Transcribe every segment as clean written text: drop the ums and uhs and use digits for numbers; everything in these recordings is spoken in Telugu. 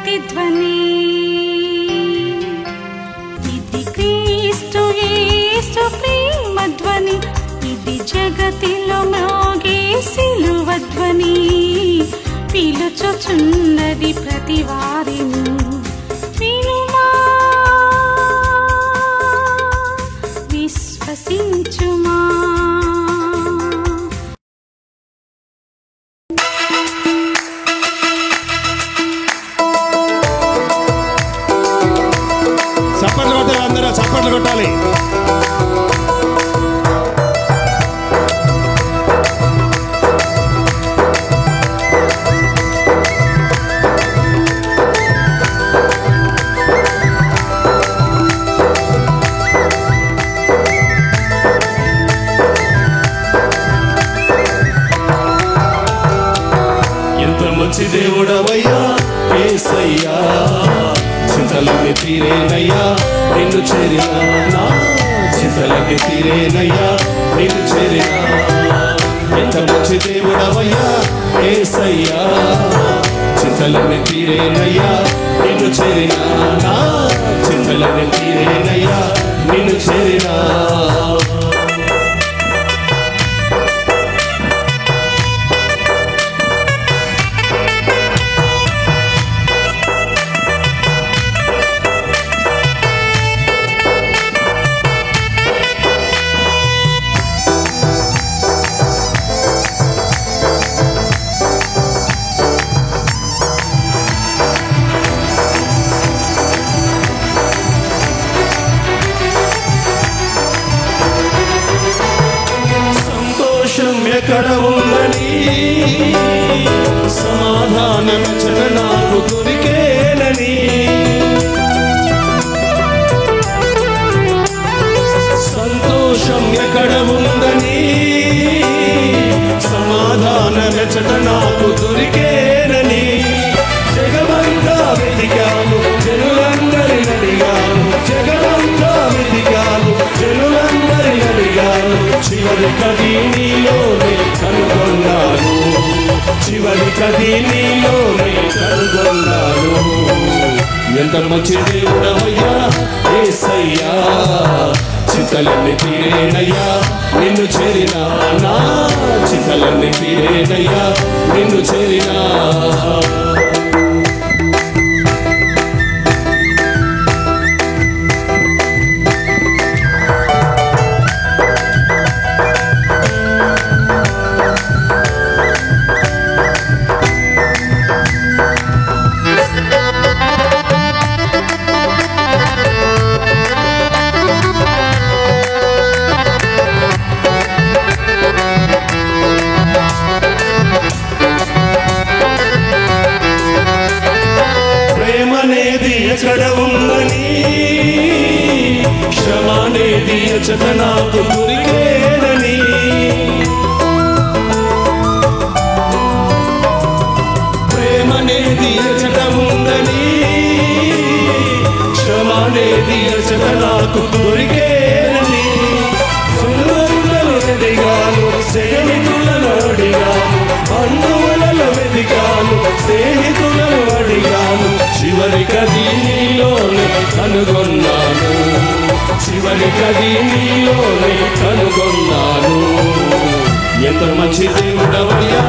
ప్రతిధ్వని. ఇది క్రీస్తు యేసు ప్రేమధ్వని, ఇది జగతిలో మ్రోగే సిలువ ధ్వని. పిలుచుచున్నది ప్రతి వారిని, వినుమా విశ్వసించుమా. చప్పట్లు కొట్టాలి, అందరూ చప్పట్లు కొట్టాలి. ఎంత మంచి దేవుడవయ్యా యేసయ్యా, చింతలన్నీ తీరేనయ్యా నిన్ను చేరినా, నా చింతలన్నీ తీరేనయ్యా నిన్ను చేరినా. ఎంత మంచి దేవుడవయ్యా యేసయ్యా, చింతలన్నీ తీరేనయ్యా నిన్ను చేరినా, నా చింతలన్నీ తీరేనయ్యా నిన్ను చేరినా. ఎక్కడ ఉందని సమాధానం నాకు దొరికేనని, సంతోషం ఎక్కడ ఉందని సమాధానం నాకు దొరికేనని. జగమంతా వెతికాను జనులందరిని అడిగాను, జగమంతా వెతికాను జనులందరిని అడిగాను, చివరి కది నీలోనే కనుగొన్నాను, చివరి కది నీలోనే కనుగొన్నాను. ఎంత మంచి దేవుడవయ్యా యేసయ్యా, చింతలన్నీ తీరేనయ్యా నిన్ను చేరినా, నా చింతలన్నీ తీరేనయ్యా నిన్ను చేరినా. ఎక్కడ ఉందని క్షమానేది ఎచట నాకు దొరికేనని, ప్రేమనేది ఎచట ఉందని క్షమానేది ఎచట నాకు దొరికేనని. జనులందరూ అడిగాను స్నేహితులను అడిగాను, బంధువులను వెతికాను స్నేహితులను అడిగాను, చివరి కది నీలోనే కనుగొన్నాను, చివరి కది నీలోనే కనుగొన్నాను. ఎంత మంచి దేవుడవయ్యా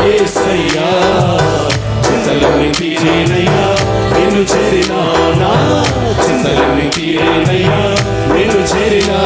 యేసయ్యా, చింతలన్నీ తీరేనయ్యా నిన్ను చేరినా, నా చింతలన్నీ తీరేనయ్యా నిన్ను చేరినా.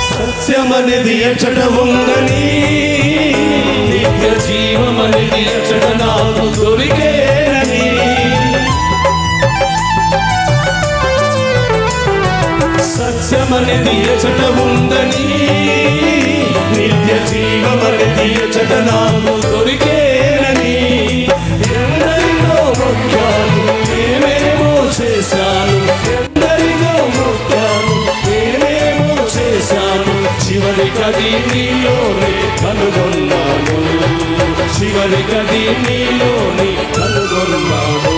సత్యమనేది ఎచట ఉందని, నిత్య జీవమనేది ఎచట నాకు దొరికేనని, సత్యమనేది ఎచట ఉందని నిత్య జీవమనేది ఎచట నాకు దొరికేనని. ఎందరిలో మొక్కాను ఏమేమో చేశాను, చివరికది నీలోని కనుగొన్నాను.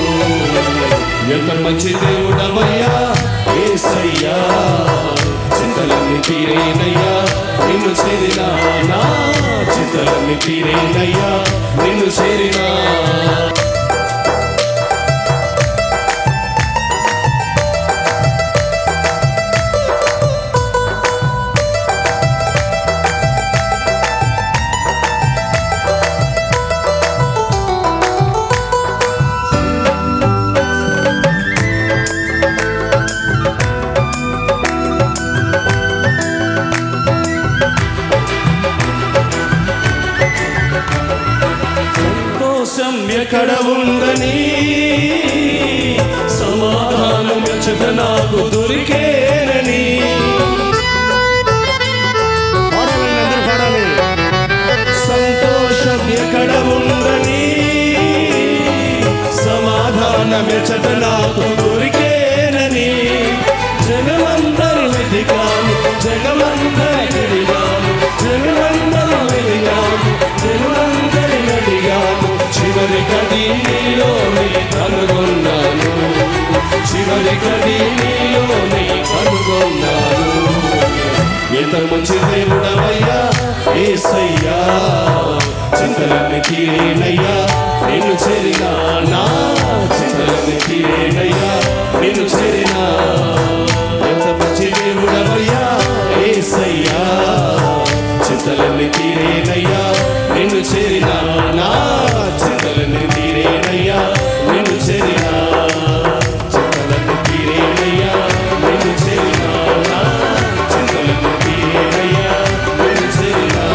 ఎంత మంచి దేవుడవయ్యా యేసయ్యా, చింతలన్నీ తీరేనయ్యా నిన్ను చేరినా, నా చింతలన్నీ తీరేనయ్యా నిన్ను చేరినా. సంతోషం ఎక్కడ ఉందని, సమాధానం ఎచ్చట నాకు దొరికేనని. అందరూ పాడాలి. సంతోషం ఎక్కడ ఉందని, సమాధానం ఎచ్చట నాకు దొరికేనని. జగమందరి వెతికాను, జగమందరి వెతికాను, జగమందరి వెతికాను, జగమందరి వెతికాను. చివరికది నీలోని కనుగొన్నాను, చివరికది నీలోని కనుగొన్నాను. ఎంత మంచి దేవుడవయ్యా యేసయ్యా, చింతలన్నీ తీరేనయ్యా నిన్ను చేరినా, నా చింతలన్నీ తీరేనయ్యా నిన్ను చేరినా. ఎంత మంచి దేవుడవయ్యా యేసయ్యా, చింతలన్నీ తీరేనయ్యా నిన్ను చేరినా, నా చింతలన్నీ తీరేనయ్యా నిన్ను చేరినా. చింతలన్నీ తీరేనయ్యా నిన్ను చేరినా, నా చింతలన్నీ తీరేనయ్యా నిన్ను చేరినా.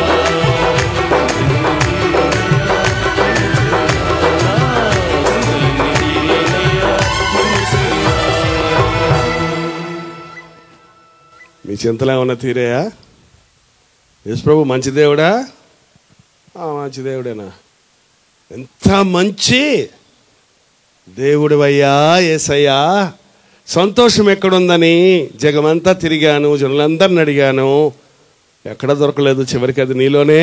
మీ చింతలు ఏమన్నా తీరేయా? యేసు ప్రభు మంచి దేవుడా? మంచి దేవుడేనా? ఎంత మంచి దేవుడివయ్యా యేసయ్యా. సంతోషం ఎక్కడుందని జగమంతా తిరిగాను, జనులందరిని అడిగాను, ఎక్కడ దొరకలేదు. చివరికి అది నీలోనే.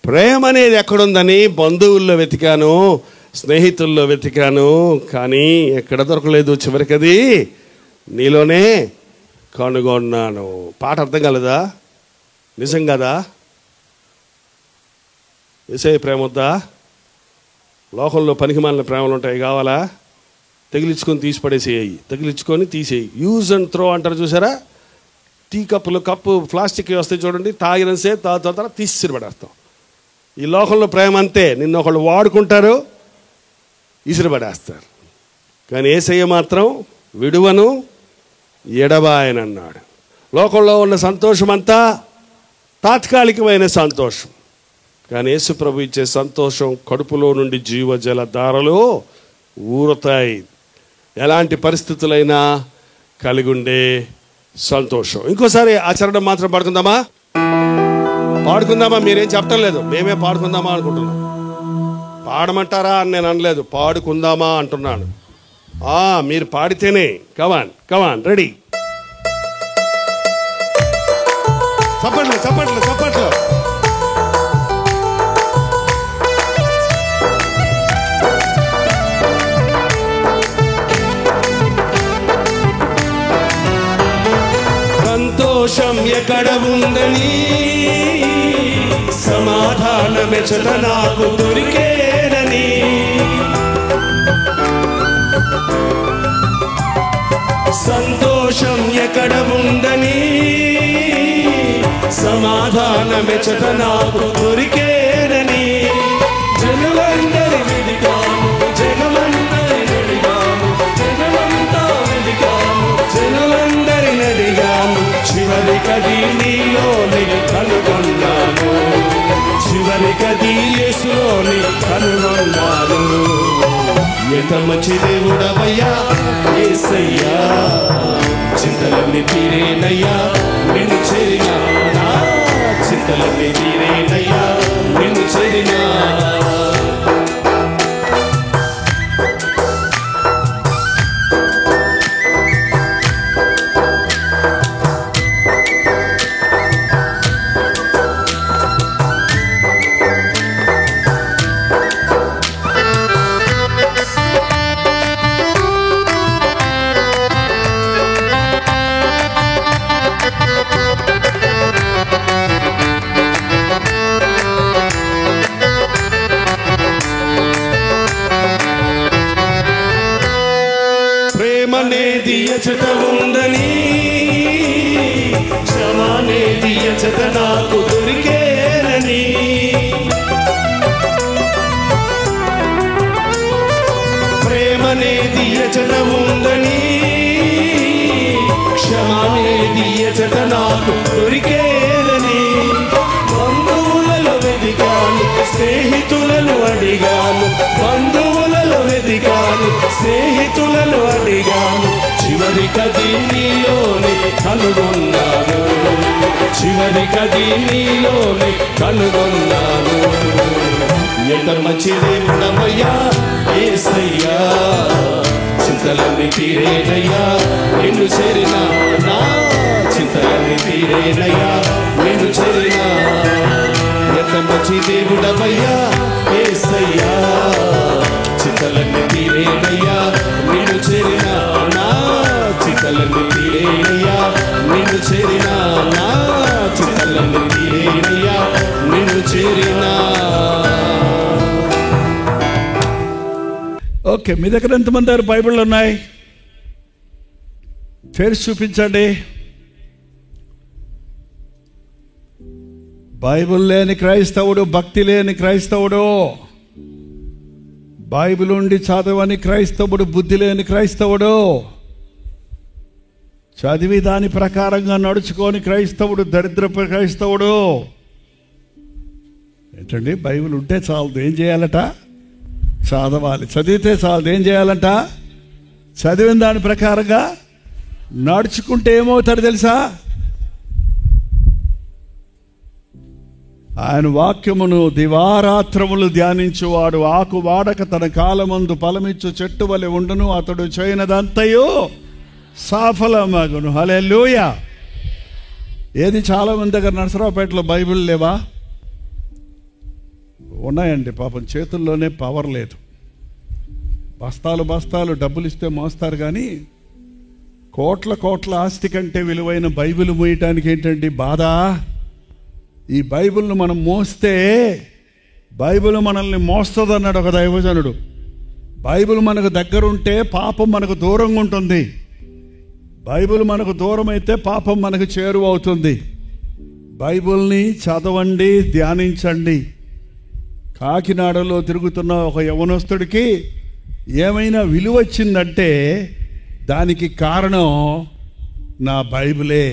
ప్రేమ అనేది ఎక్కడుందని బంధువుల్లో వెతికాను, స్నేహితుల్లో వెతికాను, కానీ ఎక్కడ దొరకలేదు. చివరికి అది నీలోనే కనుగొన్నాను. పాట అర్థం కలదా? నిజం కదా? యేసయ్య ప్రేమ వద్దా? లోకంలో పనికిమాలిన ప్రేమలు ఉంటాయి, కావాలా? తగిలించుకొని తీసి పడేసేయి, తగిలించుకొని తీసేయి. యూజ్ అండ్ త్రో అంటారు చూసారా? టీ కప్పులు, కప్పు ప్లాస్టిక్ వస్తాయి చూడండి, తాగినసే తర్వాత తీసి పడేస్తాం. ఈ లోకంలో ప్రేమ అంతే, నిన్ను ఒకళ్ళు వాడుకుంటారు, ఇసిరిపడేస్తారు. కానీ యేసయ్య మాత్రం విడువను ఎడబాయనన్నాడు. లోకంలో ఉన్న సంతోషం అంతా తాత్కాలికమైన సంతోషం, కానీ యేసు ప్రభు ఇచ్చే సంతోషం కడుపులో నుండి జీవజల ధారలు ఊరుతాయి. ఎలాంటి పరిస్థితులైనా కలిగి ఉండే సంతోషం. ఇంకోసారి ఆచరణ మాత్రం పాడుకుందామా? మీరేం చెప్పటం లేదు, మేమే పాడుకుందామా అనుకుంటున్నాం. పాడమంటారా అని నేను అనలేదు, పాడుకుందామా అంటున్నాను. మీరు పాడితేనే. కమాన్ కమాన్, రెడీ. చప్పట్లు చప్పట్లు చప్పట్లు. సంతోషం ఎక్కడ ఉందని, సమాధానమెచ్చట నాకు దొరికేనని. సంతోషం ఎక్కడ ఉందని, సమాధానమెచ్చట నాకు దొరికేనని. జనులందరి వెదికాను, జగమందరి నడిగాను, జగమంతా వెదికాను, జనులందరి నడిగాను. చివరికది నీలోని కనుగొన్నాను, చివరికది యేసులోని కనుగొన్నాను. ఎంత మంచి దేవుడవయ్యా యేసయ్యా, చింతలన్నీ తీరేనయ్యా నిన్ను చేరినా, నా చింతలన్నీ తీరేనయ్యా నిన్ను చేరినా. క్షమానేది ఎచట ఉందని, క్షమానేది ఎచట నాకు దొరికేనని, ప్రేమనేది ఎచట ఉందని, క్షమానేది ఎచట నాకు దొరికేనని, బంధువులలో వెదికాను, స్నేహితులను అడిగాను, బంధువులలో వెదికాను, స్నేహితులను అడిగాను, చివరికది నీలోనే కనుగొన్నాను, చివరికది నీలోనే కనుగొన్నాను. ఎంత మంచి దేవుడవయ్యా యేసయ్యా, చింతలన్నీ తీరేనయ్యా నిన్ను చేరిన, నా చింతలన్నీ తీరేనయ్యా నిన్ను చేరిన. ఎంత మంచి దేవుడవయ్యా యేసయ్యా, చింతలన్నీ తీరేనయ్యా నిన్ను చేరిన, నా చింతలన్నీ తీరేనయ్యా నిన్ను చేరిన, నా చింతలన్నీ తీరేనయ్యా నిన్ను చేరిన. ఓకే, మీ దగ్గర ఎంతమంది దగ్గర బైబిళ్ళు ఉన్నాయి? తెరిచి చూపించండి. బైబిల్ లేని క్రైస్తవుడు, భక్తి లేని క్రైస్తవుడు, బైబిల్ ఉండి చదవని క్రైస్తవుడు, బుద్ధి లేని క్రైస్తవుడు, చదివి దాని ప్రకారంగా నడుచుకొని క్రైస్తవుడు దరిద్రపు క్రైస్తవుడు. ఏంటండి, బైబిల్ ఉంటే చాలదు, ఏం చేయాలట? చదవాలి. చదివితే చాలదు, ఏం చేయాలంట? చదివిన దాని ప్రకారంగా నడుచుకుంటే ఏమవుతాడు తెలుసా? ఆయన వాక్యమును దివారాత్రములు ధ్యానించువాడు ఆకు వాడక తన కాలమందు ఫలమిచ్చు చెట్టు వలె ఉండును, అతడు చేయనదంతయు సఫలమగును. హల్లెలూయా. ఏది, చాలా మంది దగ్గర నరసరావుపేటలో బైబిల్ లేవా? ఉన్నాయండి, పాపం చేతుల్లోనే పవర్ లేదు. బస్తాలు బస్తాలు డబ్బులు ఇస్తే మోస్తారు, కానీ కోట్ల కోట్ల ఆస్తి కంటే విలువైన బైబిల్ మోయటానికి ఏంటండి బాధ? ఈ బైబిల్ను మనం మోస్తే బైబిల్ మనల్ని మోస్తుంది అన్నాడు ఒక దైవజనుడు. బైబిల్ మనకు దగ్గరుంటే పాపం మనకు దూరంగా ఉంటుంది, బైబిల్ మనకు దూరం అయితే పాపం మనకు చేరువవుతుంది. బైబిల్ని చదవండి, ధ్యానించండి. కాకినాడలో తిరుగుతున్న ఒక యవనస్తుడికి ఏమైనా విలువ వచ్చిందంటే దానికి కారణం నా బైబిలే.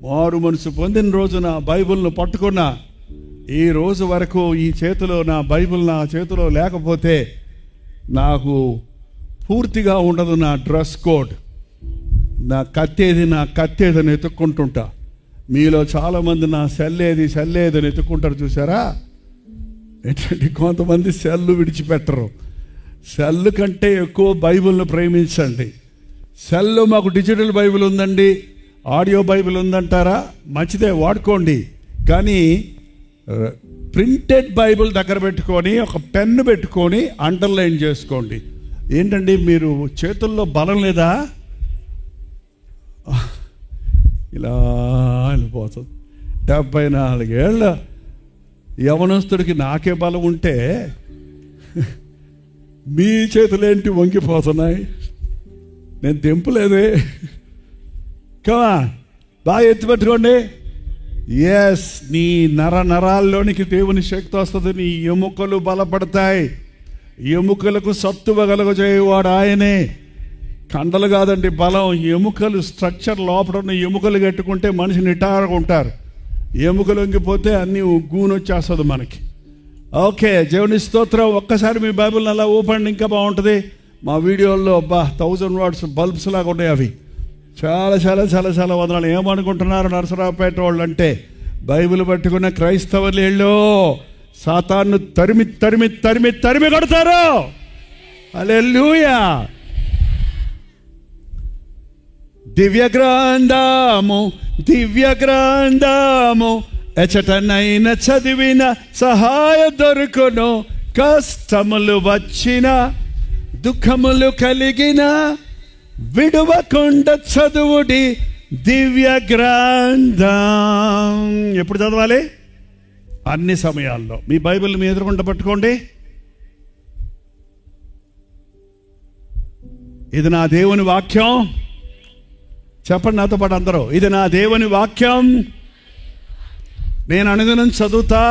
మారు మనసు పొందిన రోజు నా బైబిల్ను పట్టుకున్నా. ఈ రోజు వరకు ఈ చేతిలో నా బైబిల్ నా చేతిలో లేకపోతే నాకు పూర్తిగా ఉండదు నా డ్రెస్ కోడ్. నా కత్తేదని ఎత్తుక్కుంటుంటా. మీలో చాలామంది నా సెల్లేది అని ఎత్తుక్కుంటారు, చూసారా? ఏంటంటే కొంతమంది సెల్లు విడిచిపెట్టరు. సెల్ కంటే ఎక్కువ బైబిల్ను ప్రేమించండి. సెల్లో మాకు డిజిటల్ బైబిల్ ఉందండి, ఆడియో బైబిల్ ఉందంటారా? మంచిదే, వాడుకోండి. కానీ ప్రింటెడ్ బైబిల్ దగ్గర పెట్టుకొని ఒక పెన్ను పెట్టుకొని అండర్లైన్ చేసుకోండి. ఏంటండి, మీరు చేతుల్లో బలం లేదా? ఇలా వెళ్ళిపోతుంది. 74 ఏళ్ళ యవనస్తుడికి నాకే బలం ఉంటే మీ చేతులేంటి వంగిపోతున్నాయి? నేను తెంపులేదే. కమా, బాగా ఎత్తిపెట్టుకోండి. ఎస్, నీ నరాల్లోనికి దేవుని శక్తి వస్తుంది, నీ ఎముకలు బలపడతాయి. ఎముకలకు సత్తువ కలుగజేయవాడు ఆయనే. కండలు కాదండి బలం, ఎముకలు. స్ట్రక్చర్ లోపల ఉన్న ఎముకలు కట్టుకుంటే మనిషి నిటారుగా ఉంటారు. ఎముకలు వంగిపోతే అన్నీ గూనొచ్చేస్తుంది మనకి. ఓకే, దేవుని స్తోత్రం. ఒక్కసారి మీ బైబిల్ని అలా ఓపెన్, ఇంకా బాగుంటుంది. మా వీడియోల్లో 1000 వాట్స్ బల్బ్స్ లాగా ఉన్నాయి అవి. చాలా చాలా చాలా చాలా వందనాలు. ఏమనుకుంటున్నారు నరసరావుపేట వాళ్ళు అంటే? బైబిల్ పట్టుకున్న క్రైస్తవులు సాతాను తరిమి తరిమి తరిమి తరిమి కొడతారు. హల్లెలూయా. దివ్య గ్రంథము ఎచటనైన చదివిన సహాయ దొరుకును. కష్టములు వచ్చిన, దుఃఖములు కలిగిన, విడువకుండా చదువుడి దివ్య గ్రంథం. ఎప్పుడు చదవాలి? అన్ని సమయాల్లో. మీ బైబిల్ మీ ఎదురుకుండా పట్టుకోండి. ఇది నా దేవుని వాక్యం. చెప్పండి నాతో పాటు అందరూ, ఇది నా దేవుని వాక్యం. నేను అనుదినం చదువుతా,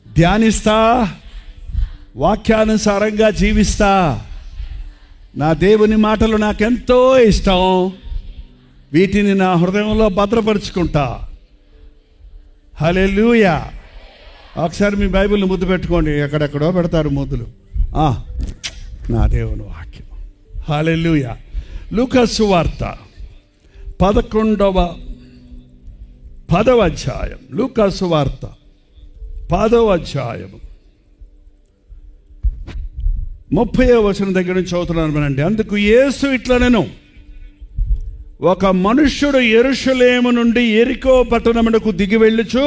ధ్యానిస్తా, వాక్యానుసారంగా జీవిస్తా. నా దేవుని మాటలు నాకెంతో ఇష్టం. వీటిని నా హృదయంలో భద్రపరుచుకుంటా. హల్లెలూయా. ఒకసారి మీ బైబిల్ని ముద్దు పెట్టుకోండి. ఎక్కడెక్కడో పెడతారు ముద్దులు. నా దేవుని వాక్యం. హల్లెలూయా. లూకా సువార్త 10వ అధ్యాయం. లూకా సువార్త 10వ అధ్యాయం 30వ వచనం దగ్గర నుంచి చదువుతున్నాను వినండి. అందుకు యేసు ఇట్లనెను, ఒక మనుష్యుడు యెరూషలేము నుండి యెరికో పట్టణమునకు దిగి వెళ్ళుచు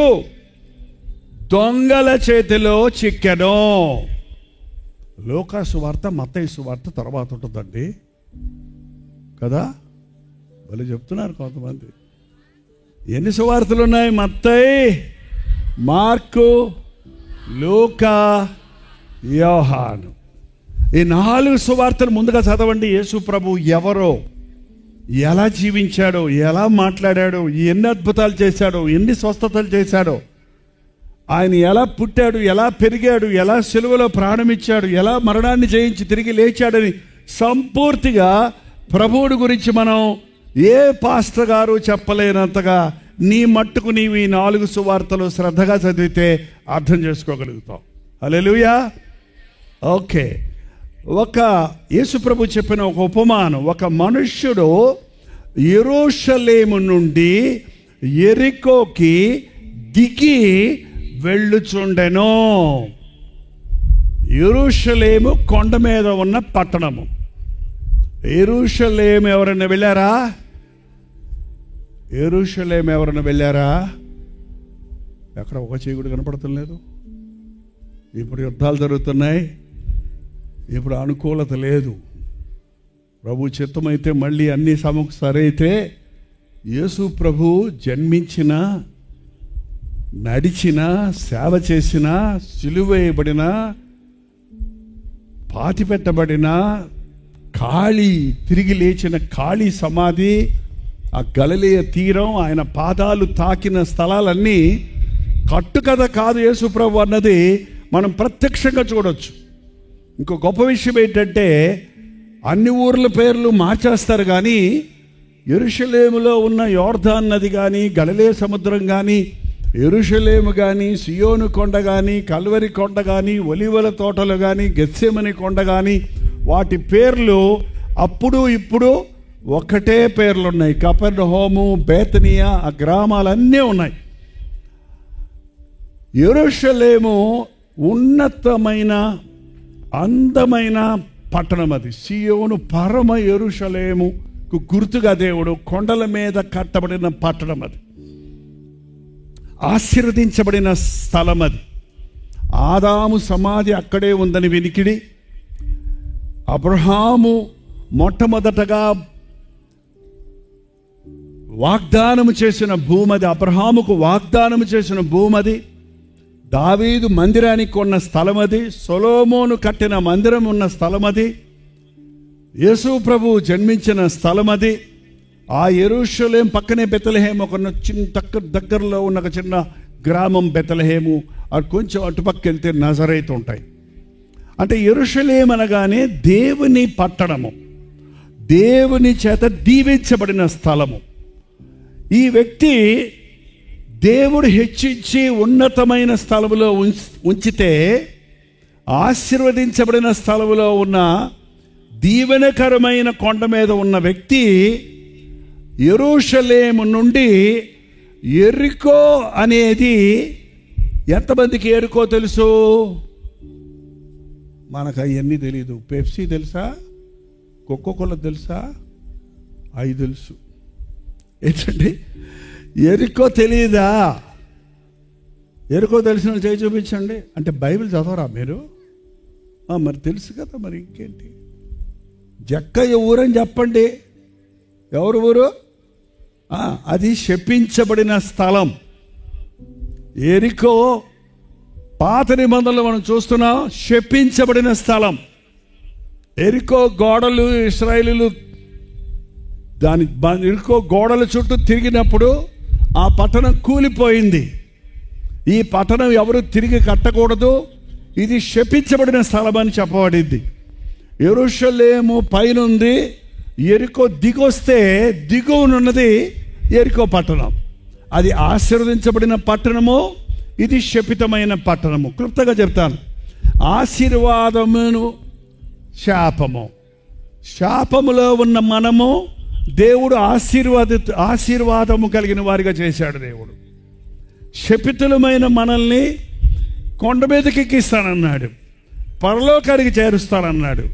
దొంగల చేతిలో చిక్కెను. లూకా సువార్త మత్తయి సువార్త తర్వాత ఉంటుందండి కదా. వాళ్ళు చెప్తున్నారు కొంతమంది. ఎన్ని సువార్తలు ఉన్నాయి? మత్తయి, మార్కు, లూకా, యోహాను. ఈ 4 సువార్తలు ముందుగా చదవండి. యేసు ప్రభు ఎవరో, ఎలా జీవించాడో, ఎలా మాట్లాడాడో, ఎన్ని అద్భుతాలు చేశాడో, ఎన్ని స్వస్థతలు చేశాడో, ఆయన ఎలా పుట్టాడు, ఎలా పెరిగాడు, ఎలా సిలువలో ప్రాణమిచ్చాడు, ఎలా మరణాన్ని జయించి తిరిగి లేచాడని సంపూర్తిగా ప్రభువుడి గురించి మనం ఏ పాస్టర్ గారు చెప్పలేనంతగా నీ మట్టుకు నీవు ఈ 4 సువార్తలు శ్రద్ధగా చదివితే అర్థం చేసుకోగలుగుతాం. హల్లెలూయా. ఓకే. ఒక యేసుప్రభు చెప్పిన ఒక ఉపమానం. ఒక మనుష్యుడు యెరూషలేము నుండి యెరికోకి దిగి వెళ్ళుచుండెను. యెరూషలేము కొండ మీద ఉన్న పట్టణము. యెరూషలేము ఎవరైనా వెళ్ళారా? యెరూషలేము ఎవరైనా వెళ్ళారా? ఎక్కడ ఒక చీకుడు కనపడటం లేదు. ఇప్పుడు యుద్ధాలు జరుగుతున్నాయి. ఇప్పుడు అనుకూలత లేదు. ప్రభు చిత్తమైతే మళ్ళీ అన్ని సరైతే యేసు ప్రభు జన్మించిన, నడిచిన, సేవ చేసిన, సిలువేయబడిన, పాతిపెట్టబడిన, ఖాళీ తిరిగి లేచిన ఖాళీ సమాధి, ఆ గలిలయ తీరం, ఆయన పాదాలు తాకిన స్థలాలన్నీ కట్టుకథ కాదు యేసు ప్రభు అన్నది మనం ప్రత్యక్షంగా చూడొచ్చు. ఇంకో గొప్ప విషయం ఏంటంటే అన్ని ఊర్ల పేర్లు మార్చేస్తారు, కానీ యెరూషలేములో ఉన్న యోర్దాన్ నది కానీ, గలిలయ సముద్రం కానీ, యెరూషలేము కానీ, సియోను కొండ కానీ, కల్వరి కొండ కానీ, ఒలీవల తోటలు కానీ, గెత్సెమని కొండ కానీ, వాటి పేర్లు అప్పుడు ఇప్పుడు ఒకటే పేర్లు ఉన్నాయి. కపెర్నహూము, బేతనియా, ఆ గ్రామాలన్నీ ఉన్నాయి. యెరూషలేము ఉన్నతమైన అందమైన పట్టణం. అది సియోను పరమ యెరూషలేముకు గుర్తుగా దేవుడు కొండల మీద కట్టబడిన పట్టణం. అది ఆశీర్వదించబడిన స్థలం. అది ఆదాము సమాధి అక్కడే ఉందని వినికిడి. అబ్రహాము మొట్టమొదటగా వాగ్దానము చేసిన భూమది. అబ్రహాముకు వాగ్దానము చేసిన భూమది. దావీదు మందిరానికి ఉన్న స్థలం అది. సొలొమోను కట్టిన మందిరం ఉన్న స్థలం అది. యేసు ప్రభు జన్మించిన స్థలం అది. ఆ యెరూషలేం పక్కనే బెత్లెహేము, ఒక చిన్న దగ్గరలో ఉన్న ఒక చిన్న గ్రామం బెత్లెహేము. అది కొంచెం అటుపక్క వెళ్తే నజరేతు ఉంటాయి. అంటే యెరూషలేం అనగానే దేవుని పట్టణము, దేవుని చేత దీవించబడిన స్థలము. ఈ వ్యక్తి దేవుడు హెచ్చించి ఉన్నతమైన స్థలములో ఉంచితే, ఆశీర్వదించబడిన స్థలములో ఉన్న దీవెనకరమైన కొండ మీద ఉన్న వ్యక్తి యెరూషలేము నుండి యెరికో అనేది, ఎంతమందికి యెరికో తెలుసు? మనకు అవన్నీ తెలీదు. పెప్సీ తెలుసా? కోకోకోలా తెలుసా? అవి తెలుసు. ఏంటండి యెరికో తెలియదా? యెరికో తెలిసిన చేయి చూపించండి. అంటే బైబిల్ చదవరా మీరు? మరి తెలుసు కదా, మరి ఇంకేంటి? జక్కయ్య ఊరని చెప్పండి. ఎవరు ఊరు? అది శపించబడిన స్థలం. యెరికో పాత నిబంధనలు మనం చూస్తున్నాం, శపించబడిన స్థలం. ఎరికో గోడలు ఇశ్రాయేలీయులు ఎరికో గోడల చుట్టూ తిరిగినప్పుడు ఆ పట్టణం కూలిపోయింది. ఈ పట్టణం ఎవరు తిరిగి కట్టకూడదు, ఇది శపించబడిన స్థలం అని చెప్పబడింది. యెరూషలేము పైనుంది, ఎరికో దిగొస్తే దిగువనున్నది ఎరికో పట్టణం. అది ఆశీర్వదించబడిన పట్టణము, ఇది శపితమైన పట్టణము. క్లుప్తంగా చెప్తాను. ఆశీర్వాదమును శాపము. శాపములో ఉన్న మనము దేవుడు ఆశీర్వాదము కలిగిన వారిగా చేశాడు. దేవుడు శపితులమైన మనల్ని కొండ మీదకి ఎక్కిస్తానన్నాడు, పరలోకానికి చేరుస్తానన్నాడు.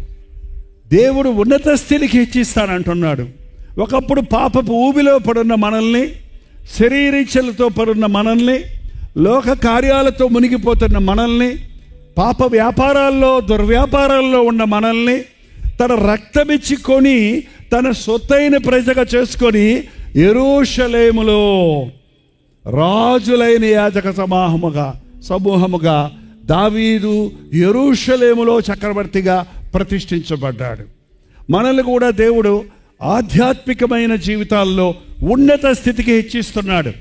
దేవుడు ఉన్నత స్థితికి హెచ్చిస్తానంటున్నాడు. ఒకప్పుడు పాపపు ఊబిలో పడున్న మనల్ని, శరీరీచ్ఛలతో పడున్న మనల్ని, లోక కార్యాలతో మునిగిపోతున్న మనల్ని, పాప వ్యాపారాల్లో దుర్వ్యాపారాల్లో ఉన్న మనల్ని తన రక్తమిచ్చి కొని తన సొత్తైన ప్రజగా చేసుకొని యెరూషలేములో రాజులైన యాజక సమూహముగా దావీదు యెరూషలేములో చక్రవర్తిగా ప్రతిష్ఠించబడ్డాడు. మనల్ని కూడా దేవుడు ఆధ్యాత్మికమైన జీవితాల్లో ఉన్నత స్థితికి హెచ్చిస్తున్నాడు.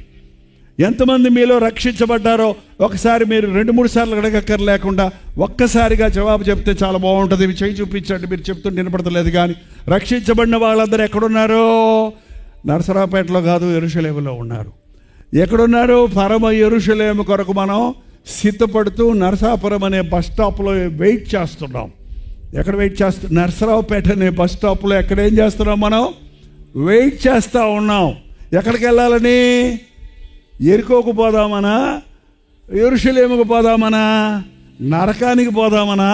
ఎంతమంది మీలో రక్షించబడ్డారో ఒకసారి మీరు 2-3 సార్లు అడగక్కర్ లేకుండా ఒక్కసారిగా జవాబు చెప్తే చాలా బాగుంటుంది. ఇవి చేయి చూపించండి. మీరు చెప్తుంటే వినపడతలేదు. కానీ రక్షించబడిన వాళ్ళందరూ ఎక్కడున్నారో? నరసరావుపేటలో కాదు, యెరూషలేములో ఉన్నారు. ఎక్కడున్నారు? పరమ యెరూషలేము కొరకు మనం సిద్ధపడుతూ నరసాపురం అనే బస్ స్టాప్లో వెయిట్ చేస్తున్నాం. ఎక్కడ వెయిట్ చేస్తున్నాం? నరసరావుపేట అనే బస్ స్టాప్లో ఎక్కడేం చేస్తున్నాం? మనం వెయిట్ చేస్తూ ఉన్నాం. ఎక్కడికి వెళ్ళాలని? ఎరికోకు పోదామనా? యెరూషలేముకు పోదామనా? నరకానికి పోదామనా?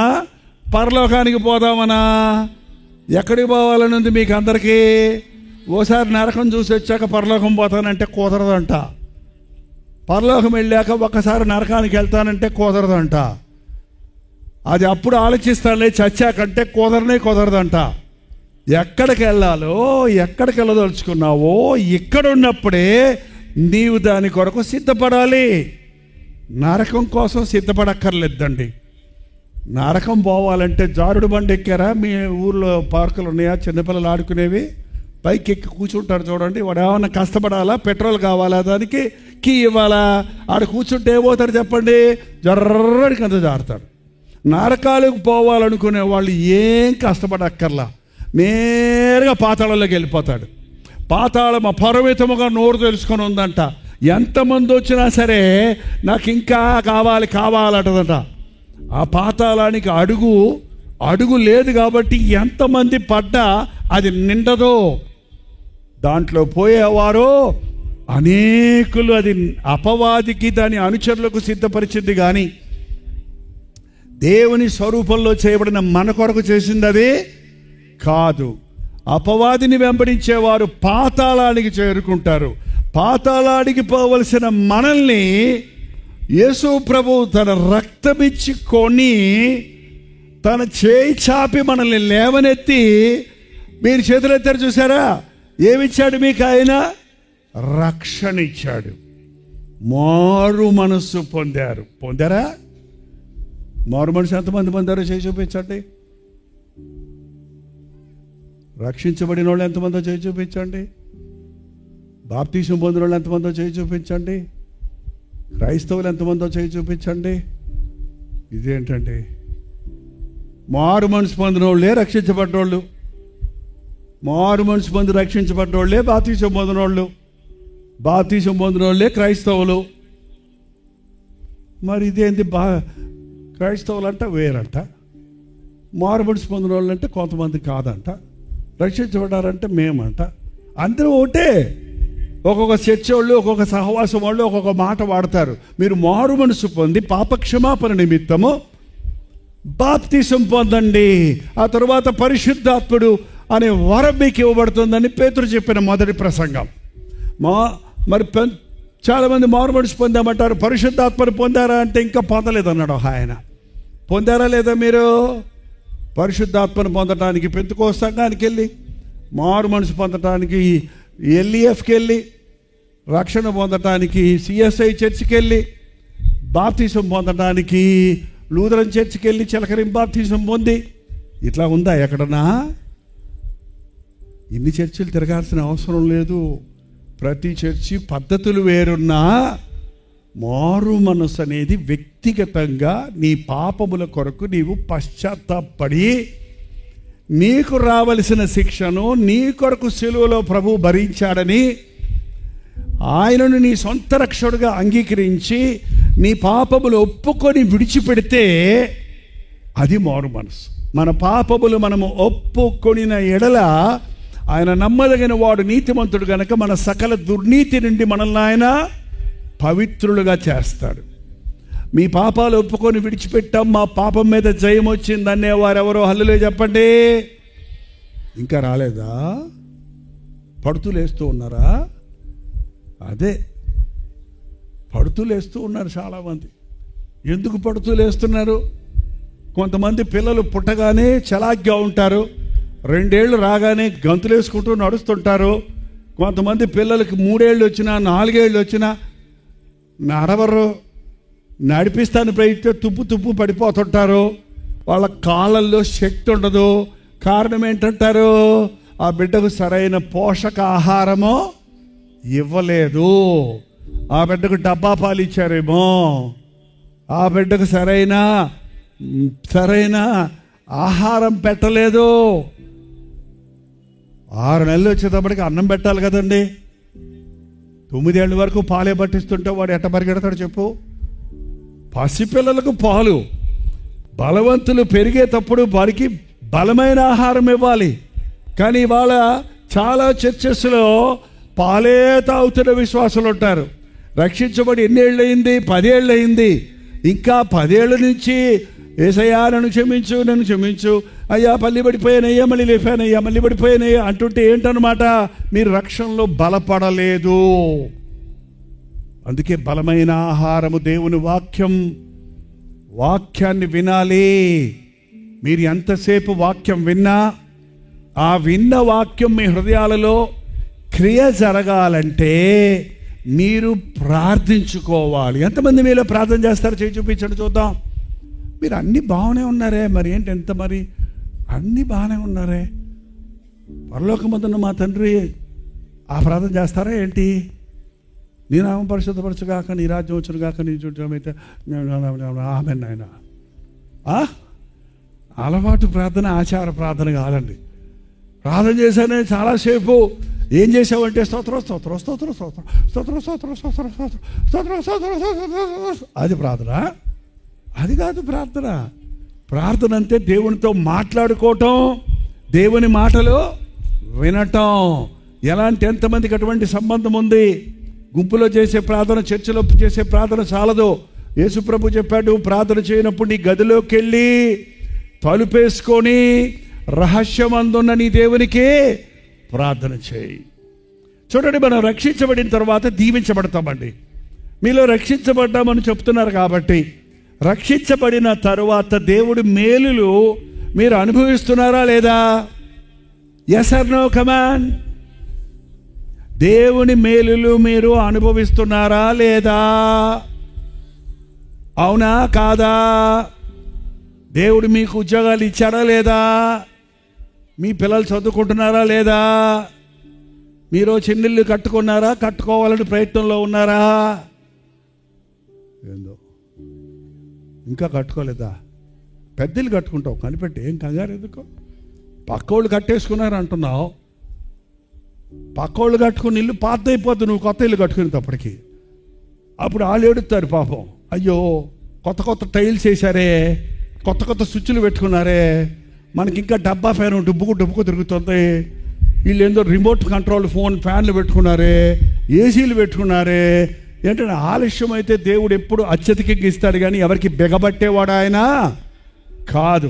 పరలోకానికి పోదామనా? ఎక్కడికి పోవాలని ఉంది మీకు అందరికీ? ఓసారి నరకం చూసి వచ్చాక పరలోకం పోతానంటే కుదరదంట. పరలోకం వెళ్ళాక ఒక్కసారి నరకానికి వెళ్తానంటే కుదరదంట. అది అప్పుడు ఆలోచిస్తానులే, చచ్చాకంటే కుదరదంట. ఎక్కడికి వెళ్ళాలో, ఎక్కడికి వెళ్ళదలుచుకున్నావో ఇక్కడ ఉన్నప్పుడే నీవు దాని కొరకు సిద్ధపడాలి. నరకం కోసం సిద్ధపడక్కర్లేదండి. నరకం పోవాలంటే జారుడు బండి ఎక్కారా? మీ ఊర్లో పార్కులు ఉన్నాయా చిన్నపిల్లలు ఆడుకునేవి? పైకి ఎక్కి కూర్చుంటారు చూడండి. వాడు ఏమన్నా కష్టపడాలా? పెట్రోల్ కావాలా? దానికి కీ ఇవ్వాలా? ఆడ కూర్చుంటే ఏమవుతారు చెప్పండి? జర్రడికి అంత జారుతాడు. నరకాలకు పోవాలనుకునే వాళ్ళు ఏం కష్టపడక్కర్లా, నేరుగా పాతాళంలోకి వెళ్ళిపోతాడు. పాతాళం అపరిమితముగా నోరు తెలుసుకొని ఉందంట. ఎంతమంది వచ్చినా సరే నాకు ఇంకా కావాలంటదంట. ఆ పాతాళానికి అడుగు లేదు కాబట్టి ఎంతమంది పడ్డా అది నిండదో. దాంట్లో పోయేవారు అనేకులు. అది అపవాదికి దాని అనుచరులకు సిద్ధపరిచింది. కానీ దేవుని స్వరూపంలో చేయబడిన మన కొరకు చేసింది అది కాదు. అపవాదిని వెంబడించేవారు పాతాళానికి చేరుకుంటారు. పాతాళానికి పోవలసిన మనల్ని యేసు ప్రభు తన రక్తమిచ్చి కొని తన చేయి చాపి మనల్ని లేవనెత్తి, మీరు చేతులు ఎత్తారు చూసారా? ఏమిచ్చాడు మీకు ఆయన? రక్షణ ఇచ్చాడు. మారు మనస్సు పొందారా? మారు మనసు ఎంతమంది పొందారో చేయి చూపించండి. రక్షించబడిన వాళ్ళు ఎంతమందో చేయి చూపించండి. బాప్తీసం పొందిన వాళ్ళు ఎంతమందో చేయి చూపించండి. క్రైస్తవులు ఎంతమందో చేయి చూపించండి. ఇదేంటండి? మారు మనసు పొందిన వాళ్ళే రక్షించబడ్డోళ్ళు, మారు మనసు పొంది రక్షించబడ్డోళ్ళే బాప్తీసం పొందిన వాళ్ళు, బాప్తీసం పొందిన వాళ్ళే క్రైస్తవులు. మరి ఇదేంటి? క్రైస్తవులు అంట వేరంట, మారు మనసు పొందిన వాళ్ళు అంటే కొంతమంది కాదంట, రక్షించబడ్డారంటే మేమంట. అందరూ ఒకటే. ఒక్కొక్క చర్చ వాళ్ళు, ఒక్కొక్క సహవాసం వాళ్ళు ఒక్కొక్క మాట వాడతారు. మీరు మారు మనసు పొంది పాపక్షమాపణ నిమిత్తము బాప్తీసం పొందండి, ఆ తరువాత పరిశుద్ధాత్ముడు అనే వరం మీకు ఇవ్వబడుతుందని పేతురు చెప్పిన మొదటి ప్రసంగం. మరి చాలామంది మారు మనసు పొందామంటారు. పరిశుద్ధాత్మను పొందారా అంటే ఇంకా పొందలేదన్నాడు ఆయన. పొందారా లేదా మీరు? పరిశుద్ధాత్మను పొందడానికి పెంతెకోస్తు సంఘానికి వెళ్ళి, మారు మనసు పొందటానికి ఎల్ఈఎఫ్కి వెళ్ళి, రక్షణ పొందటానికి సిఎస్ఐ చర్చికి వెళ్ళి, బాప్తీసం పొందటానికి లూథరన్ చర్చికి వెళ్ళి చిలకరింపు బాప్తీసం పొంది ఇట్లా ఉందా ఎక్కడన్నా? ఇన్ని చర్చిలు తిరగాల్సిన అవసరం లేదు. ప్రతి చర్చి పద్ధతులు వేరున్నా మారు మనసు అనేది వ్యక్తిగతంగా నీ పాపముల కొరకు నీవు పశ్చాత్తాపడి నీకు రావలసిన శిక్షను నీ కొరకు సిలువలో ప్రభువు భరించాడని ఆయనను నీ సొంత రక్షకుడిగా అంగీకరించి నీ పాపములు ఒప్పుకొని విడిచిపెడితే అది మారు మనసు. మన పాపములు మనము ఒప్పుకొనిన ఎడల ఆయన నమ్మదగిన వాడు, నీతిమంతుడు గనక మన సకల దుర్నీతి నుండి మనల్ని ఆయన పవిత్రులుగా చేస్తాడు. మీ పాపాలు ఒప్పుకొని విడిచిపెట్టాం, మా పాపం మీద జయం వచ్చింది అనేవారు ఎవరో హల్లెలూయా చెప్పండి. ఇంకా రాలేదా? పడుతూ లేస్తూ ఉన్నారా? అదే పడుతూ లేస్తూ ఉన్నారు చాలామంది. ఎందుకు పడుతూ లేస్తున్నారు? కొంతమంది పిల్లలు పుట్టగానే చలాగ్గా ఉంటారు, 2 ఏళ్ళు రాగానే గంతులు వేసుకుంటూ నడుస్తుంటారు. కొంతమంది పిల్లలకి 3 ఏళ్ళు వచ్చినా 4 ఏళ్ళు వచ్చినా నడవరు, నడిపిస్తాను ప్రయత్నం తుప్పు పడిపోతుంటారు. వాళ్ళ కాళ్ళల్లో శక్తి ఉండదు. కారణం ఏంటంటారు? ఆ బిడ్డకు సరైన పోషకాహారము ఇవ్వలేదు, ఆ బిడ్డకు డబ్బా పాలు ఇచ్చారేమో, ఆ బిడ్డకు సరైన ఆహారం పెట్టలేదు. 6 నెలలు వచ్చేటప్పటికి అన్నం పెట్టాలి కదండి. 9 ఏళ్ళ వరకు పాలే పట్టిస్తుంటే వాడు ఎట్ట పరిగెడతాడు చెప్పు? పసిపిల్లలకు పాలు, బలవంతులు పెరిగేటప్పుడు వారికి బలమైన ఆహారం ఇవ్వాలి. కానీ ఇవాళ చాలా చర్చెస్లో పాలే తాగుతున్న విశ్వాసులు ఉంటారు. రక్షించబడి ఎన్నేళ్ళు అయింది? 10 ఏళ్ళు అయింది. ఇంకా 10 ఏళ్ళ నుంచి ఏసయ్యా నన్ను క్షమించు, నన్ను క్షమించు, అయ్యా మళ్ళీ పడిపోయానయ్యా, మళ్ళీ లేపానయ్యా, మళ్ళీ పడిపోయానయ్యా అంటుంటే ఏంటన్నమాట? మీరు రక్షణలో బలపడలేదు. అందుకే బలమైన ఆహారము దేవుని వాక్యాన్ని వినాలి. మీరు ఎంతసేపు వాక్యం విన్నా ఆ విన్న వాక్యం మీ హృదయాలలో క్రియ జరగాలంటే మీరు ప్రార్థించుకోవాలి. ఎంతమంది మీలో ప్రార్థన చేస్తారు? చేయి చూపించండి చూద్దాం. మీరు అన్నీ బాగానే ఉన్నారే, మరి ఏంటి ఎంత మరి అన్నీ బాగానే ఉన్నారే? పరలోకమందున్న మా తండ్రి ఆ ప్రార్థన చేస్తారా ఏంటి? నీ నామం పరిశుద్ధపరచుగాక, నీ రాజ్యం వచ్చునుగాక, నీ చుట్టమైతే ఆమేన్ నాయన. అలవాటు ప్రార్థన ఆచార ప్రార్థన కాదండి. ప్రార్థన చేశానే చాలాసేపు ఏం చేసావంటే స్తోత్రం స్తోత్రం స్తోత్రం స్తోత్రం స్తోత్రం స్తోత్రం స్తోత్రం స్తోత్రం స్తోత్రం స్తోత్రం స్తోత్రం. అది ప్రార్థన? అది కాదు ప్రార్థన. ప్రార్థన అంటే దేవునితో మాట్లాడుకోవటం, దేవుని మాటలు వినటం. ఎలాంటి ఎంతమందికి అటువంటి సంబంధం ఉంది? గుంపులో చేసే ప్రార్థన, చర్చిలో చేసే ప్రార్థన చాలదు. యేసుప్రభు చెప్పాడు, ప్రార్థన చేయనప్పుడు నీ గదిలోకి వెళ్ళి తలుపేసుకొని రహస్యమందున్న నీ దేవునికి ప్రార్థన చేయి. చూడండి, మనం రక్షించబడిన తర్వాత దీవించబడతామండి. మీలో రక్షించబడ్డామని చెప్తున్నారు కాబట్టి రక్షించబడిన తరువాత దేవుడి మేలులు మీరు అనుభవిస్తున్నారా లేదా? ఎస్ ఆర్ నో కమాన్. దేవుని మేలులు మీరు అనుభవిస్తున్నారా లేదా? అవునా కాదా? దేవుడు మీకు ఉద్యోగాలు ఇచ్చాడా లేదా? మీ పిల్లలు చదువుకుంటున్నారా లేదా? మీరు చిన్నిళ్ళు కట్టుకున్నారా? కట్టుకోవాలని ప్రయత్నంలో ఉన్నారా? ఏందో ఇంకా కట్టుకోలేదా? పెద్దలు కట్టుకుంటావు కనిపెట్టి, ఏం కంగారు ఎందుకు? పక్కోళ్ళు కట్టేసుకున్నారు అంటున్నావు. పక్కోళ్ళు కట్టుకుని ఇల్లు పాత అయిపోద్దు, నువ్వు కొత్త ఇల్లు కట్టుకునేటప్పటికి. అప్పుడు వాళ్ళు ఏడుస్తారు పాపం, అయ్యో కొత్త టైల్స్ వేసారే, కొత్త స్విచ్లు పెట్టుకున్నారే, మనకి ఇంకా డబ్బా ఫ్యాన్ డుబ్బుకు తిరుగుతుంది, వీళ్ళు ఏందో రిమోట్ కంట్రోల్ ఫ్యాన్లు పెట్టుకున్నారే, ఏసీలు పెట్టుకున్నారే. ఏంటంటే ఆలస్యం అయితే దేవుడు ఎప్పుడు అత్యధికంగా ఇస్తాడు, కానీ ఎవరికి బెగబట్టేవాడు ఆయన కాదు.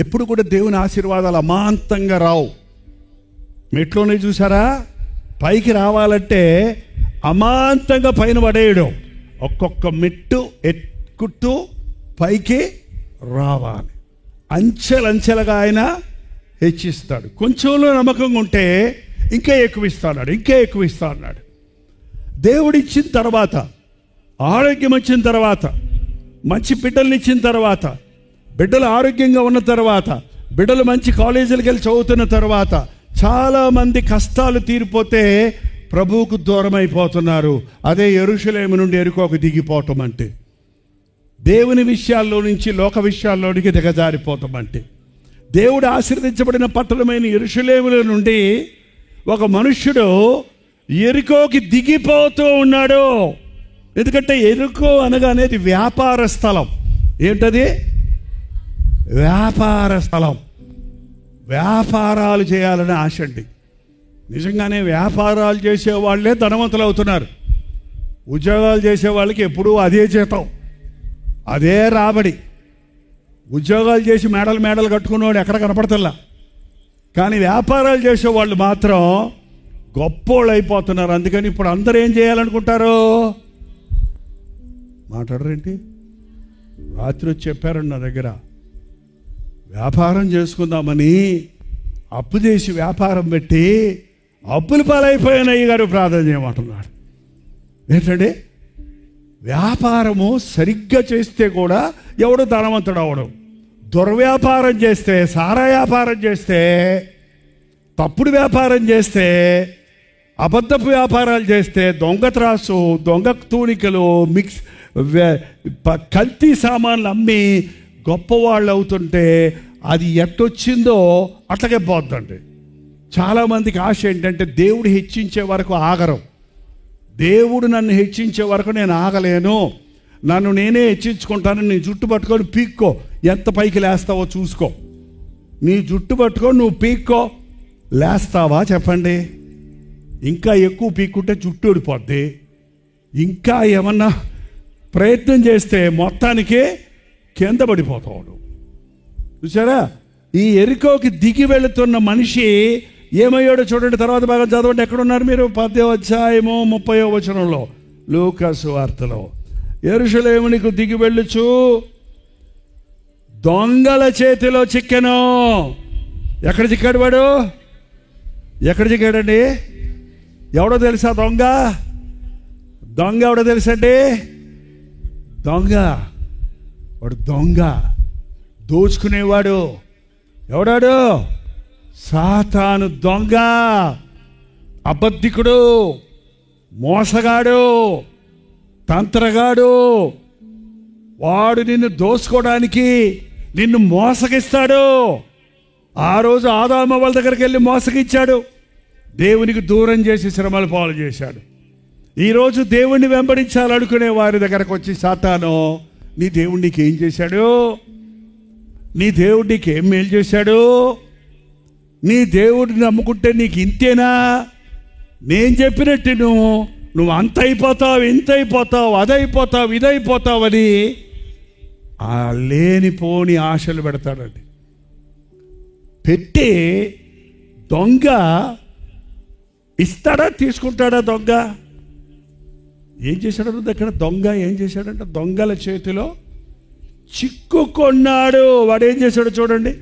ఎప్పుడు కూడా దేవుని ఆశీర్వాదాలు అమాంతంగా రావు. మెట్లోనే చూసారా, పైకి రావాలంటే అమాంతంగా పైన పడేయడం, ఒక్కొక్క మెట్టు ఎక్కుతూ పైకి రావాలి. అంచెలంచెలుగా ఆయన హెచ్చిస్తాడు. కొంచెంలో నమ్మకంగా ఉంటే ఇంకా ఎక్కువ ఇస్తా అన్నాడు. దేవుడిచ్చిన తర్వాత, ఆరోగ్యం వచ్చిన తర్వాత, మంచి బిడ్డల్ని ఇచ్చిన తర్వాత, బిడ్డలు ఆరోగ్యంగా ఉన్న తర్వాత, బిడ్డలు మంచి కాలేజీలకు వెళ్ళి చదువుతున్న తర్వాత చాలామంది కష్టాలు తీరిపోతే ప్రభువుకు దూరం అయిపోతున్నారు. అదే యెరూషలేము నుండి యెరికోకు దిగిపోవటం అంటే, దేవుని విషయాల్లో నుంచి లోక విషయాల్లోనికి దిగజారిపోవటం అంటే. దేవుడు ఆశీర్వదించబడిన పట్టణమైన యెరూషలేములో నుండి ఒక మనుష్యుడు యెరికోకి దిగిపోతూ ఉన్నాడు. ఎందుకంటే యెరికో అనగానే అది వ్యాపార స్థలం. ఏంటది? వ్యాపార స్థలం. వ్యాపారాలు చేయాలని ఆశ అండి. నిజంగానే వ్యాపారాలు చేసేవాళ్ళే ధనవంతులు అవుతున్నారు. ఉద్యోగాలు చేసేవాళ్ళకి ఎప్పుడూ అదే జీతం, అదే రాబడి. ఉద్యోగాలు చేసి మేడలు కట్టుకున్నవాడు ఎక్కడ కనపడతల్లా. కానీ వ్యాపారాలు చేసేవాళ్ళు మాత్రం గొప్పోళ్ళు అయిపోతున్నారు. అందుకని ఇప్పుడు అందరూ ఏం చేయాలనుకుంటారు? మాట్లాడరేంటి? రాత్రి వచ్చి చెప్పారండి నా దగ్గర, వ్యాపారం చేసుకుందామని అప్పు చేసి వ్యాపారం పెట్టి అప్పుల పాలైపోయిన అయ్యగారు ప్రార్థన చేయమంటున్నాడు. ఏంటంటే వ్యాపారము సరిగ్గా చేస్తే కూడా ఎవడు ధనవంతుడు అవడం. దుర్వ్యాపారం చేస్తే, సారా వ్యాపారం చేస్తే, తప్పుడు వ్యాపారం చేస్తే, అబద్ధపు వ్యాపారాలు చేస్తే, దొంగ త్రాసు, దొంగ తూనికలు, కల్తీ సామాన్లు అమ్మి గొప్పవాళ్ళు అవుతుంటే అది ఎట్టొచ్చిందో అట్లాగే పోద్దండి. చాలామందికి ఆశ ఏంటంటే దేవుడు హెచ్చించే వరకు ఆగరం. దేవుడు నన్ను హెచ్చించే వరకు నేను ఆగలేను, నన్ను నేనే హెచ్చించుకుంటాను. నీ జుట్టు పట్టుకొని పీక్కో, ఎంత పైకి లేస్తావో చూసుకో. నీ జుట్టు పట్టుకొని నువ్వు పీక్కో, లేస్తావా చెప్పండి? ఇంకా ఎక్కువ పీక్కుంటే జుట్టు ఊడిపోద్ది. ఇంకా ఏమన్నా ప్రయత్నం చేస్తే మొత్తానికే కింద పడిపోతాడు. చూసారా? ఈ యెరికోకి దిగి వెళుతున్న మనిషి ఏమయ్యాడో చూడండి. తర్వాత బాగా చదవండి. ఎక్కడున్నారు మీరు? 10వ అధ్యాయము 30వ వచనంలో, లూకా సువార్తలో. యెరూషలేమునకు దిగి వెళ్ళుచు దొంగల చేతిలో చిక్కెను. ఎక్కడ చిక్కాడు వాడు? ఎక్కడ చిక్కాడండి? ఎవడో తెలుసా దొంగ? దొంగ ఎవడో తెలుసండి? దొంగ వాడు, దొంగ దోచుకునేవాడు. ఎవడాడు? సాతాను దొంగ, అబద్ధికుడు, మోసగాడు, తంత్రగాడు. వాడు నిన్ను దోసుకోవడానికి నిన్ను మోసగిస్తాడు. ఆ రోజు ఆదాము వాళ్ళ దగ్గరికి వెళ్ళి మోసగిచ్చాడు, దేవునికి దూరం చేసి శ్రమల పాలు చేశాడు. ఈరోజు దేవుణ్ణి వెంబడించాలనుకునే వారి దగ్గరకు వచ్చి సాతాను, నీ దేవుడు నీకు ఏం చేశాడు? నీ దేవుడు నీకు ఏం మేలు చేశాడు? నీ దేవుడిని నమ్ముకుంటే నీకు ఇంతేనా? నేను చెప్పినట్టు నువ్వు అంత అయిపోతావు, ఇంత అయిపోతావు, అదైపోతావు, ఇదైపోతావు అని ఆ లేనిపోని ఆశలు పెడతాడండి. పెట్టి దొంగ ఇస్తాడా, తీసుకుంటాడా? దొంగ ఏం చేశాడు అక్కడ? దొంగ ఏం చేశాడంటే దొంగల చేతిలో చిక్కుకొన్నాడు. వాడు ఏం చేశాడో చూడండి.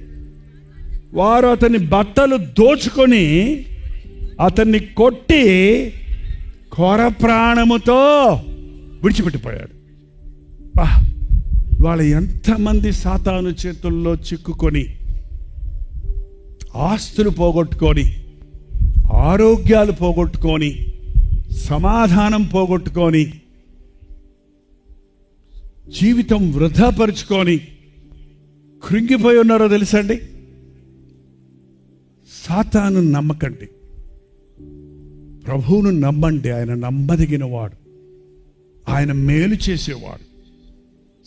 వారు అతని బట్టలు దోచుకొని అతన్ని కొట్టి కొర ప్రాణముతో విడిచిపెట్టిపోయాడు. వాళ్ళ ఎంతమంది సాతాను చేతుల్లో చిక్కుకొని ఆస్తులు పోగొట్టుకొని, ఆరోగ్యాలు పోగొట్టుకొని, సమాధానం పోగొట్టుకొని, జీవితం వృధాపరుచుకొని కృంగిపోయి ఉన్నారో తెలుసండి. సాతాను నమ్మకండి, ప్రభువును నమ్మండి. ఆయన నమ్మదగినవాడు, ఆయన మేలు చేసేవాడు.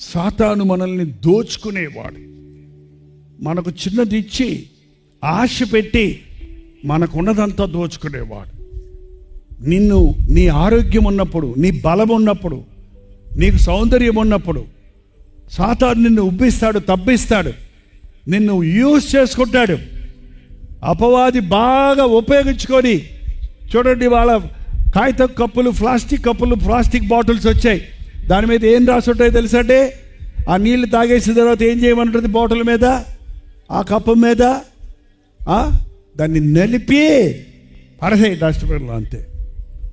సాతాను మనల్ని దోచుకునేవాడు. మనకు చిన్నది ఇచ్చి ఆశ పెట్టి మనకున్నదంతా దోచుకునేవాడు. నిన్ను, నీ ఆరోగ్యం ఉన్నప్పుడు, నీ బలం ఉన్నప్పుడు, నీకు సౌందర్యం ఉన్నప్పుడు సాతాను నిన్ను ఉబ్బిస్తాడు, తబ్బిస్తాడు, నిన్ను యూజ్ చేసుకుంటాడు. అపవాది బాగా ఉపయోగించుకొని, చూడండి వాళ్ళ కాగితం కప్పులు, ప్లాస్టిక్ కప్పులు, ప్లాస్టిక్ బాటిల్స్ వచ్చాయి. దాని మీద ఏం రాసి ఉంటాయో తెలుసండి? ఆ నీళ్లు తాగేసిన తర్వాత ఏం చేయమంటుంది బాటిల్ మీద, ఆ కప్పు మీద? దాన్ని నలిపి పడసేయి డస్ట్బిన్లో, అంతే.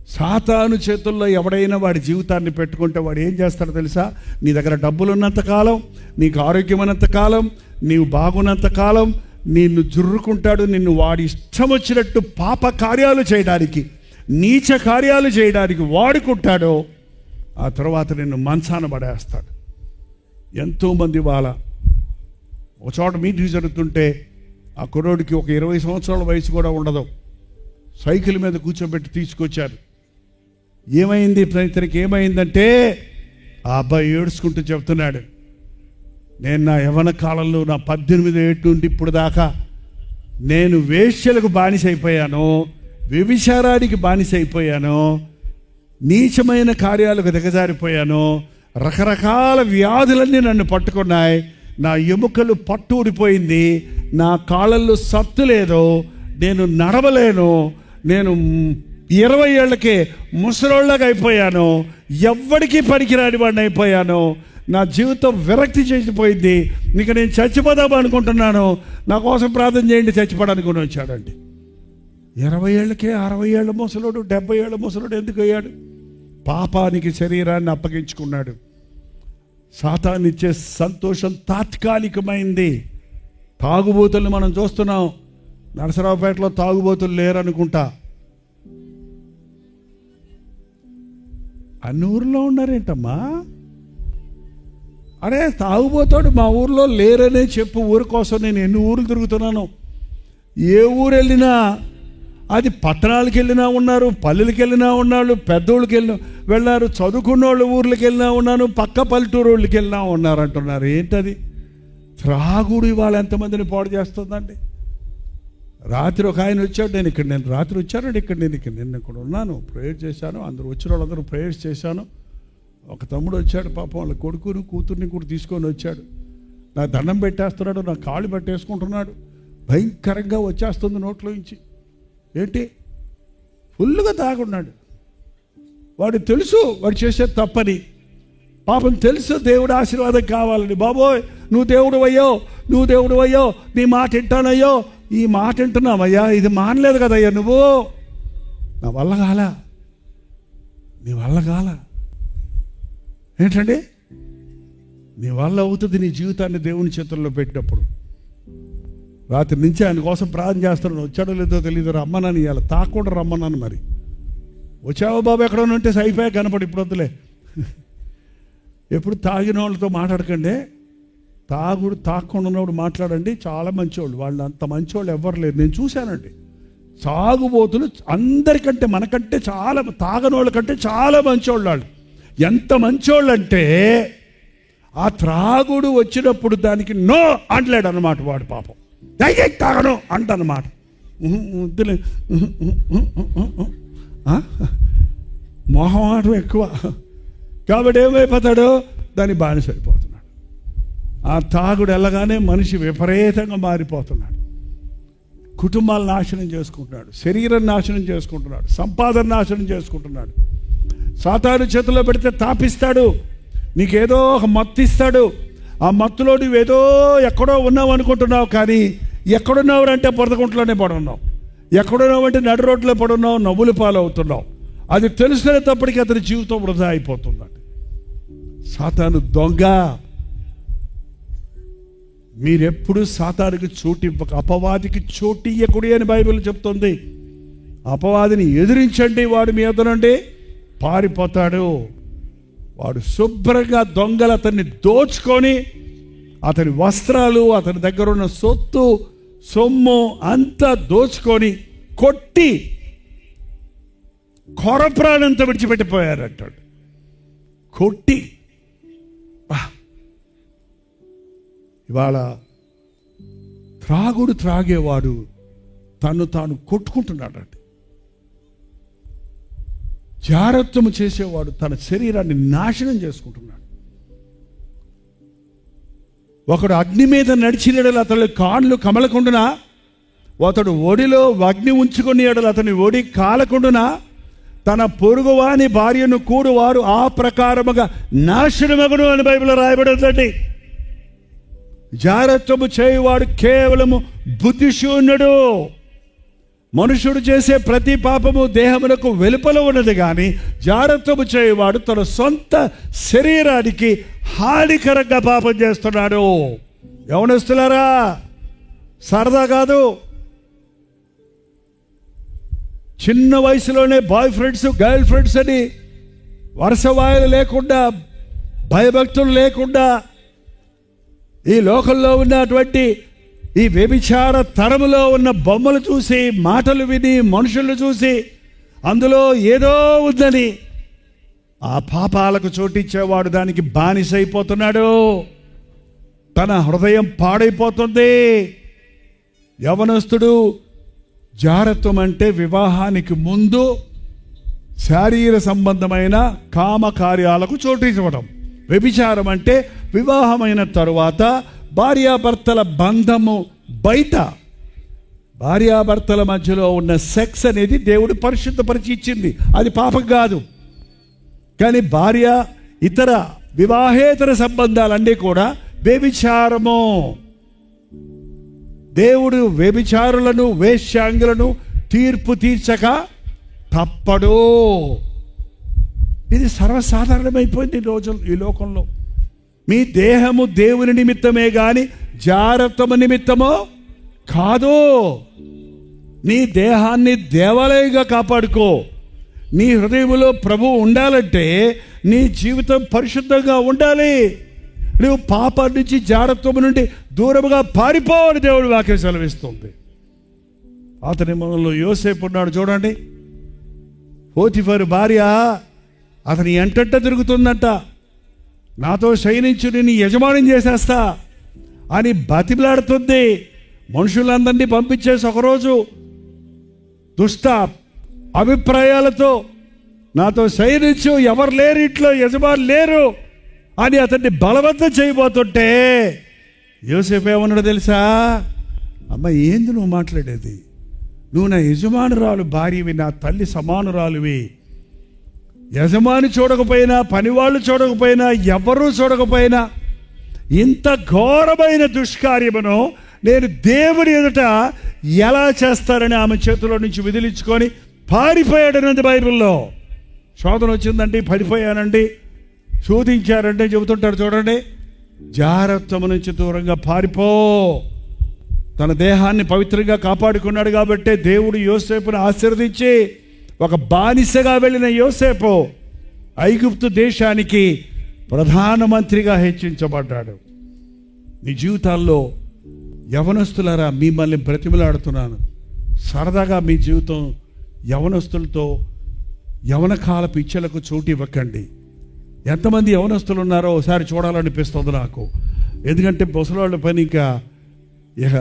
సాతాను చేతుల్లో ఎవడైనా వాడి జీవితాన్ని పెట్టుకుంటే వాడు ఏం చేస్తాడో తెలుసా? నీ దగ్గర డబ్బులు ఉన్నంతకాలం, నీకు ఆరోగ్యం ఉన్నంతకాలం, నీవు బాగున్నంతకాలం నిన్ను జుర్రుకుంటాడు. నిన్ను వాడి ఇష్టం వచ్చినట్టు పాప కార్యాలు చేయడానికి, నీచ కార్యాలు చేయడానికి వాడుకుంటాడో ఆ తర్వాత నిన్ను మంచాన పడేస్తాడు. ఎంతోమంది వాళ్ళ ఒక చోట మీటింగ్ జరుగుతుంటే ఆ కుర్రోడికి ఒక 20 సంవత్సరాల వయసు కూడా ఉండదు, సైకిల్ మీద కూర్చోబెట్టి తీసుకొచ్చారు. ఏమైంది ఇతనికి? ఏమైందంటే ఆ అబ్బాయి ఏడుచుకుంటూ చెప్తున్నాడు, నేను నా యవ్వన కాలంలో నా 18 ఏళ్ళ నుండి ఇప్పుడు దాకా నేను వేశ్యలకు బానిసైపోయాను, వ్యభిచారానికి బానిసైపోయాను, నీచమైన కార్యాలకు దిగజారిపోయాను, రకరకాల వ్యాధులన్నీ నన్ను పట్టుకున్నాయి, నా ఎముకలు పట్టూడిపోయింది, నా కాళ్ళల్లో సత్తు లేదు, నేను నడవలేను, నేను 20 ఏళ్ళకే ముసలోళ్ళగా అయిపోయాను, ఎవ్వడికి పనికిరాని వాడిని అయిపోయాను, నా జీవితం విరక్తి చేసిపోయింది, ఇక నేను చచ్చిపోదామా అనుకుంటున్నాను, నా కోసం ప్రార్థన చేయండి, చచ్చిపోవడానికి వచ్చాడండి. 20 ఏళ్ళకే 60 ఏళ్ళ ముసలోడు, 70 ఏళ్ళ ముసలోడు ఎందుకు అయ్యాడు? పాపానికి శరీరాన్ని అప్పగించుకున్నాడు. సాతానిచ్చే సంతోషం తాత్కాలికమైంది. తాగుబోతుల్ని మనం చూస్తున్నాం. నరసరావుపేటలో తాగుబోతులు లేరనుకుంటా, అన్ని ఊర్లో ఉన్నారేంటమ్మా? అరే తాగుబోతాడు మా ఊర్లో లేరనే చెప్పు. ఊరి కోసం నేను ఎన్ని ఊర్లు తిరుగుతున్నాను. ఏ ఊరు వెళ్ళినా, అది పట్టణాలకు వెళ్ళినా ఉన్నారు, పల్లెలకు వెళ్ళినా ఉన్నాడు, పెద్దోళ్ళకి వెళ్ళారు, చదువుకున్న వాళ్ళు ఊర్లకు వెళ్ళినా ఉన్నాను, పక్క పల్లెటూరు వాళ్ళకి వెళ్ళినా ఉన్నారు అంటున్నారు. ఏంటది? త్రాగుడు ఇవాళ ఎంతమందిని పాడు చేస్తుందండి. రాత్రి ఒక ఆయన వచ్చాడు, నేను రాత్రి వచ్చానండి నేను ఇక్కడ ఉన్నాను, ప్రేయర్ చేశాను, అందరూ వచ్చిన వాళ్ళందరూ ప్రేయర్స్ చేశాను. ఒక తమ్ముడు వచ్చాడు, పాపం వాళ్ళ కొడుకుని కూతుర్ని కూడా తీసుకొని వచ్చాడు. నా దండం పెట్టేస్తున్నాడు, నా కాళ్ళు పెట్టేసుకుంటున్నాడు, భయంకరంగా వచ్చేస్తుంది నోట్లో నుంచి. ఏంటి? ఫుల్గా తాగున్నాడు. వాడు తెలుసు వాడు చేసేది తప్పని, పాపం తెలుసు దేవుడు ఆశీర్వాదం కావాలని. బాబోయ్ నువ్వు దేవుడు అయ్యో, నీ మాట వింటానయ్యో, ఈ మాట వింటున్నావయ్యా, ఇది మానలేదు కదయ్యా నువ్వు, నా వల్ల కాల, నీ వల్ల కాల. ఏంటండి? నీ వల్ల అవుతుంది. నీ జీవితాన్ని దేవుని చేతుల్లో పెట్టినప్పుడు. రాత్రి నుంచి ఆయన కోసం ప్రార్థన చేస్తున్నాను. వచ్చాడో లేదో తెలియదు, రమ్మనని, ఇలా తాకుండా రమ్మన్నాను. మరి వచ్చావో బాబు ఎక్కడో ఉంటే అయిపోయా కనపడి, ఇప్పుడు వద్దులే. ఎప్పుడు తాగిన వాళ్ళతో మాట్లాడకండి, తాగకుండా ఉన్నప్పుడు మాట్లాడండి. చాలా మంచివాళ్ళు, వాళ్ళు అంత మంచివాళ్ళు ఎవ్వరు లేరు. నేను చూశానండి, తాగుబోతులు అందరికంటే మనకంటే చాలా, తాగని వాళ్ళ కంటే చాలా మంచివాళ్ళు. వాళ్ళు ఎంత మంచివాళ్ళు అంటే ఆ త్రాగుడు వచ్చినప్పుడు దానికి నో అంటలేడు అన్నమాట. వాడు పాపం తాగను అంటన్నమాట. మొహమాటం ఎక్కువ కాబట్టి ఏమైపోతాడో దాన్ని బానిస అయిపోతున్నాడు. ఆ తాగుడు వెళ్ళగానే మనిషి విపరీతంగా మారిపోతున్నాడు. కుటుంబాలను నాశనం చేసుకుంటున్నాడు, శరీరం నాశనం చేసుకుంటున్నాడు, సంపాదన నాశనం చేసుకుంటున్నాడు. సాతాను చేతిలో పెడితే తాపిస్తాడు, నీకేదో ఒక మత్తు ఇస్తాడు. ఆ మత్తులో నువ్వేదో ఎక్కడో ఉన్నావు అనుకుంటున్నావు, కానీ ఎక్కడున్నావు అంటే పొరదకుంటలోనే పడున్నావు, ఎక్కడున్నావు అంటే నడు రోడ్లో పడున్నావు, నవ్వులు పాలవుతున్నావు. అది తెలుసుకునేటప్పటికీ అతని జీవితం వృధా అయిపోతుందండి. సాతాను దొంగ. మీరెప్పుడు సాతానుకి చోటు ఇవ్వక, అపవాదికి చోటు ఇవ్వకుడి అని బైబిల్ చెప్తుంది. అపవాదిని ఎదిరించండి, వాడు మీ ఎదురు నుండి పారిపోతాడు. వాడు శుభ్రంగా దొంగలు అతన్ని దోచుకొని అతని వస్త్రాలు, అతని దగ్గర ఉన్న సొత్తు సొమ్ము అంతా దోచుకొని కొట్టి కొరప్రాణంతో విడిచిపెట్టిపోయారంటాడు. కొట్టి ఇవాళ త్రాగేవాడు తను తాను కొట్టుకుంటున్నాడండి. జారత్వము చేసేవాడు తన శరీరాన్ని నాశనం చేసుకుంటున్నాడు. ఒకడు అగ్ని మీద నడిచిన అతని కాళ్ళు కమలకుండునా, అతడు ఒడిలో అగ్ని ఉంచుకుని అతని ఒడి కాలకుండునా, తన పొరుగువాని భార్యను కూడువారు ఆ ప్రకారముగా నాశనమగును అని బైబిల్ రాయబడిందండి. జారత్వము చేయువాడు కేవలము బుద్ధిశూన్యుడు. మనుషుడు చేసే ప్రతి పాపము దేహమునకు వెలుపల ఉన్నది, కానీ జాగ్రత్తము చేయవాడు తన సొంత శరీరానికి హానికరంగా పాపం చేస్తున్నాడు. యవనస్తులారా, సరదా కాదు. చిన్న వయసులోనే బాయ్ ఫ్రెండ్స్, గర్ల్ ఫ్రెండ్స్ అని వరుసవాయులు లేకుండా, భయభక్తులు లేకుండా ఈ లోకంలో ఉన్నటువంటి ఈ వ్యభిచార తరములో ఉన్న బొమ్మలు చూసి, మాటలు విని, మనుషులను చూసి అందులో ఏదో ఉందని ఆ పాపాలకు చోటిచ్చేవాడు దానికి బానిసైపోతున్నాడు. తన హృదయం పాడైపోతుంది. యవనస్తుడు జారత్వం అంటే వివాహానికి ముందు శారీర సంబంధమైన కామ కార్యాలకు చోటివ్వడం. వ్యభిచారం అంటే వివాహమైన తరువాత భార్యాభర్తల బంధము బయట, భార్యాభర్తల మధ్యలో ఉన్న సెక్స్ అనేది దేవుడు పరిశుద్ధపరిచి ఇచ్చింది, అది పాపం కాదు. కానీ భార్య ఇతర వివాహేతర సంబంధాలన్నీ కూడా వ్యభిచారము. దేవుడు వ్యభిచారులను, వేశ్యాంగులను తీర్పు తీర్చక తప్పడు. ఇది సర్వసాధారణమైపోయింది ఈ లోకంలో. మీ దేహము దేవుని నిమిత్తమే గాని జారత్వము నిమిత్తమో కాదు. నీ దేహాన్ని దేవాలయంగా కాపాడుకో. నీ హృదయంలో ప్రభువు ఉండాలంటే నీ జీవితం పరిశుద్ధంగా ఉండాలి. నువ్వు పాపం నుంచి, జారత్వం నుండి దూరముగా పారిపోవని దేవుడు వాక్యం సెలవిస్తుంది. పాత నిబంధనలో యోసేపు ఉన్నాడు చూడండి. పోతిఫరు భార్య అతని ఎంటంట తిరుగుతుందంట. నాతో శయనించు, నీ యజమాని చేసేస్తా అని బతిమలాడుతుంది. మనుషులందరినీ పంపించేసి ఒకరోజు దుష్ట అభిప్రాయాలతో నాతో శయనించు, ఎవరు లేరు ఇంట్లో, యజమాని లేరు అని అతన్ని బలవంతం చేయబోతుంటే యోసేపు ఏమన్నాడు తెలుసా? అమ్మ, ఏంది నువ్వు మాట్లాడేది? నువ్వు నా యజమానురాలు భార్యవి, నా తల్లి సమానురాలువి. యజమాని చూడకపోయినా, పనివాళ్ళు చూడకపోయినా, ఎవరూ చూడకపోయినా ఇంత ఘోరమైన దుష్కార్యమును నేను దేవుని ఎదుట ఎలా చేస్తారని ఆమె చేతిలో నుంచి విదిలించుకొని పారిపోయాడన్నది బైబిల్లో. శోధన వచ్చిందండి, పడిపోయానండి, శోధించారంటే చెబుతుంటారు చూడండి. జాగ్రత్తము నుంచి దూరంగా పారిపో. తన దేహాన్ని పవిత్రంగా కాపాడుకున్నాడు కాబట్టే దేవుడు యోసేపును ఆశీర్వదించి ఒక బానిసగా వెళ్ళిన యోసేపు ఐగుప్తు దేశానికి ప్రధానమంత్రిగా హెచ్చించబడ్డాడు. మీ జీవితాల్లో యవనస్తులారా, మిమ్మల్ని బ్రతిమలాడుతున్నాను, సరదాగా మీ జీవితం యవనస్తులతో యవన కాలపు ఇచ్చలకు చోటు ఇవ్వకండి. ఎంతమంది యవనస్తులు ఉన్నారో ఒకసారి చూడాలనిపిస్తుంది నాకు. ఎందుకంటే ముసలాళ్ళ పని ఇంకా ఇక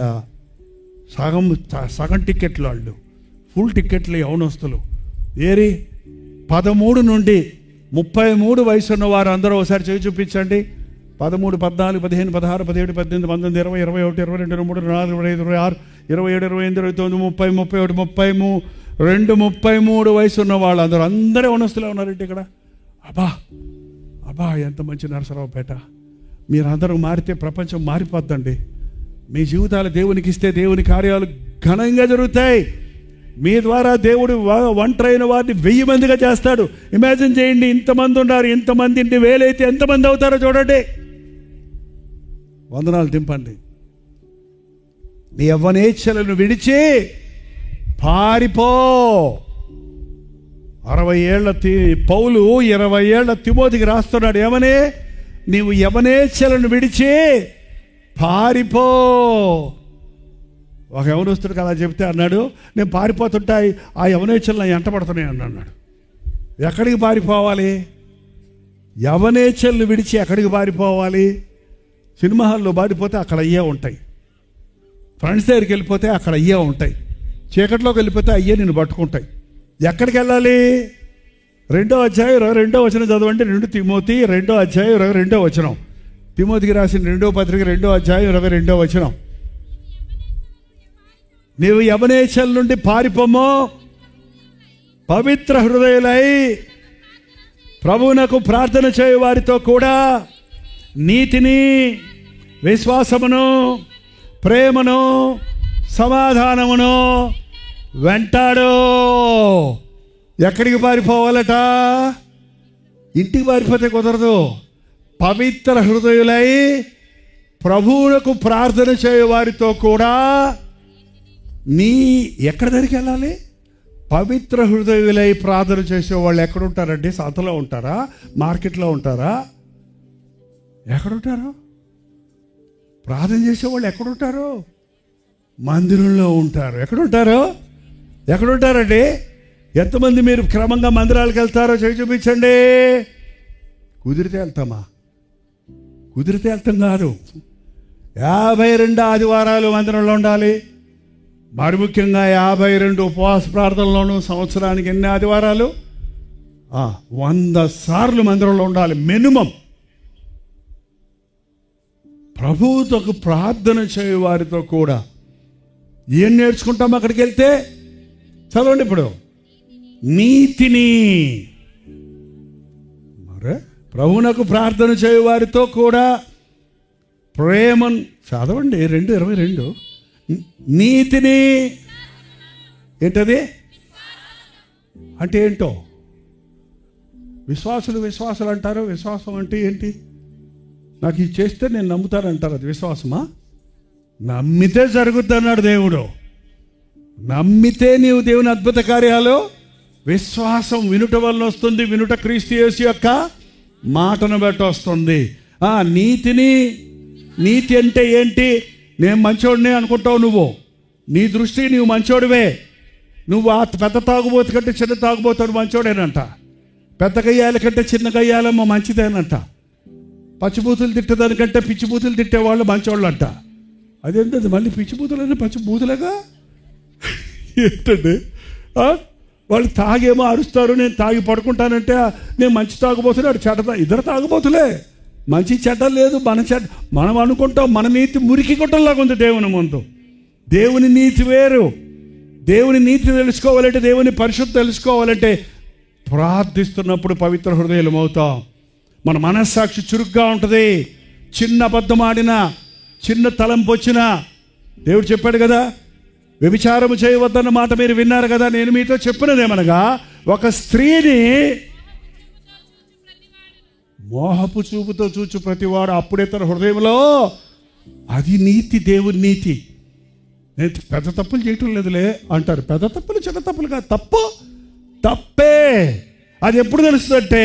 సగం టికెట్లు, వాళ్ళు ఫుల్ టికెట్లు యవనస్తులు. ఏరి 13 నుండి 33 వయసు ఉన్న వారు అందరూ ఒకసారి చేయి చూపించండి. 13, 14, 15, 16, 17, 18, 19, 20, 21, 22, 23, 24, 25, 26, 27, 28, 29, 30, 31, 32, 33 వయసు ఉన్న వాళ్ళు అందరూ యవనస్తులే ఉన్నారంటే ఇక్కడ. అబ్బా ఎంత మంచి నరసరావుపేట. మీరందరూ మారితే ప్రపంచం మారిపోద్దండి. మీ జీవితాలు దేవునికి ఇస్తే దేవుని కార్యాలు ఘనంగా జరుగుతాయి. మీ ద్వారా దేవుడు ఒంటరైన వారిని 1000 మందిగా చేస్తాడు. ఇమాజిన్ చేయండి, ఇంతమంది ఉన్నారు, ఇంతమంది ఇంటి వేలైతే ఎంతమంది అవుతారో చూడండి. వందనాలు దింపండి. నీ యవ్వనేచ్ఛలను విడిచి పారిపో. 60 ఏళ్ల పౌలు 20 ఏళ్ల తిమోతికి రాస్తున్నాడు ఏమని? నీవు యవ్వనేచ్ఛలను విడిచి పారిపో. ఒక యవనస్తుడికి అలా చెప్తే అన్నాడు, నేను పారిపోతుంటా ఆ యవనేచ్ఛలు నా ఎంటపడుతున్నాయి అన్నాడు. ఎక్కడికి పారిపోవాలి? యవనేచ్ఛలను విడిచి ఎక్కడికి పారిపోవాలి? సినిమా హాల్లో పారిపోతే అక్కడ అయ్యే ఉంటాయి, ఫ్రెండ్స్ దగ్గరికి వెళ్ళిపోతే అక్కడ అయ్యే ఉంటాయి, చీకట్లోకి వెళ్ళిపోతే అయ్యే నిన్ను పట్టుకుంటాయి. ఎక్కడికి వెళ్ళాలి? 2వ అధ్యాయం 22వ వచనం చదవండి. 2 తిమోతి 2వ అధ్యాయం 22వ వచనం. తిమోతికి రాసిన 2వ పత్రిక 2వ అధ్యాయం 22వ వచనం. నీవు యవనేచ్ఛల నుండి పారిపోమో, పవిత్ర హృదయులై ప్రభువునకు ప్రార్థన చేయు వారితో కూడా నీతిని, విశ్వాసమును, ప్రేమను, సమాధానమును వెంటాడు. ఎక్కడికి పారిపోవాలట? ఇంటికి పారిపోతే కుదరదు. పవిత్ర హృదయులై ప్రభువులకు ప్రార్థన చేయు వారితో కూడా ఎక్కడ దగ్గరికి వెళ్ళాలి? పవిత్ర హృదయులై ప్రార్థన చేసే వాళ్ళు ఎక్కడుంటారండి? సంతలో ఉంటారా? మార్కెట్లో ఉంటారా? ఎక్కడుంటారు? ప్రార్థన చేసేవాళ్ళు ఎక్కడుంటారు? మందిరంలో ఉంటారు. ఎక్కడుంటారండి? ఎంతమంది మీరు క్రమంగా మందిరాలకు వెళ్తారో చేయి చూపించండి. కుదిరితే వెళ్తామా? కుదిరితే వెళ్తాం కాదు. 52 ఆదివారాలు మందిరంలో ఉండాలి. మరి ముఖ్యంగా 52 ఉపవాస ప్రార్థనలోనూ సంవత్సరానికి ఎన్ని ఆదివారాలు? 100 సార్లు మందిరంలో ఉండాలి మినిమం. ప్రభువుతో ప్రార్థన చేయు వారితో కూడా ఏం నేర్చుకుంటాం అక్కడికి వెళ్తే? చదవండి ఇప్పుడు. నీతిని. మరే ప్రభువునకు ప్రార్థన చేయు వారితో కూడా ప్రేమను. చదవండి 2:22. నీతిని ఏంటది? అంటే ఏంటో? విశ్వాసులు అంటారు. విశ్వాసం అంటే ఏంటి? నాకు ఇది చేస్తే నేను నమ్ముతానంటారు. అది విశ్వాసమా? నమ్మితే జరుగుద్ది అన్నాడు దేవుడు. నమ్మితే నీవు దేవుని అద్భుత కార్యాలు. విశ్వాసం వినుట వలన వస్తుంది, వినుట క్రీస్తు యేసు యొక్క మాటను బట్టి వస్తుంది. నీతి అంటే ఏంటి? నేను మంచోడినే అనుకుంటావు నువ్వు. నీ దృష్టి నువ్వు మంచోడివే. నువ్వు ఆ పెద్ద తాగుబోతు కంటే చిన్న తాగుబోతాడు మంచోడేనంట. పెద్ద గయ్యాల కంటే చిన్న గయ్యాలమ్మ మంచిదేనంట. పచ్చిబూతులు తిట్టేదానికంటే పిచ్చిబూతులు తిట్టేవాళ్ళు మంచోళ్ళు అంట. అదేంటది మళ్ళీ పిచ్చిబూతులనే పచ్చిబూతులేగా? ఏంటండి? వాళ్ళు తాగేమో అరుస్తారు, నేను తాగి పడుకుంటానంటే నేను మంచి తాగుబోతున్నాడు, చెడ్డ. ఇద్దరు తాగుబోతులే. మంచి చెడ్డ లేదు. మనం అనుకుంటాం మన నీతి మురికి గుట్టలాగా ఉంది దేవుని ముందు. దేవుని నీతి వేరు. దేవుని నీతి తెలుసుకోవాలంటే, దేవుని పరిశుద్ధి తెలుసుకోవాలంటే ప్రార్థిస్తున్నప్పుడు పవిత్ర హృదయం అవుతాం. మన మనస్సాక్షి చురుగ్గా ఉంటుంది. చిన్న అబద్ధం ఆడినా, చిన్న తలంపు వచ్చినా, దేవుడు చెప్పాడు కదా, వ్యభిచారము చేయవద్దన్న మాట మీరు విన్నారు కదా. నేను మీతో చెప్పినదేమనగా, ఒక స్త్రీని మోహపు చూపుతో చూచు ప్రతివాడు అప్పుడే తన హృదయంలో. అది నీతి, దేవుని నీతి. నేను పెద్ద తప్పులు చేయటం లేదులే అంటారు. పెద్ద తప్పులు చిన్న తప్పులు కాదు, తప్పే. అది ఎప్పుడు తెలుస్తుందంటే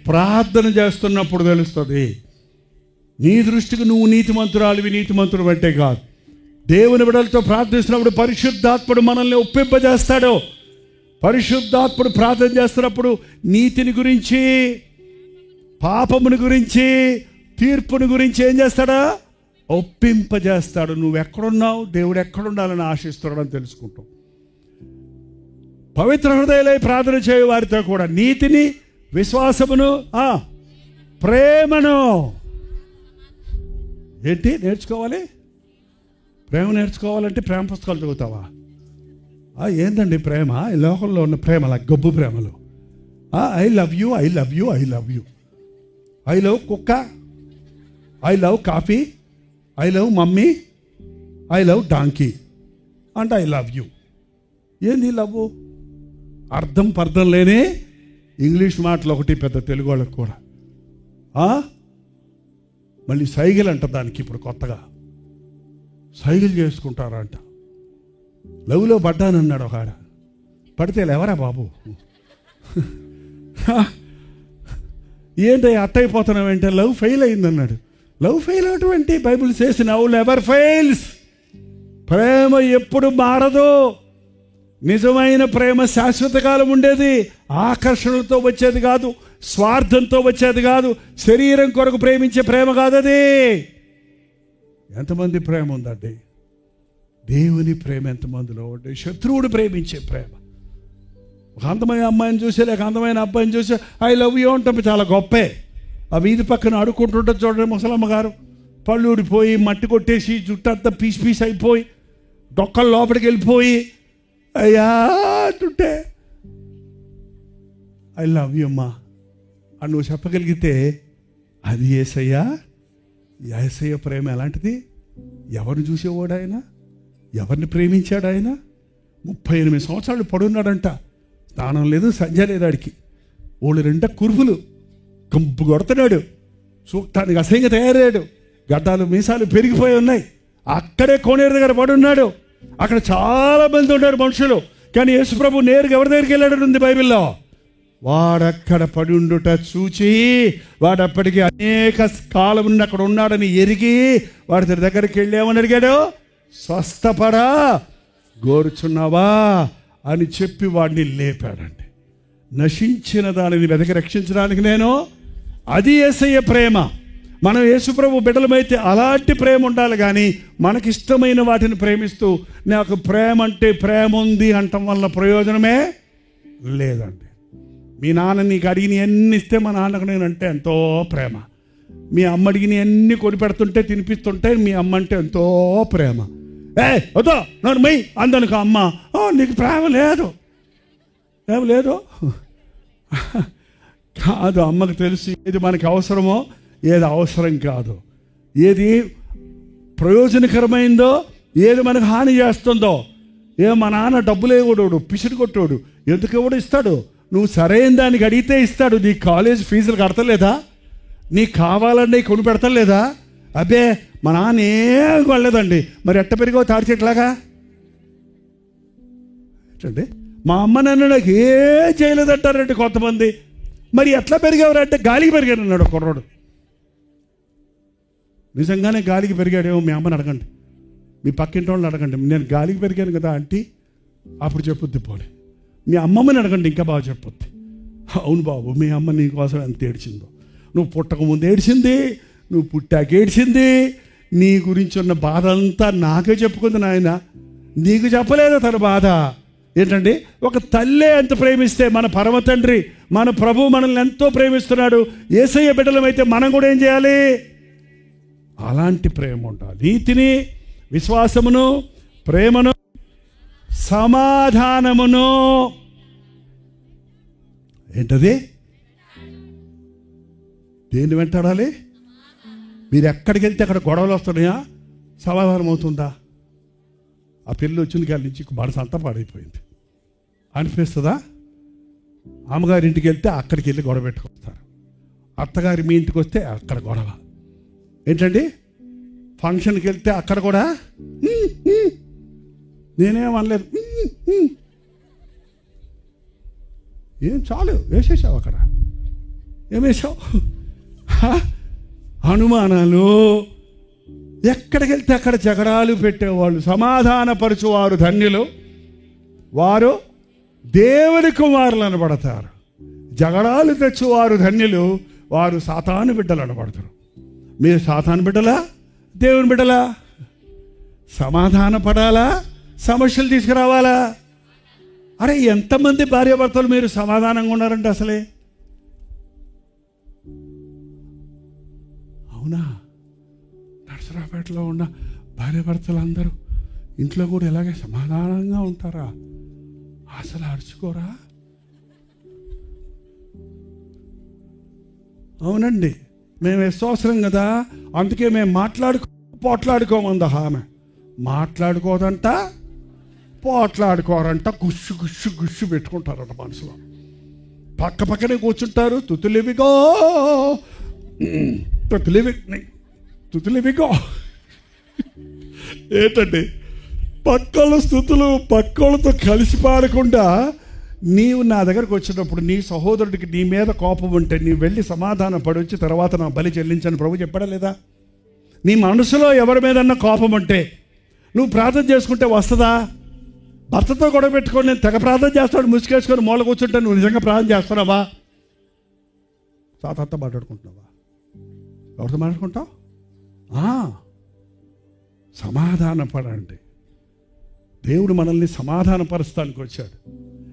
ప్రార్థన చేస్తున్నప్పుడు తెలుస్తుంది. నీ దృష్టికి నువ్వు నీతిమంతురాలివి, నీతిమంతుడు అంటే కాదు. దేవుని బిడ్డలతో ప్రార్థిస్తున్నప్పుడు పరిశుద్ధాత్ముడు మనల్ని ఒప్పింపజేస్తాడు. పరిశుద్ధాత్ముడు ప్రార్థన చేస్తున్నప్పుడు నీతిని గురించి, పాపముని గురించి, తీర్పుని గురించి ఏం చేస్తాడా? ఒప్పింపజేస్తాడు. నువ్వు ఎక్కడున్నావు, దేవుడు ఎక్కడుండాలని ఆశిస్తున్నాడని తెలుసుకుంటావు. పవిత్ర హృదయాలై ప్రార్థన చేయు వారితో కూడా నీతిని, విశ్వాసమును, ప్రేమను. ఏంటి నేర్చుకోవాలి? ప్రేమ నేర్చుకోవాలంటే ప్రేమ పుస్తకాలు చదువుతావా? ఏందండి ప్రేమ? ఈ లోకంలో ఉన్న ప్రేమల గబ్బు ప్రేమలు. I love you, I love you, I love you. I love కుక్క, I love coffee, I love mummy, I love donkey అంటే ఐ లవ్ యూ. ఏంది లవ్? పర్థం లేని ఇంగ్లీష్ మాటలు ఒకటి పెద్ద తెలుగు వాళ్ళకి కూడా. మళ్ళీ సైగలు అంట దానికి. ఇప్పుడు కొత్తగా సైగలు చేసుకుంటారా అంట. లవ్లో పడ్డానన్నాడు ఒక ఆడ. పడితే ఎవరా బాబు? ఏంటి అట్టయిపోతున్నావు అంటే లవ్ ఫెయిల్ అయిందన్నాడు. లవ్ ఫెయిల్ అటువంటి Bible says love never fails. ప్రేమ ఎప్పుడు మారదు. నిజమైన ప్రేమ శాశ్వత కాలం ఉండేది. ఆకర్షణలతో వచ్చేది కాదు, స్వార్థంతో వచ్చేది కాదు, శరీరం కొరకు ప్రేమించే ప్రేమ కాదు అది. ఎంతమంది ప్రేమ ఉందండి? దేవుని ప్రేమ ఎంతమందిలో ఉంది? శత్రువుడు ప్రేమించే ప్రేమ. ఒక అందమైన అమ్మాయిని చూసి, లేక అందమైన అబ్బాయిని చూసి ఐ లవ్ యూ అంటే చాలా గొప్పే. ఆ వీధి పక్కన అడుక్కుంటుంటుంది చూడండి ముసలమ్మ గారు. పళ్ళు ఊడిపోయి, మట్టి కొట్టేసి, జుట్టు అంతా పీస్ అయిపోయి, డొక్కలు లోపలికి వెళ్ళిపోయి అయ్యా అంటుంటే ఐ లవ్ యూ అమ్మా అని నువ్వు చెప్పగలిగితే అది యేసయ్యా. యేసయ్య ప్రేమ ఎలాంటిది? ఎవరిని చూసేవాడు ఆయన? ఎవరిని ప్రేమించాడు ఆయన? 38 సంవత్సరాలు పడున్నాడంట. స్నానం లేదు, సంధ్య లేదు. ఆడికి ఓళ్ళు 2 కురుపులు కంపు కొడుతున్నాడు. సూక్తానికి అసహ్యంగా తయారయ్యాడు. గడ్డాలు మీసాలు పెరిగిపోయి ఉన్నాయి. అక్కడే కోనేరు దగ్గర పడున్నాడు. అక్కడ చాలా మంది ఉన్నారు మనుషులు. కానీ యేసుప్రభు నేరుగా ఎవరి దగ్గరికి వెళ్ళాడు ఉంది బైబిల్లో. వాడక్కడ పడి ఉండుట చూచి వాడప్పటికీ అనేక కాలం నుండి అక్కడ ఉన్నాడని ఎరిగి వాడి దగ్గరికి వెళ్ళామని అడిగాడు. స్వస్థపడా గోరుచున్నావా అని చెప్పి వాడిని లేపాడండి. నశించిన దానిని వెతకి రక్షించడానికి నేను, అది యేసయ్య ప్రేమ. మనం యేసుప్రభు బిడ్డలమైతే అలాంటి ప్రేమ ఉండాలి. కానీ మనకిష్టమైన వాటిని ప్రేమిస్తూ నాకు ప్రేమ అంటే ప్రేమ ఉంది అంటం వల్ల ప్రయోజనమే లేదండి. మీ నాన్న నీకు అడిగిన ఎన్ని ఇస్తే మా నాన్నకు నేను అంటే ఎంతో ప్రేమ. మీ అమ్మ అడిగిన ఎన్ని కొనిపెడుతుంటే తినిపిస్తుంటే మీ అమ్మ అంటే ఎంతో ప్రేమ. వద్దా నన్ను మై అందనుకో అమ్మ, నీకు ప్రేమ లేదు. ప్రేమ లేదు కాదు. అమ్మకు తెలుసు ఏది మనకి అవసరమో ఏది అవసరం కాదు, ఏది ప్రయోజనకరమైందో ఏది మనకు హాని చేస్తుందో. మా నాన్న డబ్బులు ఇవ్వడు, పిసిరి కొట్టోడు. ఎందుకు ఇవ్వడు? ఇస్తాడు. నువ్వు సరైన దానికి అడిగితే ఇస్తాడు. నీ కాలేజ్ ఫీజులు కడతలేదా? నీకు కావాలండి కొని పెడతలేదా? అబ్బే మా నాన్న ఏం కొనలేదండి. మరి ఎట్ట పెరిగో తాడి చెట్లాగా ఏంటండి? మా అమ్మ నన్ను నాకు ఏం చేయలేదంటారంటే కొంతమంది. మరి ఎట్లా పెరిగేవారంటే గాలికి పెరిగాడు అన్నాడు కుర్రోడు. నిజంగానే గాలికి పెరిగాడేమో మీ అమ్మని అడగండి, మీ పక్కింటి వాళ్ళని అడగండి. నేను గాలికి పెరిగాను కదా ఆంటీ, అప్పుడు చెప్పుద్ది. పోలే మీ అమ్మమ్మని అడగండి, ఇంకా బాగా చెప్పొద్ది. అవును బాబు, మీ అమ్మ నీ కోసం ఎంత ఏడ్చిందో. నువ్వు పుట్టక ముందు ఏడ్చింది, నువ్వు పుట్టాక ఏడ్చింది. నీ గురించి ఉన్న బాధ అంతా నాకే చెప్పుకుంది నాయన, నీకు చెప్పలేదు తన బాధ. ఏంటండి? ఒక తల్లే ఎంత ప్రేమిస్తే మన పరమ తండ్రి మన ప్రభు మనల్ని ఎంతో ప్రేమిస్తున్నాడు. యేసయ్య బిడ్డలమైతే మనం కూడా ఏం చేయాలి? అలాంటి ప్రేమ ఉండాలి. నీతిని, విశ్వాసమును, ప్రేమను, సమాధానమును. ఏంటది? దేన్ని వెంటాడాలి? మీరు ఎక్కడికి వెళ్తే అక్కడ గొడవలు వస్తున్నాయా? సమాధానం అవుతుందా? ఆ పిల్లలు వచ్చింది కాళ్ళ నుంచి మనసు అంతా పాడైపోయింది అనిపిస్తుందా? అమ్మగారి ఇంటికి వెళ్తే అక్కడికి వెళ్ళి గొడవ పెట్టుకొస్తారు. అత్తగారి మీ ఇంటికి వస్తే అక్కడ గొడవ. ఏంటండి? ఫంక్షన్కి వెళ్తే అక్కడ కూడా నేనేం అనలేదు. ఏం చాలు వేసేసావు అక్కడ, ఏం వేసావు? అనుమానాలు. ఎక్కడికి వెళ్తే అక్కడ జగడాలు పెట్టేవాళ్ళు. సమాధానపరచువారు ధన్యులు, వారు దేవుని కుమారులు అనబడతారు. జగడాలు తెచ్చువారు ధన్యులు, వారు సాతాను బిడ్డలు అనబడతారు. మీరు సాతాను బిడ్డలా, దేవుని బిడ్డలా? సమాధాన పడాలా, సమస్యలు తీసుకురావాలా? అరే ఎంతమంది భార్యాభర్తలు మీరు సమాధానంగా ఉన్నారంటే అసలే? అవునా? నర్సరాపేటలో ఉన్న భార్యాభర్తలు అందరూ ఇంట్లో కూడా ఇలాగే సమాధానంగా ఉంటారా? అసలు అరుచుకోరా? అవునండి, మేము విశ్వాసం కదా, అందుకే మేము పోట్లాడుకోమంద. ఆమె మాట్లాడుకోదంట, పోట్లాడుకోరంట. గుస్సు గుస్సు గుస్సు పెట్టుకుంటారంట మనసులో. పక్క పక్కనే కూర్చుంటారు. తుతులివిగో ఏంటండి? పక్కల స్థుతులు పక్కలతో కలిసి పాడకుండా నీవు నా దగ్గరకు వచ్చినప్పుడు నీ సహోదరుడికి నీ మీద కోపం ఉంటే నీవు వెళ్ళి సమాధానం పడి వచ్చి తర్వాత నా బలి చెల్లించని ప్రభు చెప్పడా లేదా? నీ మనసులో ఎవరి మీదన్నా కోపం ఉంటే నువ్వు ప్రార్థన చేసుకుంటే వస్తుందా? భర్తతో గొడవ పెట్టుకొని నేను తెగ ప్రార్థన చేస్తాడు ముసుకేసుకొని మూల కూర్చుంటే నువ్వు నిజంగా ప్రార్థన చేస్తున్నావా? సాతాతో మాట్లాడుకుంటున్నావా? ఎవరితో మాట్లాడుకుంటావు? సమాధానపడండి. దేవుడు మనల్ని సమాధానపరచడానికి వచ్చాడు.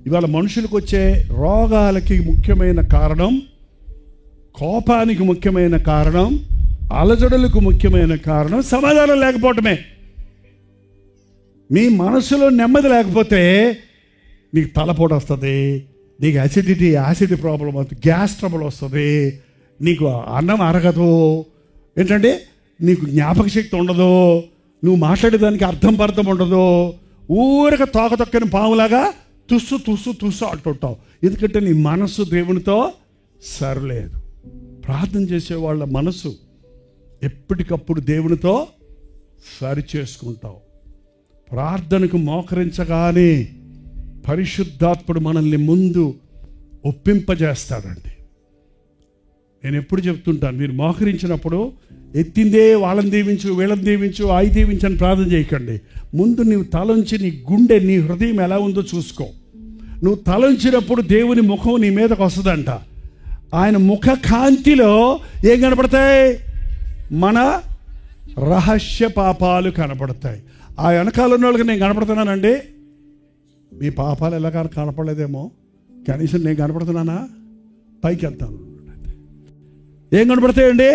ఇవాళ మనుషులకు వచ్చే రోగాలకి ముఖ్యమైన కారణం, కోపానికి ముఖ్యమైన కారణం, అలజడులకు ముఖ్యమైన కారణం సమాధానం లేకపోవటమే. మీ మనసులో నెమ్మది లేకపోతే నీకు తలపోటు వస్తుంది, నీకు యాసిడ్ ప్రాబ్లం వస్తుంది, గ్యాస్ ట్రబుల్ వస్తుంది, నీకు అన్నం అరగదు. ఏంటంటే నీకు జ్ఞాపక శక్తి ఉండదు, నువ్వు మాట్లాడేదానికి అర్థం ఉండదు. ఊరక తోక తొక్కని పాములాగా తుస్సు తుస్సు తుస్సు అంటుంటావు. ఎందుకంటే నీ మనస్సు దేవునితో సరలేదు. ప్రార్థన చేసే వాళ్ళ మనసు ఎప్పటికప్పుడు దేవునితో సరి చేసుకుంటావు. ప్రార్థనకు మోకరించగానే పరిశుద్ధాత్ముడు మనల్ని ముందు ఒప్పింపజేస్తాడండి. నేను ఎప్పుడు చెప్తుంటాను, మీరు మోకరించినప్పుడు ఎత్తిందే వాళ్ళని దీవించు, వీళ్ళని దీవించు, అయి దీవించు అని ప్రార్థన చేయకండి. ముందు నీవు తలంచి నీ గుండె, నీ హృదయం ఎలా ఉందో చూసుకో. నువ్వు తలంచినప్పుడు దేవుని ముఖం నీ మీదకు వస్తుందంట. ఆయన ముఖ కాంతిలో ఏం కనపడతాయి? మన రహస్య పాపాలు కనపడతాయి. ఆ వెనకాల ఉన్న వాళ్ళకి నేను కనపడుతున్నానండి. మీ పాపాలు ఎలా కనపడలేదేమో, కనీసం నేను కనపడుతున్నానా? పైకి వెళ్తాను. ఏం కనపడతాయండి?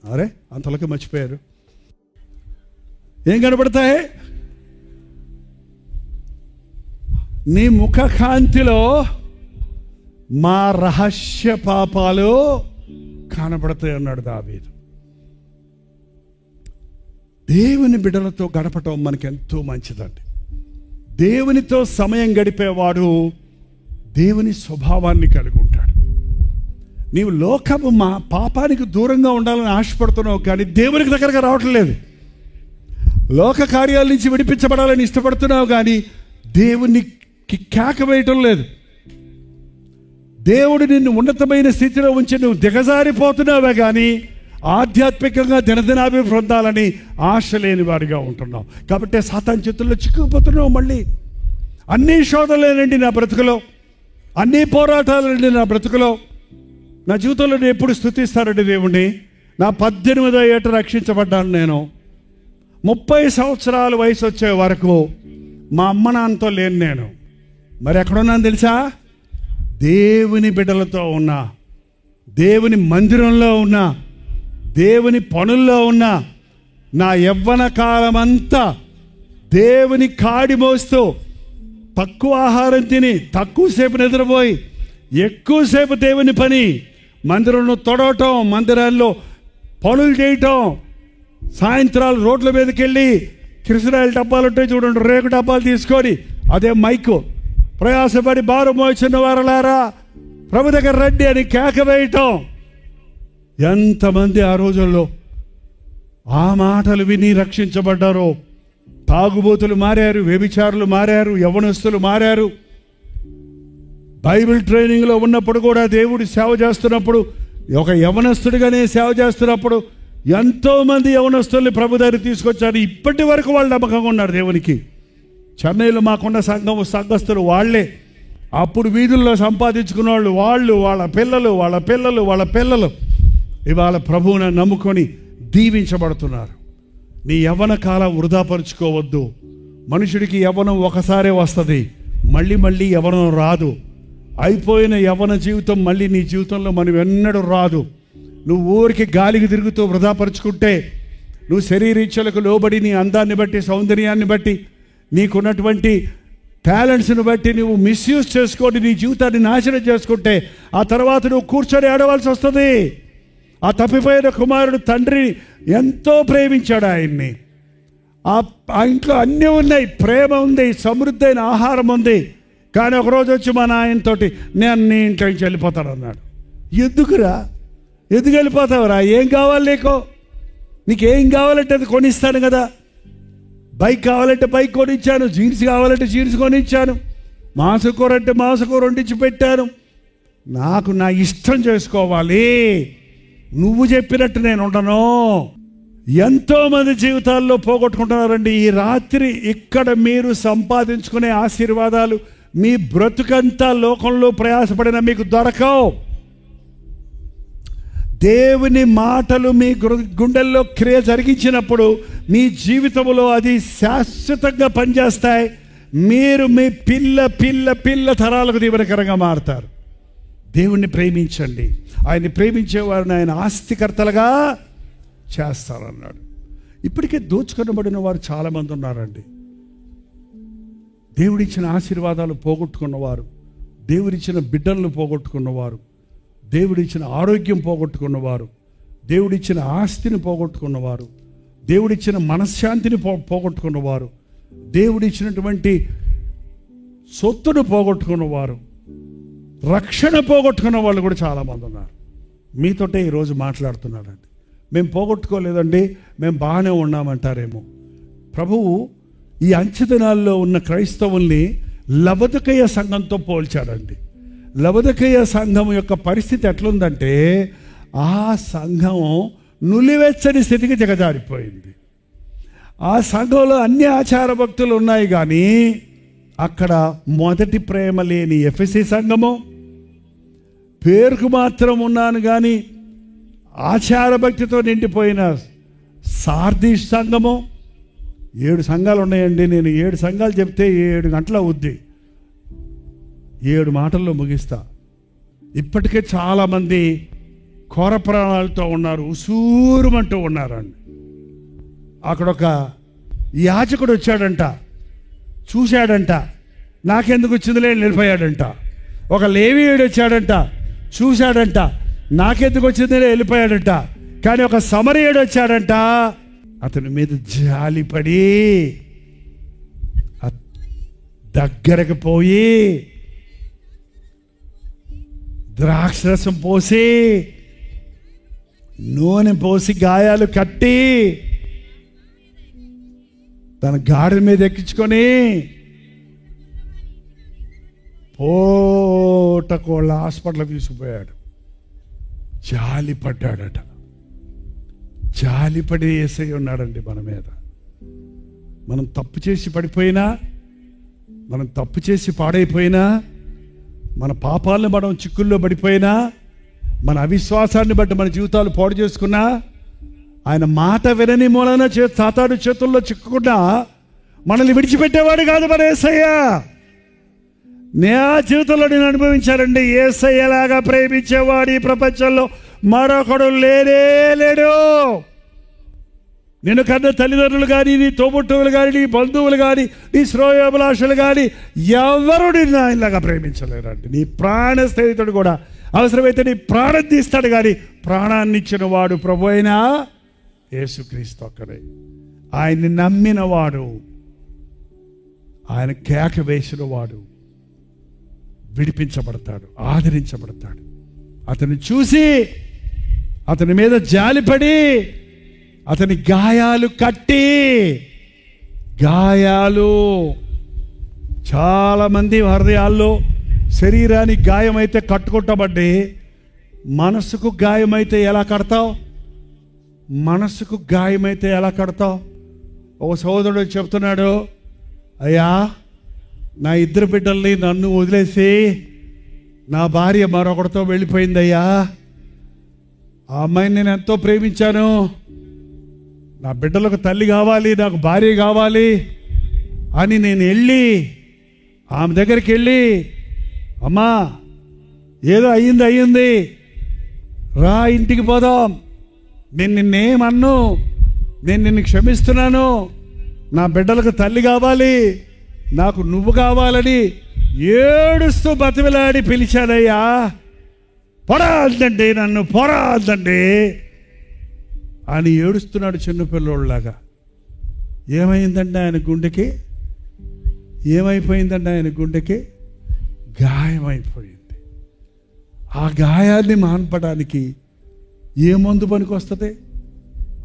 అరే అంతలోకి మర్చిపోయారు. ఏం కనపడతాయి? నీ ముఖ కాంతిలో మా రహస్య పాపాలు కనపడతాయి అన్నాడు దావీదు. దేవుని బిడ్డలతో గడపటం మనకి ఎంతో మంచిదండి. దేవునితో సమయం గడిపేవాడు దేవుని స్వభావాన్ని కలిగి ఉంటాడు. నీవు లోకము మా పాపానికి దూరంగా ఉండాలని ఆశపడుతున్నావు, కానీ దేవునికి దగ్గరగా రావటం లేదు. లోక కార్యాల నుంచి విడిపించబడాలని ఇష్టపడుతున్నావు, కానీ దేవునికి కేక వేయటం లేదు. దేవుడు నిన్ను ఉన్నతమైన స్థితిలో ఉంచి నువ్వు దిగజారిపోతున్నావే కానీ ఆధ్యాత్మికంగా దినదినాభివృద్ధి పొందాలని ఆశ లేని వాడిగా ఉంటున్నావు. కాబట్టి సాతాను చేతుల్లో చిక్కుకుపోతున్నావు. మళ్ళీ అన్ని శోధనలేనండి నా బ్రతుకులో, అన్ని పోరాటాలండి నా బ్రతుకులో. నా జీవితంలో నేను ఎప్పుడు స్తుతిస్తానండి దేవుణ్ణి. నా 18వ ఏట రక్షించబడ్డాను. నేను 30 సంవత్సరాల వయసు వచ్చే వరకు మా అమ్మ నాన్నతో లేను. నేను మరి ఎక్కడున్నాను తెలుసా? దేవుని బిడ్డలతో ఉన్నా, దేవుని మందిరంలో ఉన్నా, దేవుని పనుల్లో ఉన్నా. నా యవ్వన కాలమంతా దేవుని కాడి మోస్తూ తక్కువ ఆహారం తిని తక్కువసేపు నిద్రపోయి ఎక్కువసేపు దేవుని పని, మందిరంలో తొడవటం, మందిరాల్లో పనులు చేయటం, సాయంత్రాలు రోడ్ల మీదకి వెళ్ళి కిరసనాయిల డబ్బాలు ఉంటాయి చూడండి, రేకు డబ్బాలు తీసుకొని అదే మైకు ప్రయాసపడి బారు మోచిన వారలారా ప్రభు దగ్గర రండి అని కేక వేయటం. ఎంతమంది ఆ రోజుల్లో ఆ మాటలు విని రక్షించబడ్డారో. తాగుబోతులు మారారు, వ్యభిచారులు మారారు, యవ్వనస్తులు మారారు. బైబిల్ ట్రైనింగ్లో ఉన్నప్పుడు కూడా దేవుడి సేవ చేస్తున్నప్పుడు, ఒక యవ్వనస్తుడిగానే సేవ చేస్తున్నప్పుడు ఎంతోమంది యవ్వనస్తుల్ని ప్రభు దగ్గర తీసుకొచ్చారు. ఇప్పటి వరకు వాళ్ళు నమ్మకంగా ఉన్నారు దేవునికి. చెన్నైలో మాకున్న సంఘస్థులు వాళ్ళే. అప్పుడు వీధుల్లో సంపాదించుకున్న వాళ్ళు, వాళ్ళ పిల్లలు ఇవాళ ప్రభువుని నమ్ముకొని దీవించబడుతున్నారు. నీ యవ్వన కాలం వృధాపరుచుకోవద్దు. మనుషుడికి యవ్వనం ఒకసారే వస్తుంది, మళ్ళీ యవ్వనం రాదు. అయిపోయిన యవ్వన జీవితం మళ్ళీ నీ జీవితంలో మనం ఎన్నడూ రాదు. నువ్వు ఊరికి గాలికి తిరుగుతూ వృధాపరుచుకుంటే, నువ్వు శరీరీచ్ఛలకు లోబడి నీ అందాన్ని బట్టి, సౌందర్యాన్ని బట్టి, నీకున్నటువంటి టాలెంట్స్ని బట్టి నువ్వు మిస్యూజ్ చేసుకొని నీ జీవితాన్ని నాశనం చేసుకుంటే ఆ తర్వాత నువ్వు కూర్చొని ఆడవలసి వస్తుంది. ఆ తప్పిపోయిన కుమారుడు తండ్రిని ఎంతో ప్రేమించాడు. ఆయన్ని ఆ ఇంట్లో అన్నీ ఉన్నాయి, ప్రేమ ఉంది, సమృద్ధి అయిన ఆహారం ఉంది. కానీ ఒకరోజు వచ్చి మా నాయనతోటి నేను నీ ఇంట్లో నుంచి వెళ్ళిపోతాను అన్నాడు. ఎందుకురా? ఎందుకు వెళ్ళిపోతావురా? ఏం కావాలి నీకేం కావాలంటే అది కొనిస్తాను కదా. బైక్ కావాలంటే బైక్ కొనిచ్చాను, జీన్స్ కావాలంటే జీన్స్ కొనిచ్చాను, మాంసకూర అంటే మాంసకూర వండించి పెట్టాను. నాకు నా ఇష్టం చేసుకోవాలి, నువ్వు చెప్పినట్టు నేను ఉండను. ఎంతోమంది జీవితాల్లో పోగొట్టుకుంటున్నారండి. ఈ రాత్రి ఇక్కడ మీరు సంపాదించుకునే ఆశీర్వాదాలు మీ బ్రతుకంతా లోకంలో ప్రయాసపడిన మీకు దొరకవు. దేవుని మాటలు మీ గుండెల్లో క్రియ జరిగించినప్పుడు మీ జీవితంలో అది శాశ్వతంగా పనిచేస్తాయి. మీరు మీ పిల్ల తరాలకు దీవెనకరంగా మారుతారు. దేవుణ్ణి ప్రేమించండి. ఆయన్ని ప్రేమించేవారిని ఆయన ఆస్తికర్తలుగా చేస్తారన్నాడు. ఇప్పటికే దోచుకొనబడిన వారు చాలామంది ఉన్నారండి. దేవుడిచ్చిన ఆశీర్వాదాలు పోగొట్టుకున్నవారు, దేవుడిచ్చిన బిడ్డలను పోగొట్టుకున్నవారు, దేవుడిచ్చిన ఆరోగ్యం పోగొట్టుకున్నవారు, దేవుడిచ్చిన ఆస్తిని పోగొట్టుకున్నవారు, దేవుడిచ్చిన మనశ్శాంతిని పోగొట్టుకున్నవారు, దేవుడిచ్చినటువంటి సొత్తును పోగొట్టుకున్న వారు, రక్షణ పోగొట్టుకున్న వాళ్ళు కూడా చాలామంది ఉన్నారు. మీతోటే ఈరోజు మాట్లాడుతున్నాడండి. మేము పోగొట్టుకోలేదండి, మేము బాగానే ఉన్నామంటారేమో. ప్రభువు ఈ అంచెదినాల్లో ఉన్న క్రైస్తవుల్ని లవొదికయ సంఘంతో పోల్చాడండి. లవొదికయ సంఘం యొక్క పరిస్థితి ఎట్లుందంటే, ఆ సంఘం నులివెచ్చని స్థితికి దిగజారిపోయింది. ఆ సంఘంలో అన్ని ఆచార భక్తులు ఉన్నాయి, కానీ అక్కడ మొదటి ప్రేమ లేని ఎఫెసీ సంఘము, పేరుకు మాత్రం ఉన్నాను కానీ ఆచార భక్తితో నిండిపోయిన సార్దీస్ సంఘము. 7 సంఘాలు ఉన్నాయండి. నేను 7 సంఘాలు చెప్తే 7 గంటలు అవుద్ది. 7 మాటల్లో ముగిస్తా. ఇప్పటికే చాలామంది ఘోర ప్రాణాలతో ఉన్నారు, ఉసూరుమంటూ ఉన్నారండి. అక్కడ ఒక యాజకుడు వచ్చాడంట, చూశాడంట, నాకెందుకు వచ్చిందిలే వెళ్ళిపోయాడంట. ఒక లేవీయుడు వచ్చాడంట, చూశాడంట, నాకెందుకు వచ్చిందిలే వెళ్ళిపోయాడంట. కానీ ఒక సమరయుడు వచ్చాడంట, అతని మీద జాలిపడి దగ్గరకు పోయి ద్రాక్షరసం పోసి నూనె పోసి గాయాలు కట్టి తన గాడి మీద ఎక్కించుకొని పోటకోళ్ళ హాస్పిటల్కి తీసుకుపోయాడు. జాలిపడ్డాడట. జాలిపడి యేసై ఉన్నాడండి మన మీద. మనం తప్పు చేసి పడిపోయినా, మనం తప్పు చేసి పాడైపోయినా, మన పాపాలను మనం చిక్కుల్లో పడిపోయినా, మన అవిశ్వాసాన్ని బట్టి మన జీవితాలు పాడు చేసుకున్నా, ఆయన మాట వినని మూలన సాతాను చేతుల్లో చిక్కుకున్నా మనల్ని విడిచిపెట్టేవాడు కాదు మన యేసయ్య. నే ఆ జీవితంలో నేను అనుభవించానండి. యేసయ్యలాగా ప్రేమించేవాడు ఈ ప్రపంచంలో మరొకడు లేడు. నిన్ను కన్న తల్లిదండ్రులు కానీ, నీ తోబుట్టువులు కానీ, నీ బంధువులు కానీ, నీ శ్రేయోభిలాషులు కానీ ఎవరు నిన్ను ఆయనలాగా ప్రేమించలేరండి. నీ ప్రాణ స్నేహితుడు కూడా అవసరమైతే నీ ప్రాణం తీస్తాడు, కానీ ప్రాణాన్ని ఇచ్చిన వాడు ప్రభు అయినా యేసుక్రీస్తు ఒక్కడే. ఆయన్ని నమ్మిన వాడు, ఆయన కేక వేసిన వాడు విడిపించబడతాడు, ఆదరించబడతాడు. అతన్ని చూసి అతని మీద జాలిపడి అతని గాయాలు కట్టి, గాయాలు చాలామంది హృదయాల్లో శరీరానికి గాయమైతే కట్టుకుంటామండి. మనసుకు గాయమైతే ఎలా కడతావు? మనసుకు గాయమైతే ఎలా కడతావు? ఒక సోదరుడు చెప్తున్నాడు, అయ్యా నా 2 బిడ్డల్ని నన్ను వదిలేసి నా భార్య మరొకటితో వెళ్ళిపోయిందయ్యా. ఆ అమ్మాయిని నేను ఎంతో ప్రేమించాను. నా బిడ్డలకు తల్లి కావాలి, నాకు భార్య కావాలి అని నేను వెళ్ళి ఆమె దగ్గరికి వెళ్ళి, అమ్మా ఏదో అయ్యింది, రా ఇంటికి పోదాం, నేను నిన్నేమన్ను, నేను నిన్ను క్షమిస్తున్నాను, నా బిడ్డలకు తల్లి కావాలి, నాకు నువ్వు కావాలని ఏడుస్తూ బతిమిలాడి పిలిచానయ్యా. పొరాదండి, నన్ను పొరాదండి అని ఏడుస్తున్నాడు చిన్నపిల్లోళ్ళలాగా. ఏమైందండి ఆయన గుండెకి? ఏమైపోయిందండి ఆయన గుండెకి? గాయమైపోయింది. ఆ గాయాన్ని మాన్పడానికి ఏ మందు పనికి వస్తుంది?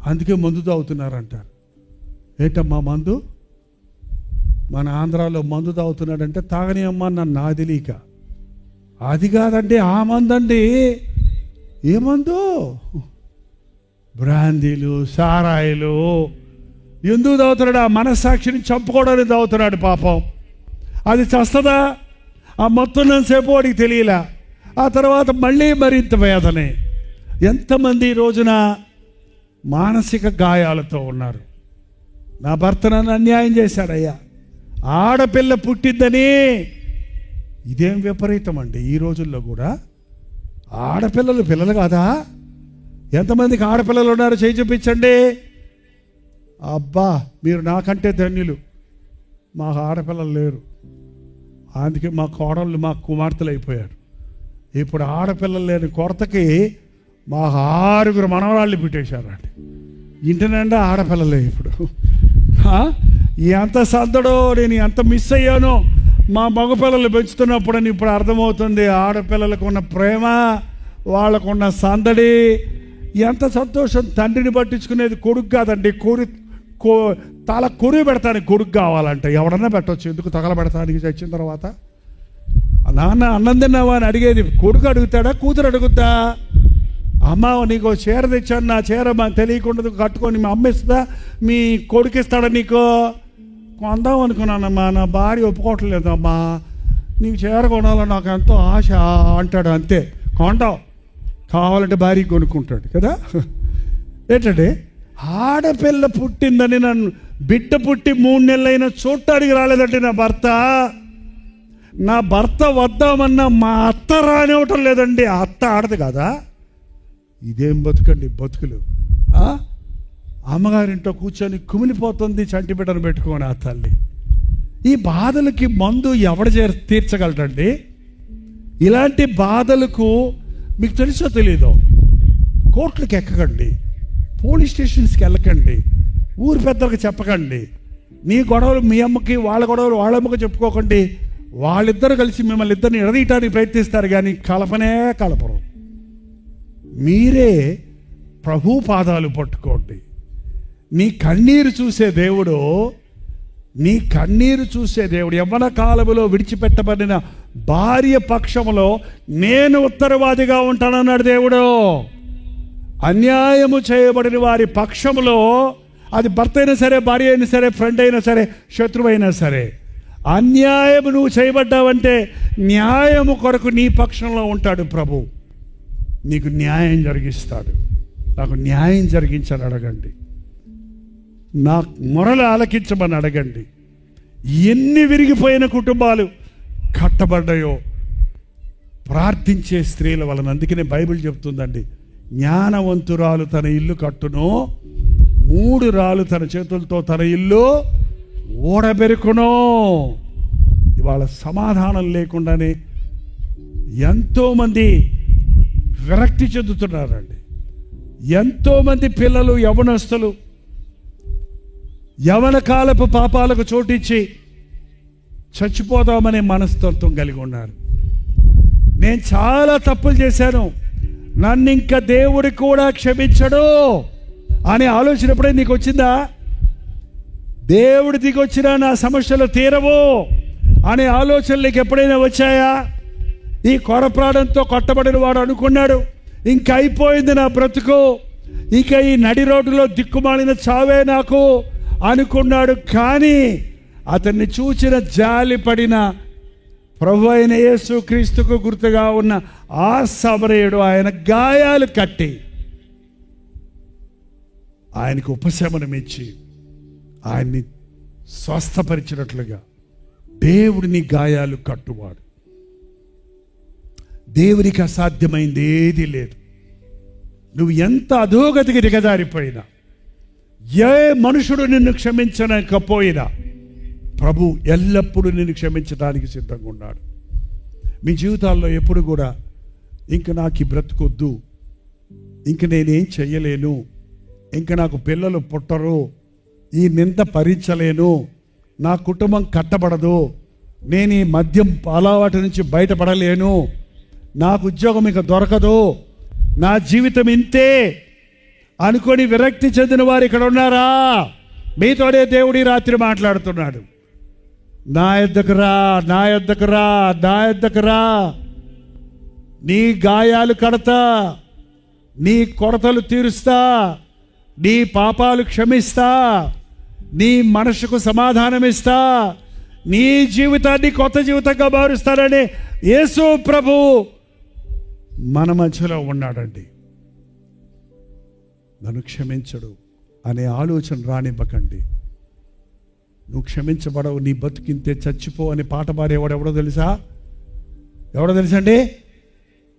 అందుకే మందు తాగుతున్నారంటారు. ఏంటమ్మా మందు? మన ఆంధ్రాలో మందు తాగుతున్నాడంటే తాగని అమ్మా నన్ను నా తెలియక. అది కాదండి, ఆ మందండి. ఏ మందు? బ్రాందీలు, సారాయిలు. ఎందుకు తాగుతున్నాడు? ఆ మనస్సాక్షిని చంపుకోవడానికి తాగుతున్నాడు పాపం. అది చస్తుందా? ఆ మొత్తం వాడికి తెలియలా. ఆ తర్వాత మళ్ళీ మరింత వేదనే. ఎంతమంది ఈ రోజున మానసిక గాయాలతో ఉన్నారు. నా భర్త నన్ను అన్యాయం చేశాడయ్యా, ఆడపిల్ల పుట్టిద్దని. ఇదేం విపరీతం అండి! ఈ రోజుల్లో కూడా ఆడపిల్లలు పిల్లలు కాదా? ఎంతమందికి ఆడపిల్లలు ఉన్నారు? చేయి చూపించండి. అబ్బా, మీరు నాకంటే ధన్యులు. మాకు ఆడపిల్లలు లేరు, అందుకే మా కోడళ్ళు మా కుమార్తెలు అయిపోయారు. ఇప్పుడు ఆడపిల్లలు లేని కొరతకి మాకు 6 మనవరాళ్ళు పెట్టేశారండి. ఇంటి నిండా ఆడపిల్లలే ఇప్పుడు. ఎంత సందడో, నేను ఎంత మిస్ అయ్యానో మా మగపిల్లలు పెంచుతున్నప్పుడు అని ఇప్పుడు అర్థమవుతుంది. ఆడపిల్లలకు ఉన్న ప్రేమ, వాళ్ళకున్న సందడి, ఎంత సంతోషం. తండ్రిని పట్టించుకునేది కొడుకు కాదండి, తల కొరి పెడతానికి కొడుకు కావాలంటే ఎవడన్నా పెట్టవచ్చు, ఎందుకు తగలబెడతానికి చచ్చిన తర్వాత. నాన్న అన్నం తిన్నావా అని అడిగేది కొడుకు అడుగుతాడా, కూతురు అడుగుద్దా? అమ్మ నీకు చీర తెచ్చాను, నా చీర మా తెలియకుండా కట్టుకొని మా అమ్మ ఇస్తుందా, మీ కొడుకు ఇస్తాడా నీకు? కొందాం అనుకున్నానమ్మా, నా భార్య ఒప్పుకోవట్లేదమ్మా, నీకు చీర కొనాలని నాకు ఎంతో ఆశ అంటాడు. అంతే, కొంటావు, కావాలంటే భార్య కొనుక్కుంటాడు కదా. ఏంటంటే ఆడపిల్ల పుట్టిందని నన్ను, బిడ్డ పుట్టి 3 నెలలైనా చూడటానికి రాలేదంటే నా భర్త వద్దామన్నా మా అత్త రానివ్వటం లేదండి. అత్త ఆడదు కదా. ఇదేం బతుకండి బతుకులు. అమ్మగారింట్లో కూర్చొని కుమిలిపోతుంది చంటి బిడ్డను పెట్టుకొని ఆ తల్లి. ఈ బాధలకి మందు ఎవడ తీర్చగలరండి? ఇలాంటి బాధలకు మీకు తెలుసో తెలీదో కోర్టులకు ఎక్కకండి, పోలీస్ స్టేషన్స్కి వెళ్ళకండి, ఊరి పెద్దలకు చెప్పకండి. నీ గొడవలు మీ అమ్మకి, వాళ్ళ గొడవలు వాళ్ళ అమ్మకి చెప్పుకోకండి. వాళ్ళిద్దరు కలిసి మిమ్మల్ని ఇద్దరిని ఎడదీయటానికి ప్రయత్నిస్తారు, కానీ కలపనే కలపరు. మీరే ప్రభు పాదాలు పట్టుకోండి. నీ కన్నీరు చూసే దేవుడు, యవ్వన కాలములో విడిచిపెట్టబడిన భార్య పక్షములో నేను ఉత్తరవాదిగా ఉంటానన్నాడు దేవుడు. అన్యాయము చేయబడిన వారి పక్షములో, అది భర్త అయినా సరే, భార్య అయినా సరే, ఫ్రెండ్ అయినా సరే, శత్రువు అయినా సరే, అన్యాయము నువ్వు చేయబడ్డావంటే న్యాయము కొరకు నీ పక్షంలో ఉంటాడు ప్రభు. నీకు న్యాయం జరిగిస్తాడు. నాకు న్యాయం జరిగించని అడగండి, నా మొరలు ఆలకించమని అడగండి. ఎన్ని విరిగిపోయిన కుటుంబాలు కట్టబడ్డాయో ప్రార్థించే స్త్రీల వలన. అందుకనే బైబిల్ చెప్తుందండి, జ్ఞానవంతురాలు తన ఇల్లు కట్టును, 3 రాళ్ళు తన చేతులతో తన ఇల్లు ఓడబెరుకును. ఇవాళ సమాధానం లేకుండానే ఎంతోమంది విరక్తి చెందుతున్నారండి. ఎంతోమంది పిల్లలు, యవనస్తులు యవన కాలపు పాపాలకు చోటిచ్చి చచ్చిపోదామనే మనస్తత్వం కలిగి ఉన్నారు. నేను చాలా తప్పులు చేశాను, నన్ను ఇంకా దేవుడు కూడా క్షమించడు అనే ఆలోచన ఎప్పుడైనా నీకు వచ్చిందా? దేవుడు దిగొచ్చినా నా సమస్యలు తీరవు అనే ఆలోచనలు నీకు ఎప్పుడైనా వచ్చాయా? ఈ కొరప్రాణంతో కొట్టబడిన వాడు అనుకున్నాడు, ఇంక అయిపోయింది నా బ్రతుకు, ఇక ఈ నడి రోడ్డులో దిక్కుమాలిన చావే నాకు అనుకున్నాడు. కానీ అతన్ని చూచిన జాలి పడిన ప్రభు అయిన యేసు క్రీస్తుకు గుర్తుగా ఉన్న ఆ సమరయుడు ఆయన గాయాలు కట్టి ఆయనకు ఉపశమనమిచ్చి ఆయన్ని స్వస్థపరిచినట్లుగా దేవుడిని గాయాలు కట్టువాడు. దేవునికి అసాధ్యమైంది ఏదీ లేదు. నువ్వు ఎంత అధోగతికి దిగజారిపోయినా, ఏ మనుషుడు నిన్ను క్షమించలేకపోయినా ప్రభు ఎల్లప్పుడూ నిన్ను క్షమించడానికి సిద్ధంగా ఉన్నాడు. మీ జీవితాల్లో ఎప్పుడు కూడా ఇంక నాకు ఈ బ్రతుకొద్దు, ఇంక నేనేం చెయ్యలేను, ఇంక నాకు పిల్లలు పుట్టరు, ఈ నింద భరించలేను, నా కుటుంబం కట్టబడదు, నేను ఈ మద్యం అలవాటు నుంచి బయటపడలేను, నాకు ఉద్యోగం ఇక దొరకదు, నా జీవితం ఇంతే అనుకొని విరక్తి చెందిన వారు ఇక్కడ ఉన్నారా? మీతోనే దేవుడి రాత్రి మాట్లాడుతున్నాడు. నా యొద్దకు రా, నా యొద్దకు రా, నా యొద్దకు రా, నీ గాయాలు కడతా, నీ కొరతలు తీరుస్తా, నీ పాపాలు క్షమిస్తా, నీ మనసుకు సమాధానమిస్తా, నీ జీవితాన్ని కొత్త జీవితంగా మారుస్తానని యేసు ప్రభు మన మధ్యలో ఉన్నాడండి. నన్ను క్షమించడు అనే ఆలోచన రానివ్వకండి. నువ్వు క్షమించబడవు, నీ బతుకింతే, చచ్చిపో అని పాట పాడేవాడు ఎవడో తెలుసా? ఎవడో తెలుసండి?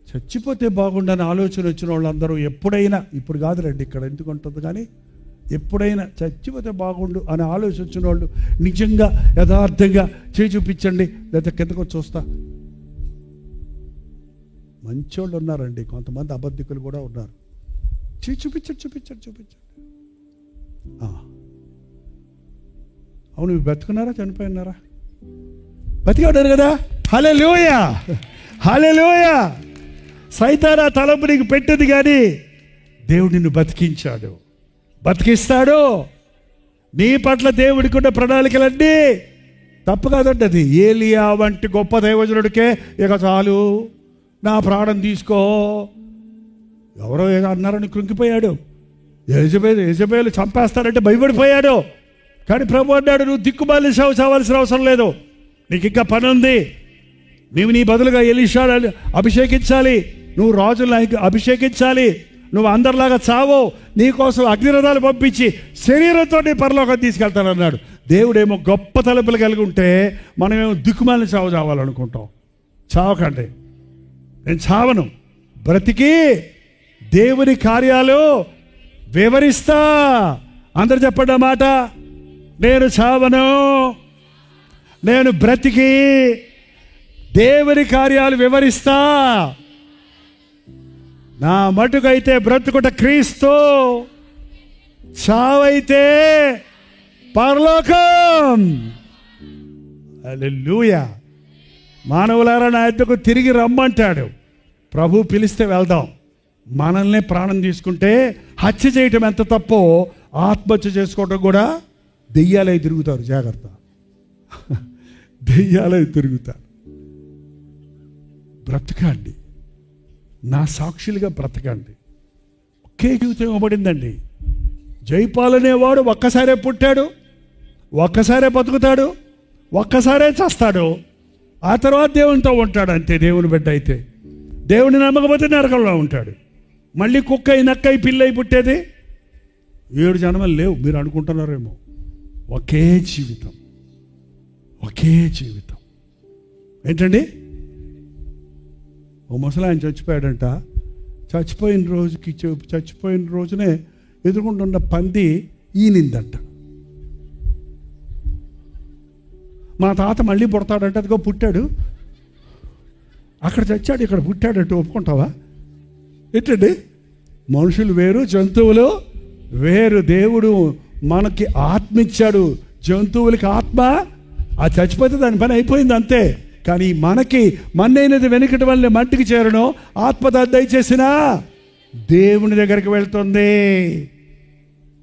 చచ్చిపోతే బాగుండని ఆలోచన వచ్చిన వాళ్ళందరూ ఎప్పుడైనా, ఇప్పుడు కాదులేండి ఇక్కడ ఎందుకు ఉంటుంది, కానీ ఎప్పుడైనా చచ్చిపోతే బాగుండు అనే ఆలోచన వచ్చిన వాళ్ళు నిజంగా యథార్థంగా చేయి చూపించండి, లేదా కిందకు చూస్తా. మంచోళ్ళు ఉన్నారండి, కొంతమంది అబద్ధికులు కూడా ఉన్నారు. చూపించండి చూపించండి చూపించండి. అవును, మీరు బతుకున్నారా చనిపోయినారా? బతికే ఉన్నారు కదా. హల్లెలూయా, హల్లెలూయా. సైతాన్ ఆ తలంపు నీకు పెట్టింది, కానీ దేవుడు నిన్ను బతికించాడు, బతికిస్తాడు. నీ పట్ల దేవుడికి ఉన్న ప్రణాళికలన్నీ తప్పు కాదండి. అది ఏలియా వంటి గొప్ప దైవజనుడికే ఇక చాలు, నా ప్రాణం తీసుకో, ఎవరో ఏదో అన్నారని కృంగిపోయాడు. యెజబేలు చంపేస్తాడంటే భయపడిపోయాడు. కానీ ప్రభు అన్నాడు, నువ్వు దిక్కుమాలి చావాల్సిన అవసరం లేదు, నీకు ఇంకా పని ఉంది. నీవు నీ బదులుగా ఎలీషా అభిషేకించాలి, నువ్వు రాజులను అభిషేకించాలి, నువ్వు అందరిలాగా చావో, నీకోసం అగ్నిరథాలు పంపించి శరీరంతో నీ పరలోకం తీసుకెళ్తానన్నాడు. దేవుడేమో గొప్ప తలుపులు కలిగి ఉంటే మనమేమో దిక్కుమాలిన చావు చావాలనుకుంటాం. చావకండి, నేను చావను, బ్రతికి దేవుని కార్యాలు వివరిస్తా. అందరు చెప్పండి ఆ మాట, నేను చావను, నేను బ్రతికి దేవుని కార్యాలు వివరిస్తా. నా మటుకైతే బ్రతుకుట క్రీస్తు, చావైతే పరలోకం. హల్లెలూయా. మానవులారా నా యొద్దకు తిరిగి రమ్మంటాడు. ప్రభు పిలిస్తే వెళ్దాం. మనల్ని ప్రాణం తీసుకుంటే హత్య చేయటం ఎంత తప్పో ఆత్మహత్య చేసుకోవటం కూడా. దెయ్యాలై తిరుగుతారు, జాగ్రత్త, దెయ్యాలై తిరుగుతారు. బ్రతకండి, నా సాక్షులుగా బ్రతకండి. ఒకే జీవితం ఇవ్వబడిందండి. జైపాల్ అనేవాడు ఒక్కసారే పుట్టాడు, ఒక్కసారే బతుకుతాడు, ఒక్కసారే చస్తాడు, ఆ తర్వాత దేవునితో ఉంటాడు. అంతే. దేవుని బిడ్డ అయితే దేవుని నమ్మకపోతే నరకంలో ఉంటాడు. మళ్ళీ కుక్కై నక్కై పిల్లై పుట్టేది 7 జన్మలు లేవు. మీరు అనుకుంటున్నారేమో. ఒకే జీవితం, ఒకే జీవితం. ఏంటండి, ఓ ముసలి ఆయన చచ్చిపోయాడంట. చచ్చిపోయిన రోజునే ఎదుర్కొంటున్న పంది ఈనిందంట. మా తాత మళ్ళీ పుడతాడంటే, అదిగో పుట్టాడు, అక్కడ చచ్చాడు, ఇక్కడ పుట్టాడంటే ఒప్పుకుంటావా? ఏంటండి, మనుషులు వేరు, జంతువులు వేరు. దేవుడు మనకి ఆత్మ ఇచ్చాడు, జంతువులకి ఆత్మ. ఆ చచ్చిపోతే దాని పని అయిపోయింది, అంతే. కానీ మనకి మన్నైనది వెనుకటి వల్ల మట్టికి చేరను, ఆత్మ దయచేసిన దేవుని దగ్గరికి వెళ్తుంది.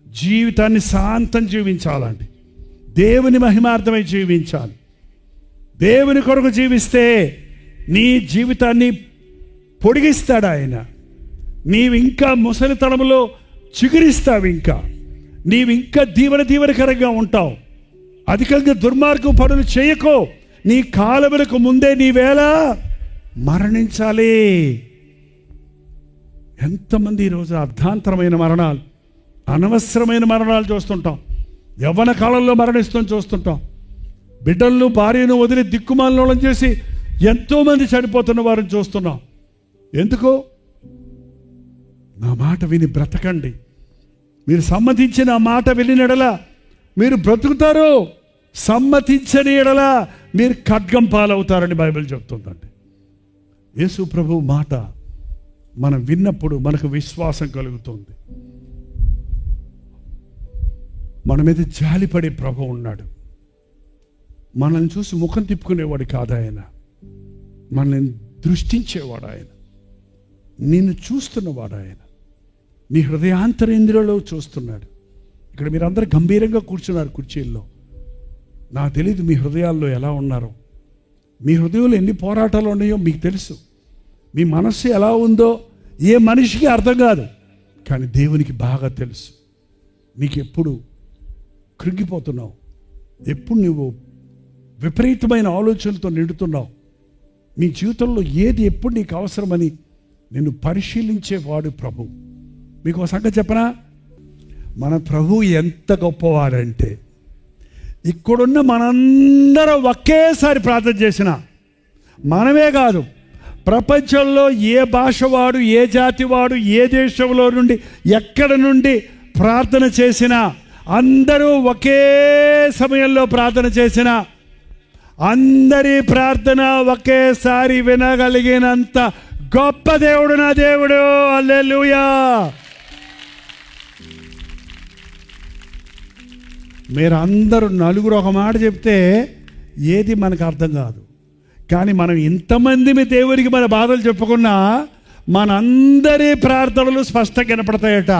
జీవితాన్ని శాంతం జీవించాలండి, దేవుని మహిమార్థమై జీవించాలి. దేవుని కొరకు జీవిస్తే నీ జీవితాన్ని పొడిగిస్తాడు ఆయన. నీవు ఇంకా ముసలితనంలో చిగురిస్తావు, ఇంకా నీవు ఇంకా దీవెనకరంగా ఉంటావు. అధికంగా దుర్మార్గం పనులు చేయకో, నీ కాలములకు ముందే నీవేళ మరణించాలి. ఎంతమంది ఈరోజు అర్ధాంతరమైన మరణాలు, అనవసరమైన మరణాలు చూస్తుంటాం. యవ్వన కాలంలో మరణిస్తాం చూస్తుంటాం. బిడ్డలను భార్యను వదిలి దిక్కుమాలను చేసి ఎంతోమంది చనిపోతున్న వారిని చూస్తున్నాం. ఎందుకు? నా మాట విని బ్రతకండి. మీరు సమ్మతించిన ఆ మాట విని ఎడల మీరు బ్రతుకుతారు, సమ్మతించని ఎడల మీరు ఖడ్గం పాలవుతారని బైబిల్ చెప్తుందండి. యేసు ప్రభు మాట మనం విన్నప్పుడు మనకు విశ్వాసం కలుగుతుంది. మన మీద జాలిపడే ప్రభు ఉన్నాడు. మనల్ని చూసి ముఖం తిప్పుకునేవాడు కాదు ఆయన, మనల్ని దృష్టించేవాడు ఆయన, నిన్ను చూస్తున్నవాడు ఆయన, నీ హృదయాంతరేంద్రియంలో చూస్తున్నాడు. ఇక్కడ మీరందరూ గంభీరంగా కూర్చున్నారు కుర్చీల్లో. నాకు తెలియదు మీ హృదయాల్లో ఎలా ఉన్నారో, మీ హృదయంలో ఎన్ని పోరాటాలు ఉన్నాయో మీకు తెలుసు. మీ మనస్సు ఎలా ఉందో ఏ మనిషికి అర్థం కాదు, కానీ దేవునికి బాగా తెలుసు. నీకు ఎప్పుడు కృంగిపోతున్నావు, ఎప్పుడు నువ్వు విపరీతమైన ఆలోచనలతో నిండుతున్నావు, నీ జీవితంలో ఏది ఎప్పుడు నీకు అవసరమని నిన్ను పరిశీలించేవాడు ప్రభు. మీకు ఒక సంగతి చెప్పనా? మన ప్రభు ఎంత గొప్పవాడంటే, ఇక్కడున్న మనందరం ఒకేసారి ప్రార్థన చేసిన, మనమే కాదు ప్రపంచంలో ఏ భాష వాడు, ఏ జాతి వాడు, ఏ దేశంలో నుండి ఎక్కడ నుండి ప్రార్థన చేసినా, అందరూ ఒకే సమయంలో ప్రార్థన చేసిన, అందరి ప్రార్థన ఒకేసారి వినగలిగినంత గొప్ప దేవుడు నా దేవుడు. హల్లెలూయా. మీరు అందరూ నలుగురు ఒక మాట చెప్తే ఏది మనకు అర్థం కాదు. కానీ మనం ఇంతమంది మీ దేవునికి మన బాధలు చెప్పుకున్నా మనందరి ప్రార్థనలు స్పష్టంగా వినపడతాయట.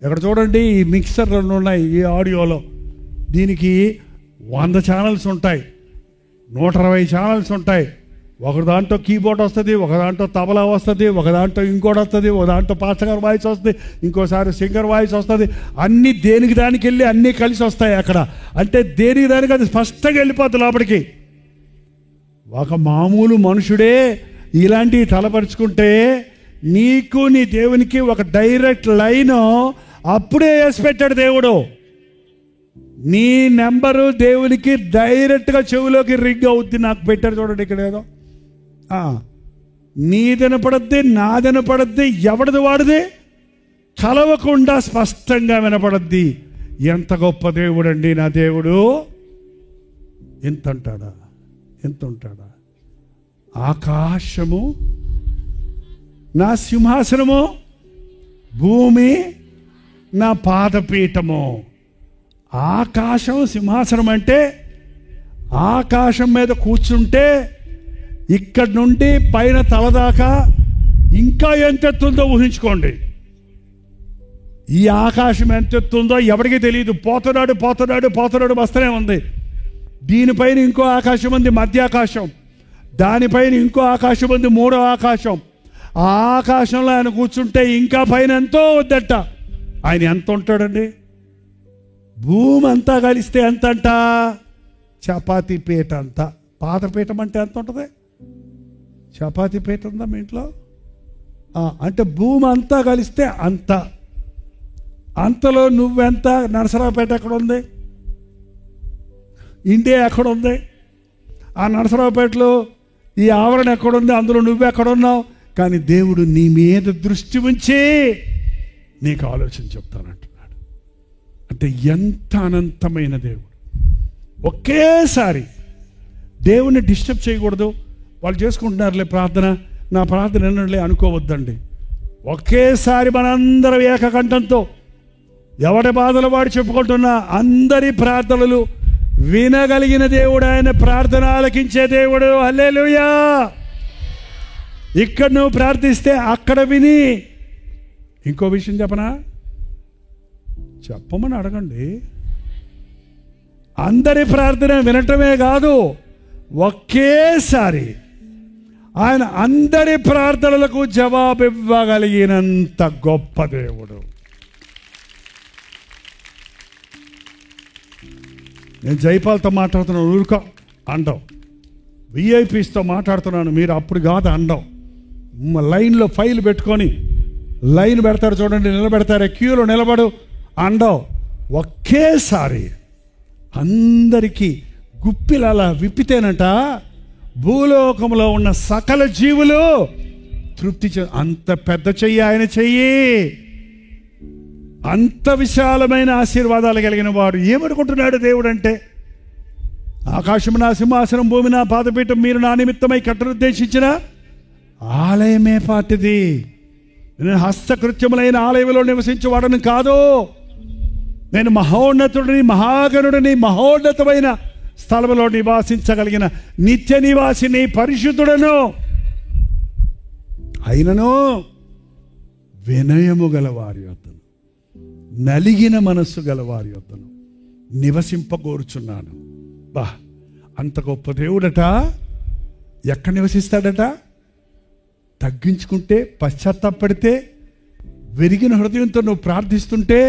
ఇక్కడ చూడండి, ఈ మిక్సర్లు ఉన్నాయి ఈ ఆడియోలో. దీనికి 100 ఛానల్స్ ఉంటాయి, 120 ఛానల్స్ ఉంటాయి. ఒక దాంట్లో కీబోర్డ్ వస్తుంది, ఒక దాంట్లో తబలా వస్తుంది, ఒక దాంట్లో ఇంకోటి వస్తుంది, ఒక దాంట్లో పాస్టర్ వాయిస్ వస్తుంది, ఇంకోసారి సింగర్ వాయిస్ వస్తుంది. అన్నీ దేనికి దానికి వెళ్ళి అన్నీ కలిసి వస్తాయి అక్కడ. అంటే దేనికి దానికి అది స్పష్టంగా వెళ్ళిపోతుంది లోపలికి. ఒక మామూలు మనుషుడే ఇలాంటివి తలపరుచుకుంటే నీకు నీ దేవునికి ఒక డైరెక్ట్ లైన్ అప్పుడే వేసి పెట్టాడు దేవుడు. నీ నెంబరు దేవునికి డైరెక్ట్గా చెవిలోకి రింగ్ అవుద్ది. నాకు పెట్టారు చూడండి ఇక్కడ ఏదో, నీదనపడద్ది నాదనపడద్ది, ఎవడిది వాడిది కలవకుండా స్పష్టంగా వినపడద్ది. ఎంత గొప్ప దేవుడు అండి నా దేవుడు. ఎంత ఉంటాడా, ఎంత ఉంటాడా. ఆకాశము నా సింహాసనము, భూమి నా పాదపీఠము. ఆకాశం సింహాసనం అంటే ఆకాశం మీద కూర్చుంటే ఇక్కడి నుండి పైన తలదాకా ఇంకా ఎంతెత్తుందో ఊహించుకోండి. ఈ ఆకాశం ఎంతెత్తుందో ఎవరికి తెలియదు. పోతున్నాడు పోతున్నాడు పోతున్నాడు వస్తూనే ఉంది. దీనిపైన ఇంకో ఆకాశం ఉంది, మధ్య ఆకాశం. దానిపైన ఇంకో ఆకాశం ఉంది, మూడో ఆకాశం. ఆ ఆకాశంలో ఆయన కూర్చుంటే ఇంకా పైన ఎంతో వద్దట. ఆయన ఎంత ఉంటాడండి? భూమి అంతా కలిస్తే ఎంత అంట? చపాతీ పీట అంతా. పాదపీఠం అంటే ఎంత ఉంటుంది? చపాతీ పీట ఉందా మీ ఇంట్లో? అంటే భూమి అంతా కలిస్తే అంత. అంతలో నువ్వెంత? నరసరావుపేట ఎక్కడ ఉంది? ఇండియా ఎక్కడ ఉంది? ఆ నరసరావుపేటలో ఈ ఆవరణ ఎక్కడుంది? అందులో నువ్వెక్కడున్నావు? కానీ దేవుడు నీ మీద దృష్టి ఉంచి నీకు ఆలోచన చెప్తానంటున్నాడు. అంటే ఎంత అనంతమైన దేవుడు. ఒకేసారి దేవుణ్ణి డిస్టర్బ్ చేయకూడదు. వాళ్ళు చేసుకుంటున్నారులే ప్రార్థన, నా ప్రార్థన ఎన్నలే అనుకోవద్దండి. ఒకేసారి మనందరం ఏకకంఠంతో ఎవడి బాధలు వాడు చెప్పుకుంటున్నా అందరి ప్రార్థనలు వినగలిగిన దేవుడు ఆయన. ప్రార్థన ఆలకించే దేవుడు. హల్లెలూయా. ఇక్కడ నువ్వు ప్రార్థిస్తే అక్కడ విని. ఇంకో విషయం చెప్పనా? చెప్పమని అడగండి. అందరి ప్రార్థన వినటమే కాదు, ఒకేసారి ఆయన అందరి ప్రార్థనలకు జవాబు ఇవ్వగలిగినంత గొప్ప దేవుడు. నేను జైపాల్తో మాట్లాడుతున్నాను, ఊరుకో అండవు. విఐపీస్తో మాట్లాడుతున్నాను, మీరు అప్పుడు కాదు అండవు. లైన్లో ఫైల్ పెట్టుకొని లైన్ పెడతారు చూడండి, నిలబెడతారు, క్యూలో నిలబడు అండవు. ఒకేసారి అందరికీ గుప్పిలలా విప్పితేనట భూలోకంలో ఉన్న సకల జీవులు తృప్తి అంత పెద్ద చెయ్యి ఆయన చెయ్యి. అంత విశాలమైన ఆశీర్వాదాలు కలిగిన వాడు. ఏమనుకుంటున్నాడు దేవుడు అంటే? ఆకాశం నా సింహాసనం, భూమి నా పాదపీఠం, మీరు నా నిమిత్తమై కట్టనుద్దేశించిన ఆలయమే పాటిది. నేను హస్తకృత్యములైన ఆలయంలో నివసించేవాడని కాదు. నేను మహోన్నతుడిని, మహాగణుడిని, మహోన్నతమైన స్థలంలో నివాసించగలిగిన నిత్య నివాసిని, పరిశుద్ధుడను. అయినను వినయము గల వారి వద్దను, నలిగిన మనస్సు గల వారి వద్దను నివసింపగోరుచున్నాను. బా, అంత గొప్ప దేవుడట. ఎక్కడ నివసిస్తాడట? తగ్గించుకుంటే, పశ్చాత్తాపడితే, విరిగిన హృదయంతో నువ్వు ప్రార్థిస్తుంటే,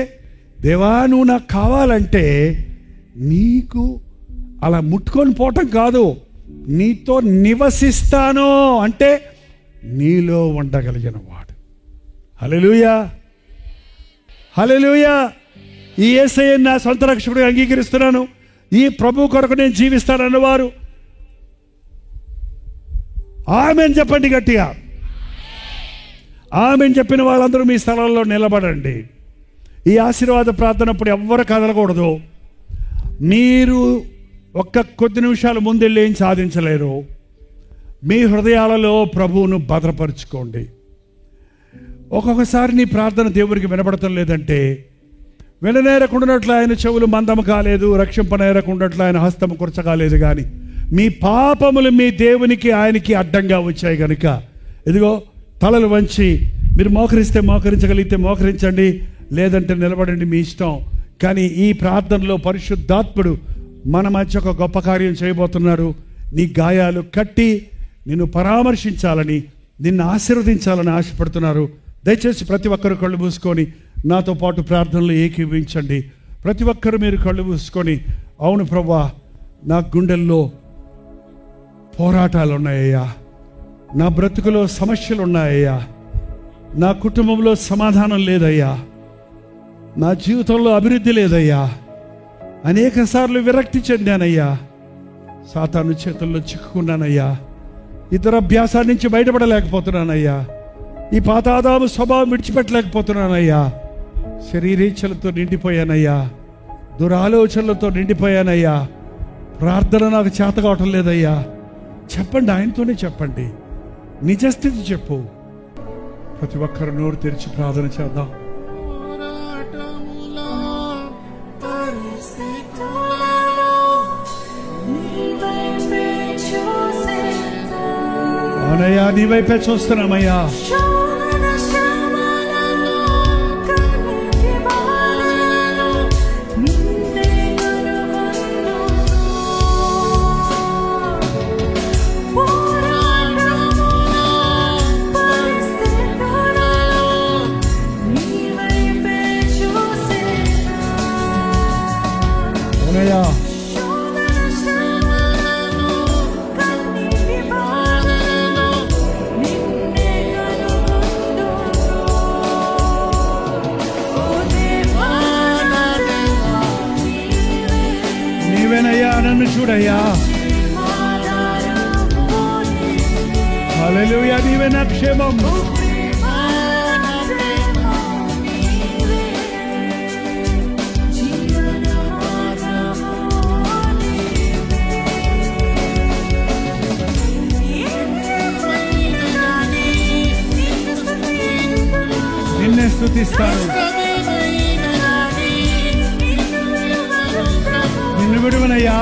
దేవా నువ్వు నాకు కావాలంటే, నీకు అలా ముట్టుకొని పోవటం కాదు, నీతో నివసిస్తాను అంటే నీలో ఉండగలిగిన వాడు. హల్లెలూయా, హల్లెలూయా. ఈ యేసయ్యను నా సొంత రక్షకుడిగా అంగీకరిస్తున్నాను, ఈ ప్రభు కొరకు నేను జీవిస్తానన్నవారు ఆమెన్ చెప్పండి గట్టిగా. ఆమెన్ చెప్పిన వాళ్ళందరూ మీ స్థలంలో నిలబడండి. ఈ ఆశీర్వాద ప్రార్థనప్పుడు ఎవ్వరు కదలకూడదు. మీరు కొద్ది నిమిషాలు ముందెళ్ళి ఏం సాధించలేరు. మీ హృదయాలలో ప్రభువును భద్రపరుచుకోండి. ఒక్కొక్కసారి నీ ప్రార్థన దేవుడికి వినపడటం లేదంటే విననేరకుండానట్లు ఆయన చెవులు మందము కాలేదు, రక్షింపనేరకుండానట్లు ఆయన హస్తము కురచకాలేదు. కానీ మీ పాపములు మీ దేవునికి ఆయనకి అడ్డంగా వచ్చాయి కనుక ఇదిగో తలలు వంచి మీరు మోకరిస్తే మోకరించగలిగితే మోకరించండి, లేదంటే నిలబడండి, మీ ఇష్టం. కానీ ఈ ప్రార్థనలో పరిశుద్ధాత్ముడు మన మధ్య ఒక గొప్ప కార్యం చేయబోతున్నారు. నీ గాయాలు కట్టి నిన్ను పరామర్శించాలని, నిన్ను ఆశీర్వదించాలని ఆశపడుతున్నారు. దయచేసి ప్రతి ఒక్కరు కళ్ళు మూసుకొని నాతో పాటు ప్రార్థనలు ఏకీభవించండి. ప్రతి ఒక్కరు మీరు కళ్ళు మూసుకొని, అవును ప్రభువా, నా గుండెల్లో పోరాటాలు ఉన్నాయ్యా, నా బ్రతుకులో సమస్యలు ఉన్నాయ్యా, నా కుటుంబంలో సమాధానం లేదయ్యా, నా జీవితంలో అభివృద్ధి లేదయ్యా, అనేక సార్లు విరక్తి చెందానయ్యా, సాతాను చేతుల్లో చిక్కుకున్నానయ్యా, ఇతర అభ్యాసాల నుంచి బయటపడలేకపోతున్నానయ్యా, ఈ పాతాదాము స్వభావం విడిచిపెట్టలేకపోతున్నానయ్యా, శరీరేచ్ఛలతో నిండిపోయానయ్యా, దురాలోచనలతో నిండిపోయానయ్యా, ప్రార్థన నాకు చేత కావటం లేదయ్యా. చెప్పండి, ఆయనతోనే చెప్పండి, నిజస్థితి చెప్పు. ప్రతి ఒక్కరు నోరు తెరిచి ప్రార్థన చేద్దాం. అవునయ్యా, నీ వైపే చూస్తున్నామయ్యా. అవునయ్యా, నీవేనయ్యా, నన్ను చూడయ్యా. హల్లెలూయా, నీవే నా క్షేమం. నిన్నే స్తుతిస్తాను, నిన్ను విడువనయ్యా.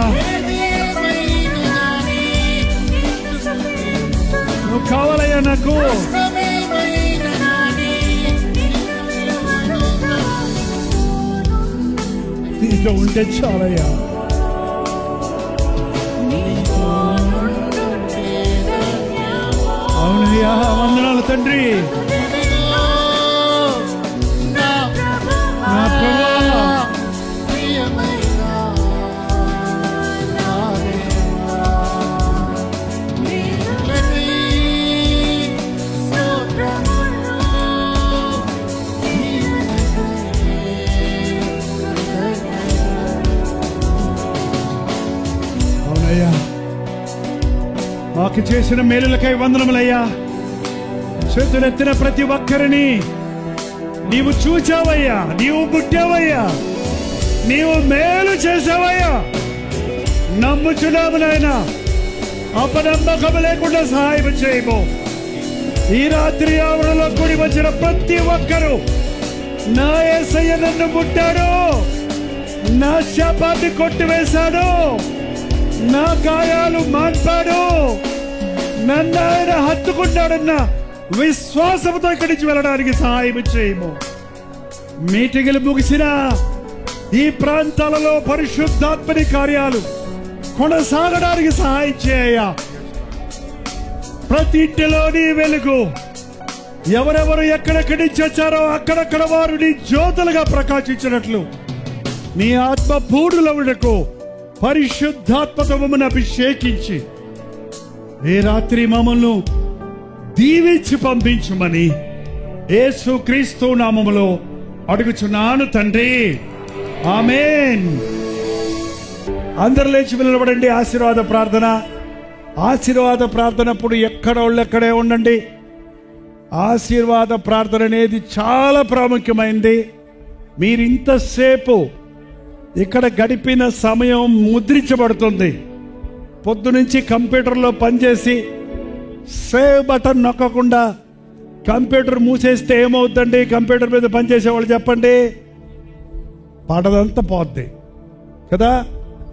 నువ్వు కావాలయ్యా నాకు. నీతో ఉంటే చాలయ్యా. అవునయ్యా, వందనాలు తండ్రి. నా ప్రభువా, మాకు చేసిన మేలులకై వందనములయ్యా. చేతులెత్తిన ప్రతి ఒక్కరిని నీవు చూచావయ్యా, నీవు పుట్టావయ్యా, నీవు మేలు చేసావయ్యా. నమ్ముచున్నాము నాయనా, అపనమ్మకము లేకుండా సహాయం చేయము. ఈ రాత్రి ఆవరణలో కూడి వచ్చిన ప్రతి ఒక్కరూ, నా యేసయ్య నన్ను ముట్టాడు, నా శాపాన్ని కొట్టివేశాడు, నా గాయాలు మాన్పాడు, నన్ను ఆయన హత్తుకున్నాడన్న విశ్వాసంతో ఇక్కడి నుంచి వెళ్ళడానికి సహాయం చేయము. మీటింగులు ముగిసిన ఈ ప్రాంతాలలో పరిశుద్ధాత్మని కార్యాలు కొనసాగడానికి సహాయం చేయ. ప్రతి ఇంటిలోని వెలుగు, ఎవరెవరు ఎక్కడెక్కడి నుంచి వచ్చారో అక్కడక్కడ వారు నీ జ్యోతులుగా ప్రకాశించినట్లు నీ ఆత్మ పూర్ణులవుటకు పరిశుద్ధాత్మతో మమ్మల్ని అభిషేకించి ఈ రాత్రి మమ్మల్ని దీవించి పంపించమని యేసు క్రీస్తు నామములో అడుగుచున్నాను తండ్రి, ఆమేన్. అందరు లేచి నిలబడండి. ఆశీర్వాద ప్రార్థన. ఆశీర్వాద ప్రార్థనప్పుడు ఎక్కడే ఉండండి. ఆశీర్వాద ప్రార్థన అనేది చాలా ప్రాముఖ్యమైనది. మీరు ఇంతసేపు ఇక్కడ గడిపిన సమయం ముద్రించబడుతుంది. పొద్దునుంచి కంప్యూటర్లో పనిచేసి సేవ్ బటన్ నొక్కకుండా కంప్యూటర్ మూసేస్తే ఏమవుతుందండి? కంప్యూటర్ మీద పనిచేసే వాళ్ళు చెప్పండి. పాటదంతా పోద్ది కదా.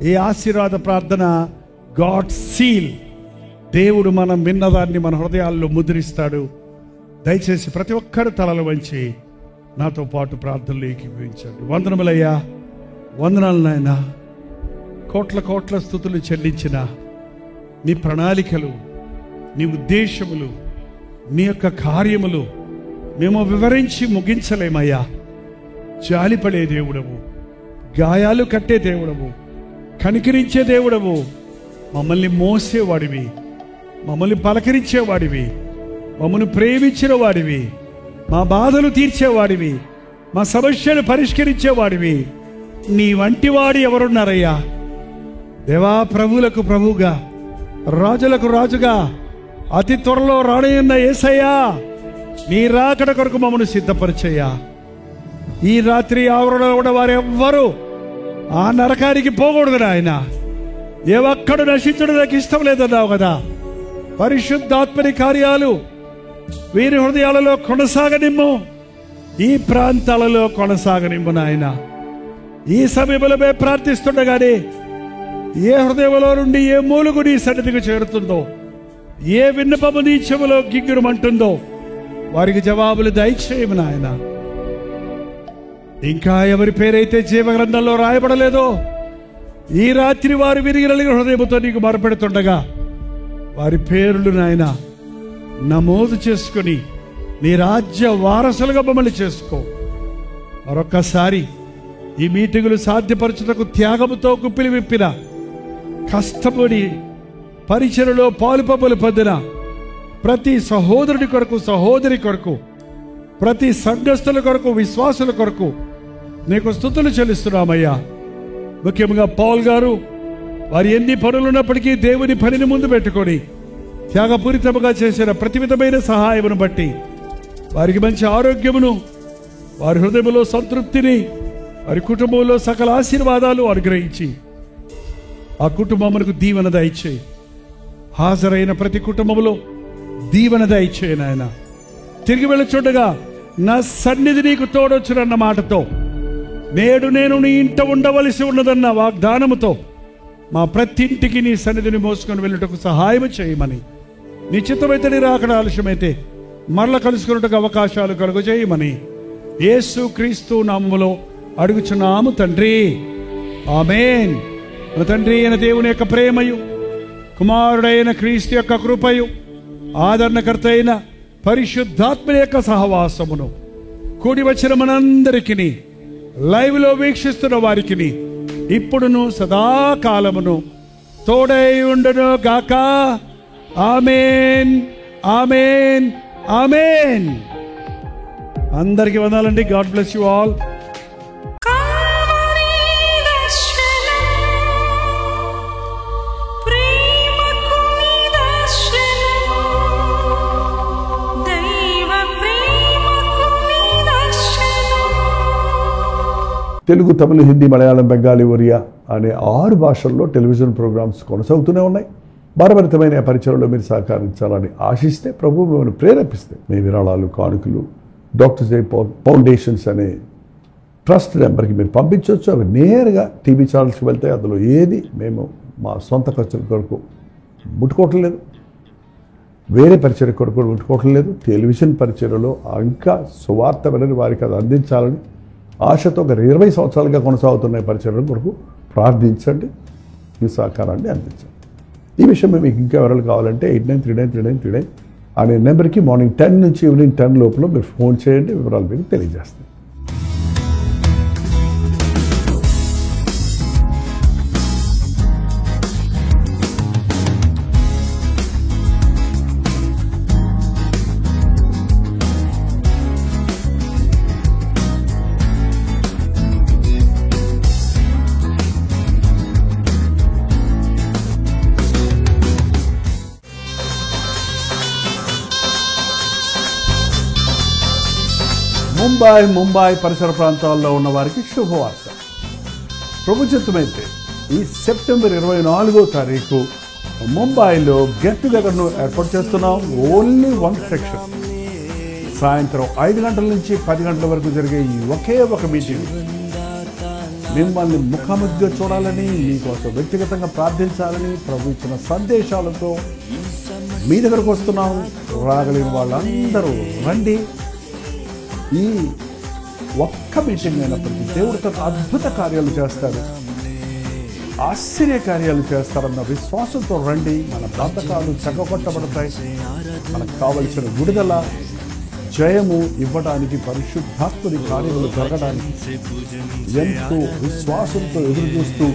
ఈ ఆశీర్వాద ప్రార్థన గాడ్ సీల్, దేవుడు మనం విన్నదాన్ని మన హృదయాల్లో ముద్రిస్తాడు. దయచేసి ప్రతి ఒక్కరు తలలు వంచి నాతో పాటు ప్రార్థనలు ఏకీభవించండి. వందనములయ్యా, వందనాలు నాయనా. కోట్ల కోట్ల స్తుతులు చెల్లించిన నీ ప్రణాళికలు, నీ ఉద్దేశములు, నీ యొక్క కార్యములు మేము వివరించి ముగించలేమయ్యా. జాలిపడే దేవుడవు, గాయాలు కట్టే దేవుడవు, కనికరించే దేవుడవు, మమ్మల్ని మోసేవాడివి, మమ్మల్ని పలకరించేవాడివి, మమ్మల్ని ప్రేమించిన వాడివి, మా బాధలు తీర్చేవాడివి, మా సమస్యలు పరిష్కరించేవాడివి. నీ వంటి వాడు ఎవరున్నారయ్యా దేవా? ప్రభువులకు ప్రభువుగా, రాజులకు రాజుగా అతి త్వరలో రానయ్యున్న యేసయ్యా, నీ రాకడ కొరకు మమ్మల్ని సిద్ధపరిచయ్యా. ఈ రాత్రి ఆవరణలో కూడా వారెవ్వరూ ఆ నరకానికి పోకూడదు నాయన. ఏ ఒక్కడు నశించడం నాకు ఇష్టం లేదన్నావు కదా. పరిశుద్ధాత్మని కార్యాలు వీరి హృదయాలలో కొనసాగనిమ్ము, ఈ ప్రాంతాలలో కొనసాగనిమ్ము నాయన. ఈ సమయంలో మేము ప్రార్థిస్తుండగానే ఏ హృదయంలో నుండి ఏ మూలుగు నీ సన్నిధికి చేరుతుందో, ఏ విన్నపము నీ చెవులో గిగ్గురమంటుందో వారికి జవాబులు దయచేయము నాయన. ఇంకా ఎవరి పేరైతే జీవగ్రంథంలో రాయబడలేదో ఈ రాత్రి వారు విరిగిన హృదయంతో నీకు మొరపెడుతుండగా వారి పేర్లు నాయన నమోదు చేసుకుని నీ రాజ్య వారసులుగా మమ్మల్ని చేసుకో. మరొక్కసారి ఈ మీటింగులు సాధ్యపరచుటకు త్యాగముతో కుప్పిలి విప్పిన, కష్టపడి పరిచయలో పాలుపంపులు పొందిన ప్రతి సహోదరుడి కొరకు, సహోదరి కొరకు, ప్రతి సంఘస్థుల కొరకు, విశ్వాసుల కొరకు నీకు స్తుతులు చెల్లిస్తున్నామయ్యా. ముఖ్యంగా పౌల్ గారు వారి ఎన్ని పనులున్నప్పటికీ దేవుని పనిని ముందు పెట్టుకొని త్యాగపూరితముగా చేసిన ప్రతి విధమైన సహాయమును బట్టి వారికి మంచి ఆరోగ్యమును, వారి హృదయంలో సంతృప్తిని, వారి కుటుంబంలో సకల ఆశీర్వాదాలు అనుగ్రహించి ఆ కుటుంబమునకు దీవెన దయచేయి. హాజరైన ప్రతి కుటుంబంలో దీవెన దయచేయి నాయన. తిరిగి వెళ్ళుచుండగా నా సన్నిధి నీకు తోడొచ్చునన్న మాటతో, నేడు నేను నీ ఇంట ఉండవలసి ఉన్నదన్న వాగ్దానముతో మా ప్రతి ఇంటికి నీ సన్నిధిని మోసుకొని వెళ్ళుటకు సహాయం చేయమని, నీ చిత్తమైతే నీ రాకడ ఆలస్యమైతే మరల కలుసుకున్నట్టుకు అవకాశాలు కలుగు చేయమని యేసు క్రీస్తు నామములో అడుగుచున్నాము తండ్రి, ఆమేన్. మన తండ్రి అయిన దేవుని యొక్క ప్రేమయు, కుమారుడైన క్రీస్తు యొక్క కృపయు, ఆదరణకర్త అయిన పరిశుద్ధాత్మ యొక్క సహవాసమును కూడి వచ్చిన మనందరికీ, లైవ్ లో వీక్షిస్తున్న వారికి ఇప్పుడును సదాకాలమును తోడై ఉండును గాక. ఆమేన్, ఆమేన్, ఆమేన్. అందరికీ వందనాలండి. God bless you all. Telugu, Tamil, Hindi, Malayalam, Bengali, Oriya అనే 6 భాషల్లో టెలివిజన్ ప్రోగ్రామ్స్ కొనసాగుతూనే ఉన్నాయి. భారభరితమైన పరిచయంలో మీరు సహకరించాలని ఆశిస్తే, ప్రభు మిమ్మల్ని ప్రేరేపిస్తే మీ విరాళాలు, కానుకలు డాక్టర్ జై ఫౌండేషన్స్ అనే ట్రస్ట్ నెంబర్కి మీరు పంపించవచ్చు. అవి నేరుగా టీవీ ఛానల్స్కి వెళ్తాయి. అందులో ఏది మేము మా సొంత ఖర్చుల కొరకు ముట్టుకోవటం లేదు, వేరే పరిచయ కొరకు ముట్టుకోవటం లేదు. టెలివిజన్ పరిచయలో ఇంకా సువార్త వెళ్ళని వారికి అది అందించాలని ఆశతో ఒక 20 సంవత్సరాలుగా కొనసాగుతున్న పరిచయం కొరకు ప్రార్థించండి, మీ సహకారాన్ని అందించండి. ఈ విషయం మీకు ఇంకా వివరాలు కావాలంటే 89393939 అనే నెంబర్కి మార్నింగ్ 10 నుంచి ఈవినింగ్ 10 లోపల మీరు ఫోన్ చేయండి, వివరాలు మీకు తెలియజేస్తాయి. ముంబై పరిసర ప్రాంతాల్లో ఉన్న వారికి శుభవార్త. ప్రభు చిత్తమైతే ఈ సెప్టెంబర్ 24వ తారీఖు ముంబైలో గెట్ టుగెదర్ను ఏర్పాటు చేస్తున్నాం. Only 1 section. సాయంత్రం 5 గంటల నుంచి 10 గంటల వరకు జరిగే ఈ ఒకే ఒక మీటింగ్ మిమ్మల్ని ముఖాముఖిగా చూడాలని, మీకోసం వ్యక్తిగతంగా ప్రార్థించాలని ప్రభు ఇచ్చిన సందేశాలతో మీ దగ్గరకు వస్తున్నాం. రాగలిగిన వాళ్ళందరూ రండి. ఈ ఒక్క మీటింగ్ అయినప్పటికీ దేవుడు తన అద్భుత కార్యాలు చేస్తాడు, ఆశ్చర్య కార్యాలు చేస్తారన్న విశ్వాసంతో రండి. మన బంధకాలు చక్కగొట్టబడతాయి. మనకు కావలసిన విడుదల, జయము ఇవ్వడానికి, పరిశుద్ధాత్మని కార్యములు జరగడానికి ఎంతో విశ్వాసంతో ఎదురు చూస్తూ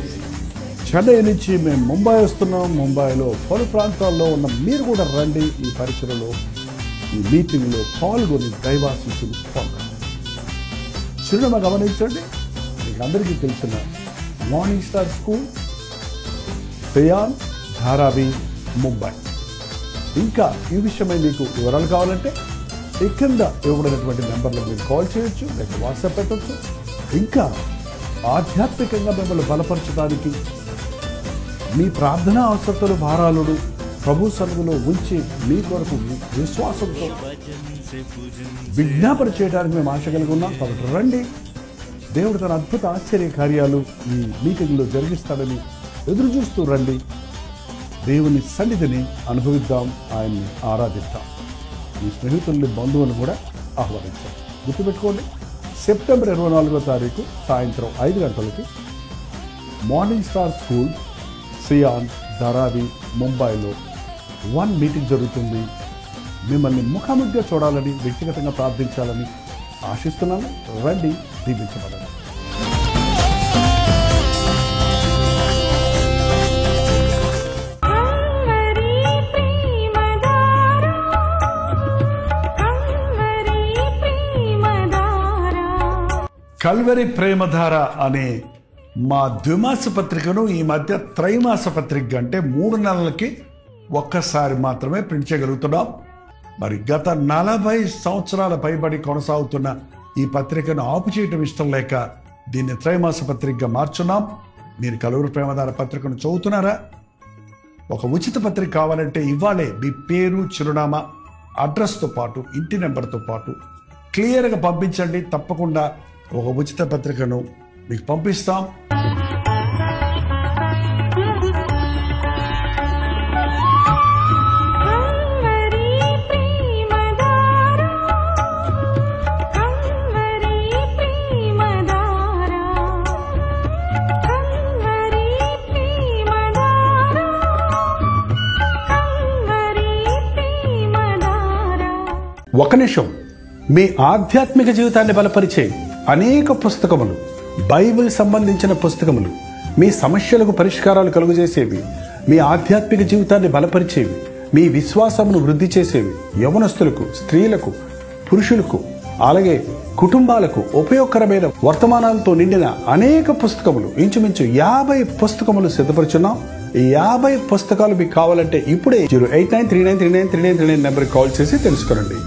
చెన్నై నుంచి మేము ముంబై వస్తున్నాం. ముంబైలో పలు ప్రాంతాల్లో ఉన్న మీరు కూడా రండి. ఈ పరిచయలో, ఈ మీటింగ్లో పాల్గొని దైవాశీస్సులు పొందండి. చిరునామా గమనించండి. మీకు అందరికీ తెలిసిన morning star school, cyan, Dharavi, Mumbai. ఇంకా ఈ విషయమై మీకు వివరాలు కావాలంటే ఈ కింద ఇవ్వబడినటువంటి నెంబర్లో మీరు కాల్ చేయొచ్చు, లేక వాట్సాప్ పెట్టవచ్చు. ఇంకా ఆధ్యాత్మికంగా మిమ్మల్ని బలపరచడానికి మీ ప్రార్థనా అవసరతలు, భారాలను ప్రభు సన్నిధిలో ఉంచి మీ కొరకు విశ్వాసంతో విజ్ఞాపన చేయడానికి మేము ఆశ కలిగి ఉన్నాం. కాబట్టి రండి. దేవుడు తన అద్భుత ఆశ్చర్య కార్యాలు ఈ మీటింగ్లో జరిగిస్తాడని ఎదురు చూస్తూ రండి. దేవుని సన్నిధిని అనుభవిద్దాం, ఆయన్ని ఆరాధిద్దాం. మీ స్నేహితుల్ని, బంధువులను కూడా ఆహ్వానించాం. గుర్తుపెట్టుకోండి, సెప్టెంబర్ 24వ తారీఖు సాయంత్రం 5 గంటలకి morning star school, cyan, Dharavi, ముంబైలో 1 మీటింగ్ జరుగుతుంది. మిమ్మల్ని ముఖాముఖిగా చూడాలని, వ్యక్తిగతంగా ప్రార్థించాలని ఆశిస్తున్నాను. రండి, దీవించబడండి. కల్వరి ప్రేమధార అనే మా ద్విమాస పత్రికను ఈ మధ్య త్రైమాస పత్రిక అంటే 3 నెలలకి ఒక్కసారి మాత్రమే ప్రింట్ చేయగలుగుతున్నాం. మరి గత 40 సంవత్సరాల పైబడి కొనసాగుతున్న ఈ పత్రికను ఆపు చేయటం ఇష్టం లేక దీన్ని త్రైమాస పత్రికగా మార్చున్నాం. మీరు కల్వరి ప్రేమధార పత్రికను చదువుతున్నారా? ఒక ఉచిత పత్రిక కావాలంటే ఇవ్వాలే మీ పేరు, చిరునామా, అడ్రస్తో పాటు ఇంటి నెంబర్తో పాటు క్లియర్గా పంపించండి. తప్పకుండా ఒక ఉచిత పత్రికను మీకు పంపిస్తాం. ఒక నిమిషం. మీ ఆధ్యాత్మిక జీవితాన్ని బలపరిచే అనేక పుస్తకములు, బైబిల్ సంబంధించిన పుస్తకములు, మీ సమస్యలకు పరిష్కారాలు కలుగజేసేవి, మీ ఆధ్యాత్మిక జీవితాన్ని బలపరిచేవి, మీ విశ్వాసమును వృద్ధి చేసేవి, యవనస్తులకు, స్త్రీలకు, పురుషులకు, అలాగే కుటుంబాలకు ఉపయోగకరమైన వర్తమానాలతో నిండిన అనేక పుస్తకములు, ఇంచుమించు 50 పుస్తకములు సిద్ధపరుచున్నాం. ఈ 50 పుస్తకాలు మీకు కావాలంటే ఇప్పుడే 08939393939 నెంబర్కి కాల్ చేసి తెలుసుకోండి.